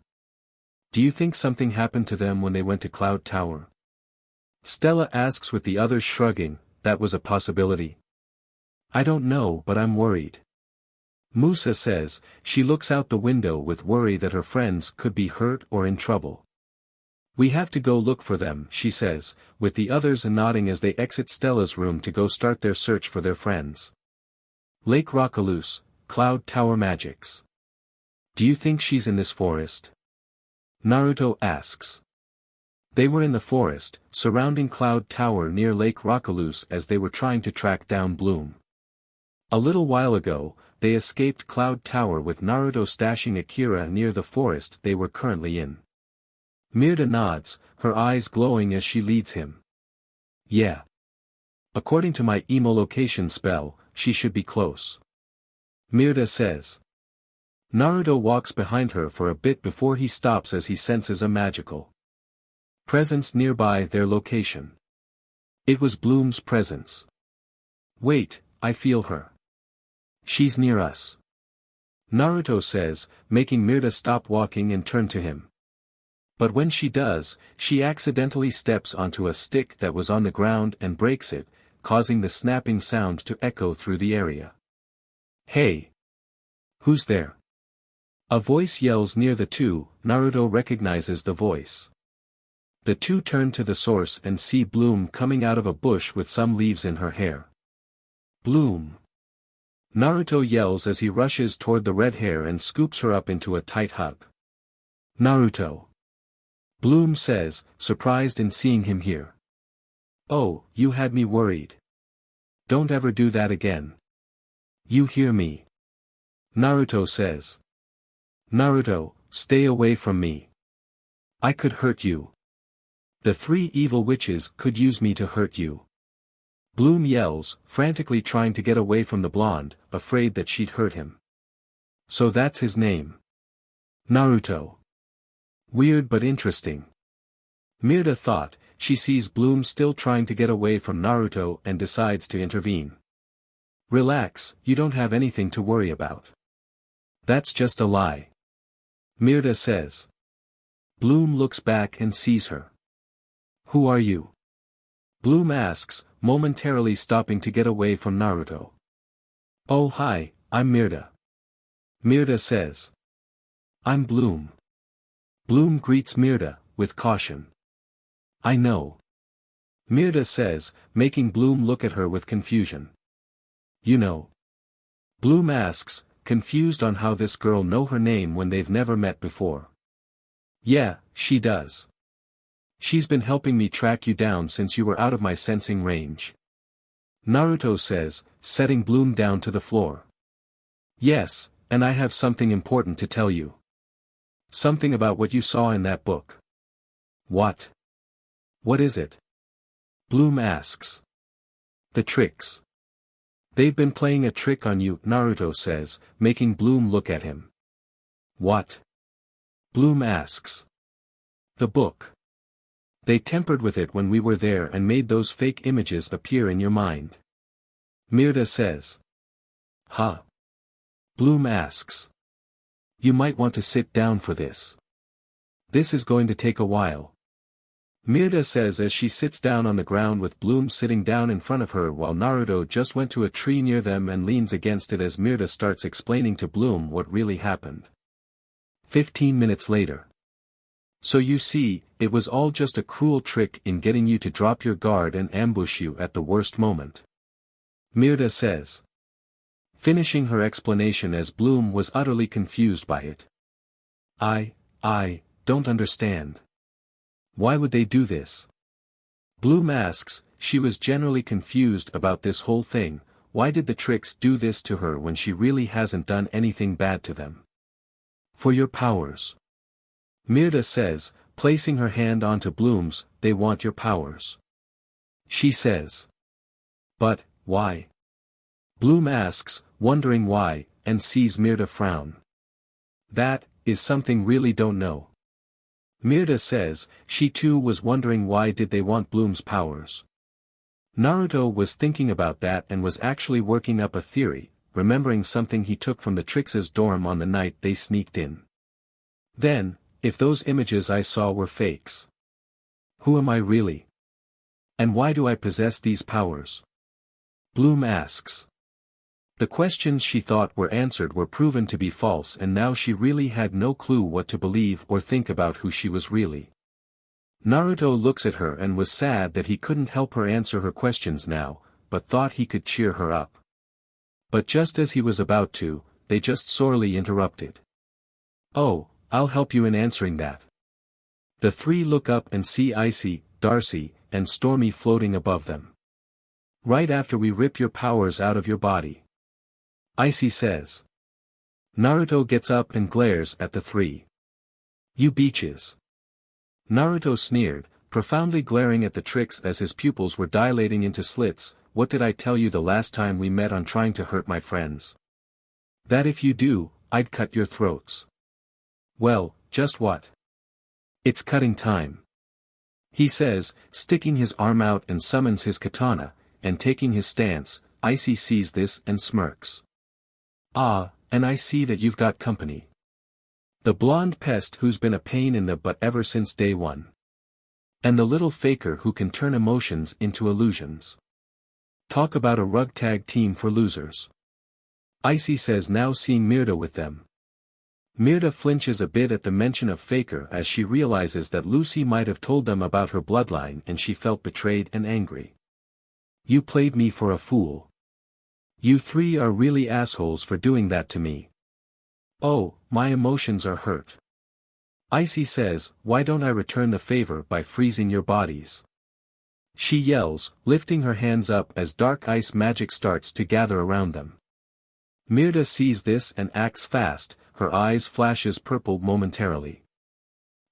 Do you think something happened to them when they went to Cloud Tower? Stella asks with the others shrugging, that was a possibility. I don't know but I'm worried. Musa says, she looks out the window with worry that her friends could be hurt or in trouble. We have to go look for them, she says, with the others nodding as they exit Stella's room to go start their search for their friends. Lake Rockalus, Cloud Tower Magix. Do you think she's in this forest? Naruto asks. They were in the forest, surrounding Cloud Tower near Lake Rockalus as they were trying to track down Bloom. A little while ago, they escaped Cloud Tower with Naruto stashing Akira near the forest they were currently in. Mirda nods, her eyes glowing as she leads him. Yeah. According to my emo-location spell, she should be close. Mirda says. Naruto walks behind her for a bit before he stops as he senses a magical presence nearby their location. It was Bloom's presence. Wait, I feel her. She's near us. Naruto says, making Mirda stop walking and turn to him. But when she does, she accidentally steps onto a stick that was on the ground and breaks it, causing the snapping sound to echo through the area. Hey! Who's there? A voice yells near the two. Naruto recognizes the voice. The two turn to the source and see Bloom coming out of a bush with some leaves in her hair. Bloom! Naruto yells as he rushes toward the red hair and scoops her up into a tight hug. Naruto! Bloom says, surprised in seeing him here. Oh, you had me worried. Don't ever do that again. You hear me? Naruto says. Naruto, stay away from me. I could hurt you. The 3 evil witches could use me to hurt you. Bloom yells, frantically trying to get away from the blonde, afraid that she'd hurt him. So that's his name. Naruto. Weird but interesting. Mirda thought. She sees Bloom still trying to get away from Naruto and decides to intervene. Relax, you don't have anything to worry about. That's just a lie. Mirda says. Bloom looks back and sees her. Who are you? Bloom asks, momentarily stopping to get away from Naruto. Oh hi, I'm Mirda. Mirda says. I'm Bloom. Bloom greets Mirda, with caution. I know. Mirda says, making Bloom look at her with confusion. You know. Bloom asks, confused on how this girl know her name when they've never met before. Yeah, she does. She's been helping me track you down since you were out of my sensing range. Naruto says, setting Bloom down to the floor. Yes, and I have something important to tell you. Something about what you saw in that book. What? What is it? Bloom asks. The tricks. They've been playing a trick on you, Naruto says, making Bloom look at him. What? Bloom asks. The book. They tempered with it when we were there and made those fake images appear in your mind. Mirda says. Huh? Bloom asks. You might want to sit down for this. This is going to take a while. Mirda says as she sits down on the ground with Bloom sitting down in front of her while Naruto just went to a tree near them and leans against it as Mirda starts explaining to Bloom what really happened. 15 minutes later. So you see, it was all just a cruel trick in getting you to drop your guard and ambush you at the worst moment. Mirda says. Finishing her explanation as Bloom was utterly confused by it. I don't understand. Why would they do this? Bloom asks, she was generally confused about this whole thing. Why did the tricks do this to her when she really hasn't done anything bad to them? For your powers. Mirda says, placing her hand onto Bloom's, they want your powers. She says. But, why? Bloom asks, wondering why, and sees Mirda frown. That is something really don't know. Mirda says, she too was wondering why did they want Bloom's powers. Naruto was thinking about that and was actually working up a theory, remembering something he took from the Trix's dorm on the night they sneaked in. Then, if those images I saw were fakes. Who am I really? And why do I possess these powers? Bloom asks. The questions she thought were answered were proven to be false and now she really had no clue what to believe or think about who she was really. Naruto looks at her and was sad that he couldn't help her answer her questions now, but thought he could cheer her up. But just as he was about to, they just sorely interrupted. Oh, I'll help you in answering that. The 3 look up and see Icy, Darcy, and Stormy floating above them. Right after we rip your powers out of your body. Icy says. Naruto gets up and glares at the 3. You beaches. Naruto sneered, profoundly glaring at the Trix as his pupils were dilating into slits. What did I tell you the last time we met on trying to hurt my friends? That if you do, I'd cut your throats. Well, just what? It's cutting time. He says, sticking his arm out and summons his katana, and taking his stance. Icy sees this and smirks. Ah, and I see that you've got company. The blonde pest who's been a pain in the butt ever since day one. And the little faker who can turn emotions into illusions. Talk about a rugtag team for losers. Icy says now seeing Mirda with them. Mirda flinches a bit at the mention of faker as she realizes that Lucy might have told them about her bloodline and she felt betrayed and angry. You played me for a fool. You 3 are really assholes for doing that to me. Oh, my emotions are hurt. Icy says, "Why don't I return the favor by freezing your bodies?" She yells, lifting her hands up as dark ice magic starts to gather around them. Mirda sees this and acts fast, her eyes flashes purple momentarily.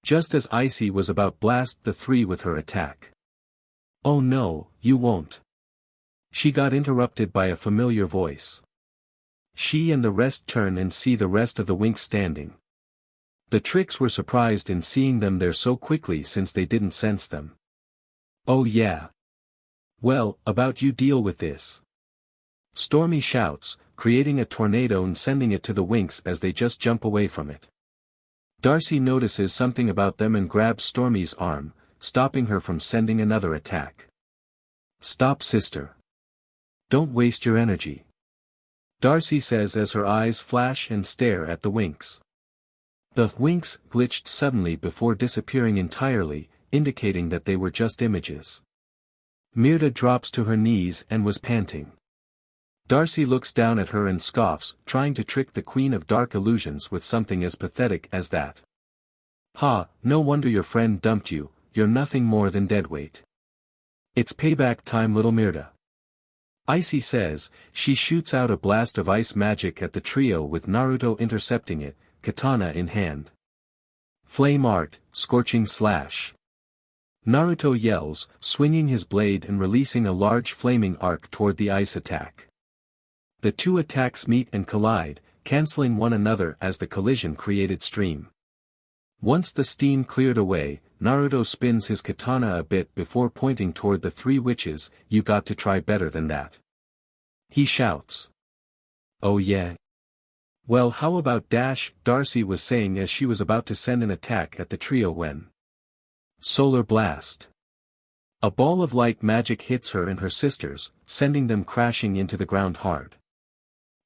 Just as Icy was about blast the three with her attack. "Oh no, you won't." She got interrupted by a familiar voice. She and the rest turn and see the rest of the Winx standing. The Tricks were surprised in seeing them there so quickly since they didn't sense them. "Oh yeah. Well, about you deal with this." Stormy shouts, creating a tornado and sending it to the Winx as they just jump away from it. Darcy notices something about them and grabs Stormy's arm, stopping her from sending another attack. "Stop, sister. Don't waste your energy," Darcy says as her eyes flash and stare at the Winx. The Winx glitched suddenly before disappearing entirely, indicating that they were just images. Mirda drops to her knees and was panting. Darcy looks down at her and scoffs, trying to trick the Queen of Dark Illusions with something as pathetic as that. "Ha, no wonder your friend dumped you, you're nothing more than deadweight. It's payback time, little Mirda." Icy says, she shoots out a blast of ice magic at the trio with Naruto intercepting it, katana in hand. Flame art, scorching slash. Naruto yells, swinging his blade and releasing a large flaming arc toward the ice attack. The two attacks meet and collide, canceling one another as the collision created steam. Once the steam cleared away, Naruto spins his katana a bit before pointing toward the three witches. "You got to try better than that," he shouts. "Oh yeah? Well, how about dash?" Darcy was saying as she was about to send an attack at the trio when Solar Blast. A ball of light magic hits her and her sisters, sending them crashing into the ground hard.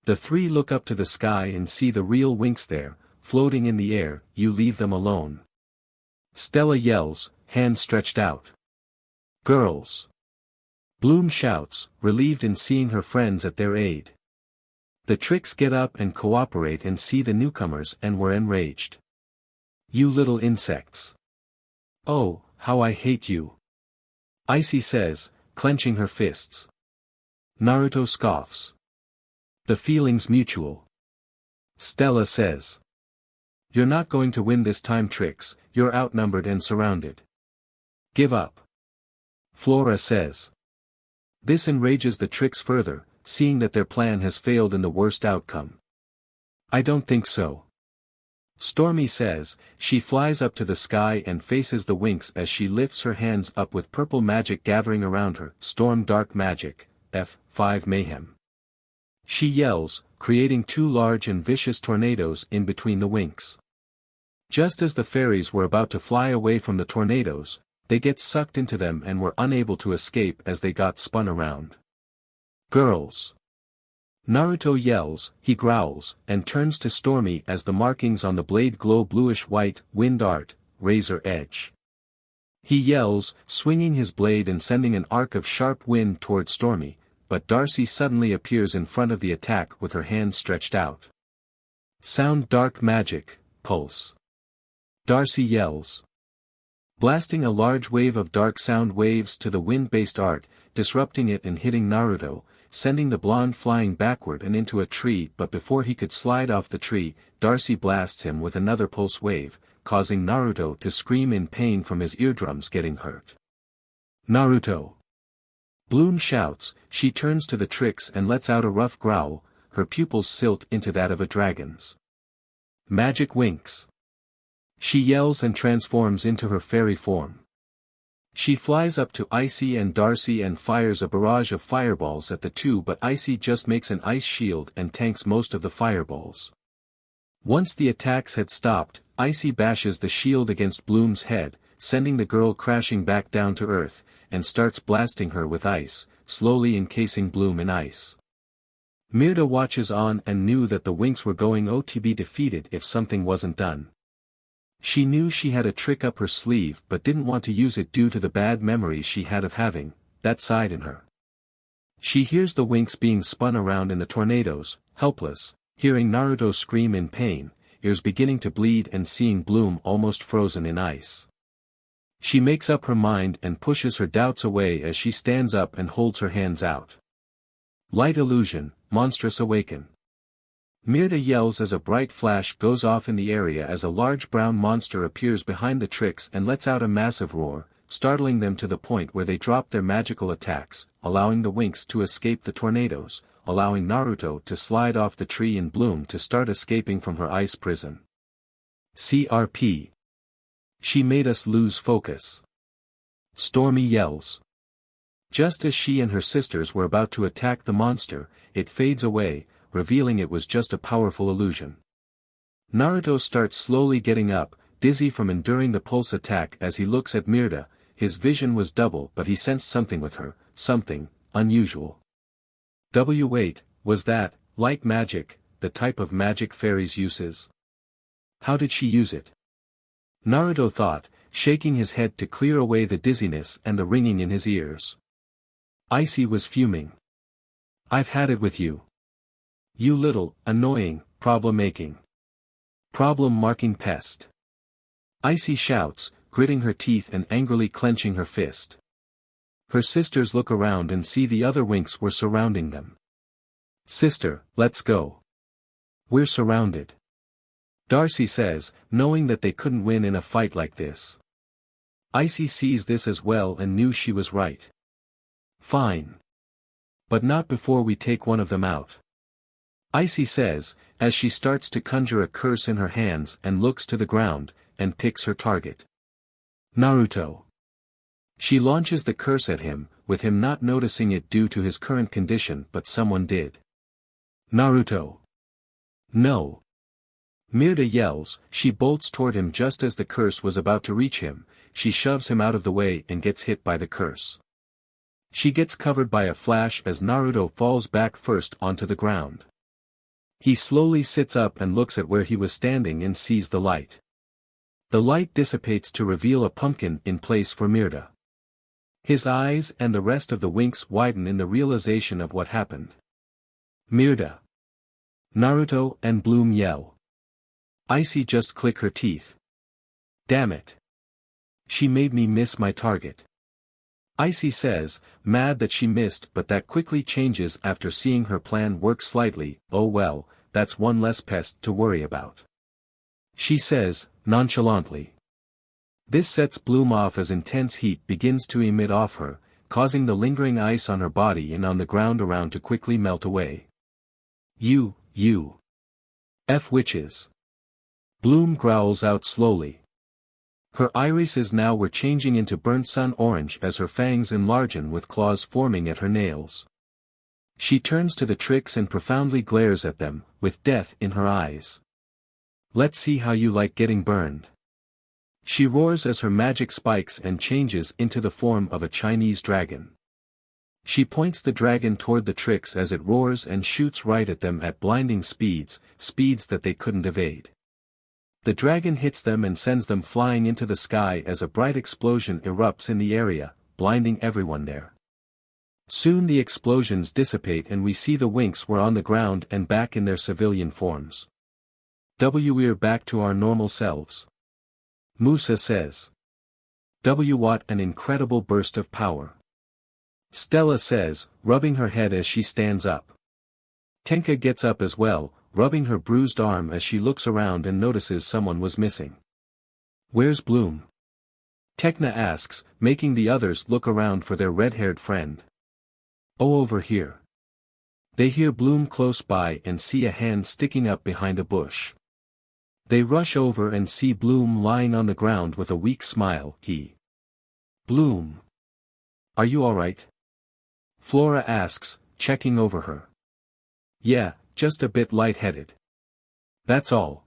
The three look up to the sky and see the real Winx there, floating in the air. "You leave them alone." Stella yells, hand stretched out. "Girls!" Bloom shouts, relieved in seeing her friends at their aid. The Tricks get up and cooperate and see the newcomers and were enraged. "You little insects. Oh, how I hate you," Icy says, clenching her fists. Naruto scoffs. "The feeling's mutual," Stella says. "You're not going to win this time, Tricks, you're outnumbered and surrounded. Give up," Flora says. This enrages the Tricks further, seeing that their plan has failed in the worst outcome. "I don't think so," Stormy says. She flies up to the sky and faces the Winx as she lifts her hands up with purple magic gathering around her. "Storm Dark Magic, F5 Mayhem." She yells, creating two large and vicious tornadoes in between the Winx. Just as the fairies were about to fly away from the tornadoes, they get sucked into them and were unable to escape as they got spun around. "Girls!" Naruto yells, he growls, and turns to Stormy as the markings on the blade glow bluish-white, wind art, razor edge. He yells, swinging his blade and sending an arc of sharp wind toward Stormy, but Darcy suddenly appears in front of the attack with her hand stretched out. "Sound Dark Magic, Pulse!" Darcy yells. Blasting a large wave of dark sound waves to the wind-based art, disrupting it and hitting Naruto, sending the blonde flying backward and into a tree, but before he could slide off the tree, Darcy blasts him with another pulse wave, causing Naruto to scream in pain from his eardrums getting hurt. "Naruto!" Bloom shouts. She turns to the Tricks and lets out a rough growl, her pupils silt into that of a dragon's. "Magic Winx!" She yells and transforms into her fairy form. She flies up to Icy and Darcy and fires a barrage of fireballs at the two, but Icy just makes an ice shield and tanks most of the fireballs. Once the attacks had stopped, Icy bashes the shield against Bloom's head, sending the girl crashing back down to earth, and starts blasting her with ice, slowly encasing Bloom in ice. Mirda watches on and knew that the Winx were going to be defeated if something wasn't done. She knew she had a trick up her sleeve but didn't want to use it due to the bad memories she had of having that side in her. She hears the Winx being spun around in the tornadoes, helpless, hearing Naruto scream in pain, ears beginning to bleed and seeing Bloom almost frozen in ice. She makes up her mind and pushes her doubts away as she stands up and holds her hands out. Light illusion, monstrous awaken. Mirda yells as a bright flash goes off in the area as a large brown monster appears behind the tricks and lets out a massive roar, startling them to the point where they drop their magical attacks, allowing the Winx to escape the tornadoes, allowing Naruto to slide off the tree and Bloom to start escaping from her ice prison. CRP. She made us lose focus. Stormy yells. Just as she and her sisters were about to attack the monster, it fades away, revealing it was just a powerful illusion. Naruto starts slowly getting up, dizzy from enduring the pulse attack as he looks at Mirda. His vision was double but he sensed something with her, something unusual. Wait, was that, light magic, the type of magic fairies uses? How did she use it? Naruto thought, shaking his head to clear away the dizziness and the ringing in his ears. Icy was fuming. I've had it with you. You little, annoying, problem-making. Problem-marking pest. Icy shouts, gritting her teeth and angrily clenching her fist. Her sisters look around and see the other Winx were surrounding them. Sister, let's go. We're surrounded. Darcy says, knowing that they couldn't win in a fight like this. Icy sees this as well and knew she was right. Fine. But not before we take one of them out. Icy says, as she starts to conjure a curse in her hands and looks to the ground, and picks her target. Naruto. She launches the curse at him, with him not noticing it due to his current condition but someone did. Naruto. No. Mirda yells, she bolts toward him just as the curse was about to reach him, she shoves him out of the way and gets hit by the curse. She gets covered by a flash as Naruto falls back first onto the ground. He slowly sits up and looks at where he was standing and sees the light. The light dissipates to reveal a pumpkin in place for Mirda. His eyes and the rest of the Winx widen in the realization of what happened. Mirda. Naruto and Bloom yell. Icy just click her teeth. Damn it. She made me miss my target. Icy says, mad that she missed but that quickly changes after seeing her plan work slightly. Oh well, that's one less pest to worry about. She says, nonchalantly. This sets Bloom off as intense heat begins to emit off her, causing the lingering ice on her body and on the ground around to quickly melt away. You. F witches. Bloom growls out slowly. Her irises now were changing into burnt sun orange as her fangs enlargen with claws forming at her nails. She turns to the tricks and profoundly glares at them, with death in her eyes. Let's see how you like getting burned. She roars as her magic spikes and changes into the form of a Chinese dragon. She points the dragon toward the tricks as it roars and shoots right at them at blinding speeds that they couldn't evade. The dragon hits them and sends them flying into the sky as a bright explosion erupts in the area, blinding everyone there. Soon the explosions dissipate and we see the Winx were on the ground and back in their civilian forms. We're back to our normal selves. Musa says. What an incredible burst of power. Stella says, rubbing her head as she stands up. Tenka gets up as well, rubbing her bruised arm as she looks around and notices someone was missing. Where's Bloom? Tekna asks, making the others look around for their red-haired friend. Oh, over here. They hear Bloom close by and see a hand sticking up behind a bush. They rush over and see Bloom lying on the ground with a weak smile. Bloom. Are you alright? Flora asks, checking over her. Yeah, just a bit lightheaded. That's all.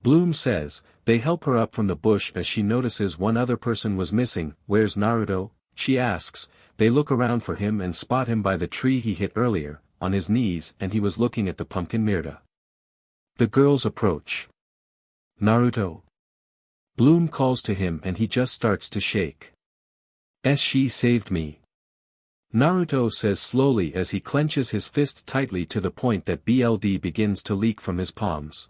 Bloom says. They help her up from the bush as she notices one other person was missing. Where's Naruto? She asks. They look around for him and spot him by the tree he hit earlier, on his knees, and he was looking at the pumpkin Mirda. The girls approach. Naruto. Bloom calls to him and he just starts to shake. She saved me. Naruto says slowly as he clenches his fist tightly to the point that blood begins to leak from his palms.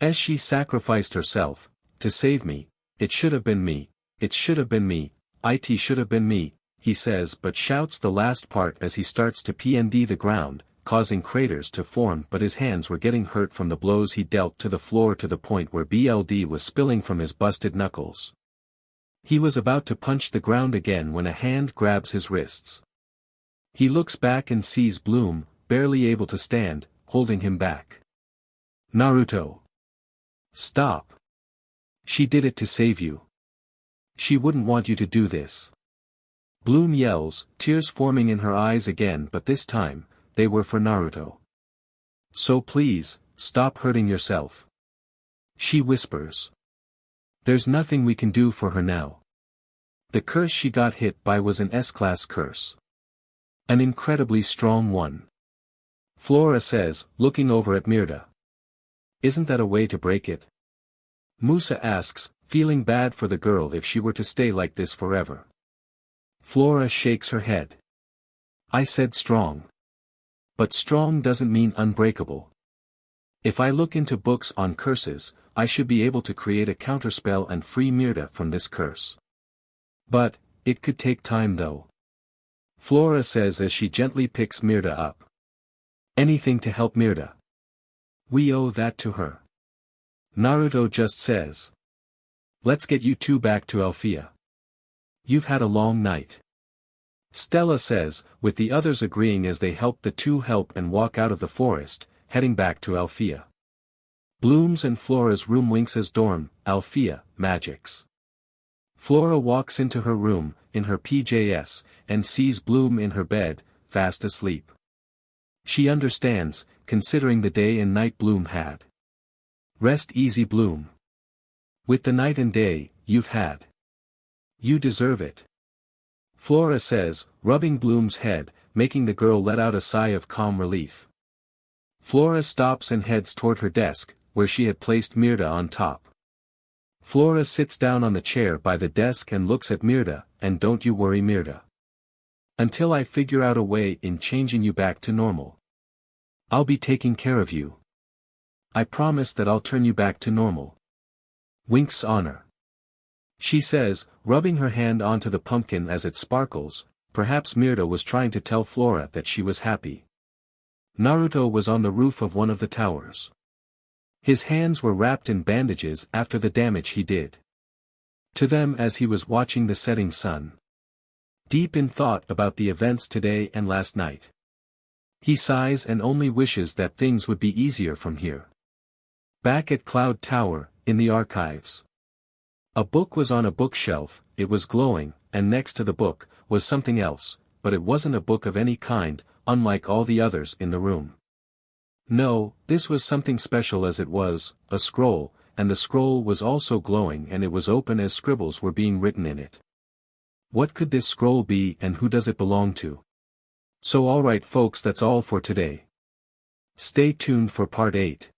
As she sacrificed herself, to save me, it should have been me, it should have been me, it should have been me, he says but shouts the last part as he starts to pnd the ground, causing craters to form but his hands were getting hurt from the blows he dealt to the floor to the point where blood was spilling from his busted knuckles. He was about to punch the ground again when a hand grabs his wrists. He looks back and sees Bloom, barely able to stand, holding him back. Naruto. Stop. She did it to save you. She wouldn't want you to do this. Bloom yells, tears forming in her eyes again but this time, they were for Naruto. So please, stop hurting yourself. She whispers. There's nothing we can do for her now. The curse she got hit by was an S-class curse. An incredibly strong one. Flora says, looking over at Mirda. Isn't that a way to break it? Musa asks, feeling bad for the girl if she were to stay like this forever. Flora shakes her head. I said strong. But strong doesn't mean unbreakable. If I look into books on curses, I should be able to create a counterspell and free Mirda from this curse. But, it could take time though. Flora says as she gently picks Mirda up. Anything to help Mirda. We owe that to her. Naruto just says. Let's get you two back to Alfea. You've had a long night. Stella says, with the others agreeing as they help the two help and walk out of the forest, heading back to Alfea. Bloom's and Flora's room. Winx's dorm, Alfea, Magix. Flora walks into her room, in her PJs, and sees Bloom in her bed, fast asleep. She understands, considering the day and night Bloom had. Rest easy Bloom. With the night and day, you've had. You deserve it. Flora says, rubbing Bloom's head, making the girl let out a sigh of calm relief. Flora stops and heads toward her desk, where she had placed Mirda on top. Flora sits down on the chair by the desk and looks at Mirda, and don't you worry Mirda. Until I figure out a way in changing you back to normal. I'll be taking care of you. I promise that I'll turn you back to normal. Winx honor. She says, rubbing her hand onto the pumpkin as it sparkles, perhaps Mirda was trying to tell Flora that she was happy. Naruto was on the roof of one of the towers. His hands were wrapped in bandages after the damage he did to them as he was watching the setting sun. Deep in thought about the events today and last night. He sighs and only wishes that things would be easier from here. Back at Cloud Tower, in the archives. A book was on a bookshelf, it was glowing, and next to the book, was something else, but it wasn't a book of any kind, unlike all the others in the room. No, this was something special as it was, a scroll, and the scroll was also glowing and it was open as scribbles were being written in it. What could this scroll be and who does it belong to? So alright folks, that's all for today. Stay tuned for part 8.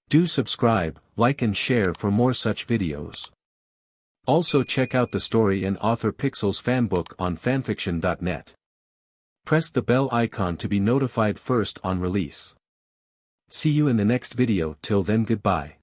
Do subscribe, like and share for more such videos. Also check out the story and author Pixel's fanbook on FANFICTIONnet. Press the bell icon to be notified first on release. See you in the next video. Till then, goodbye.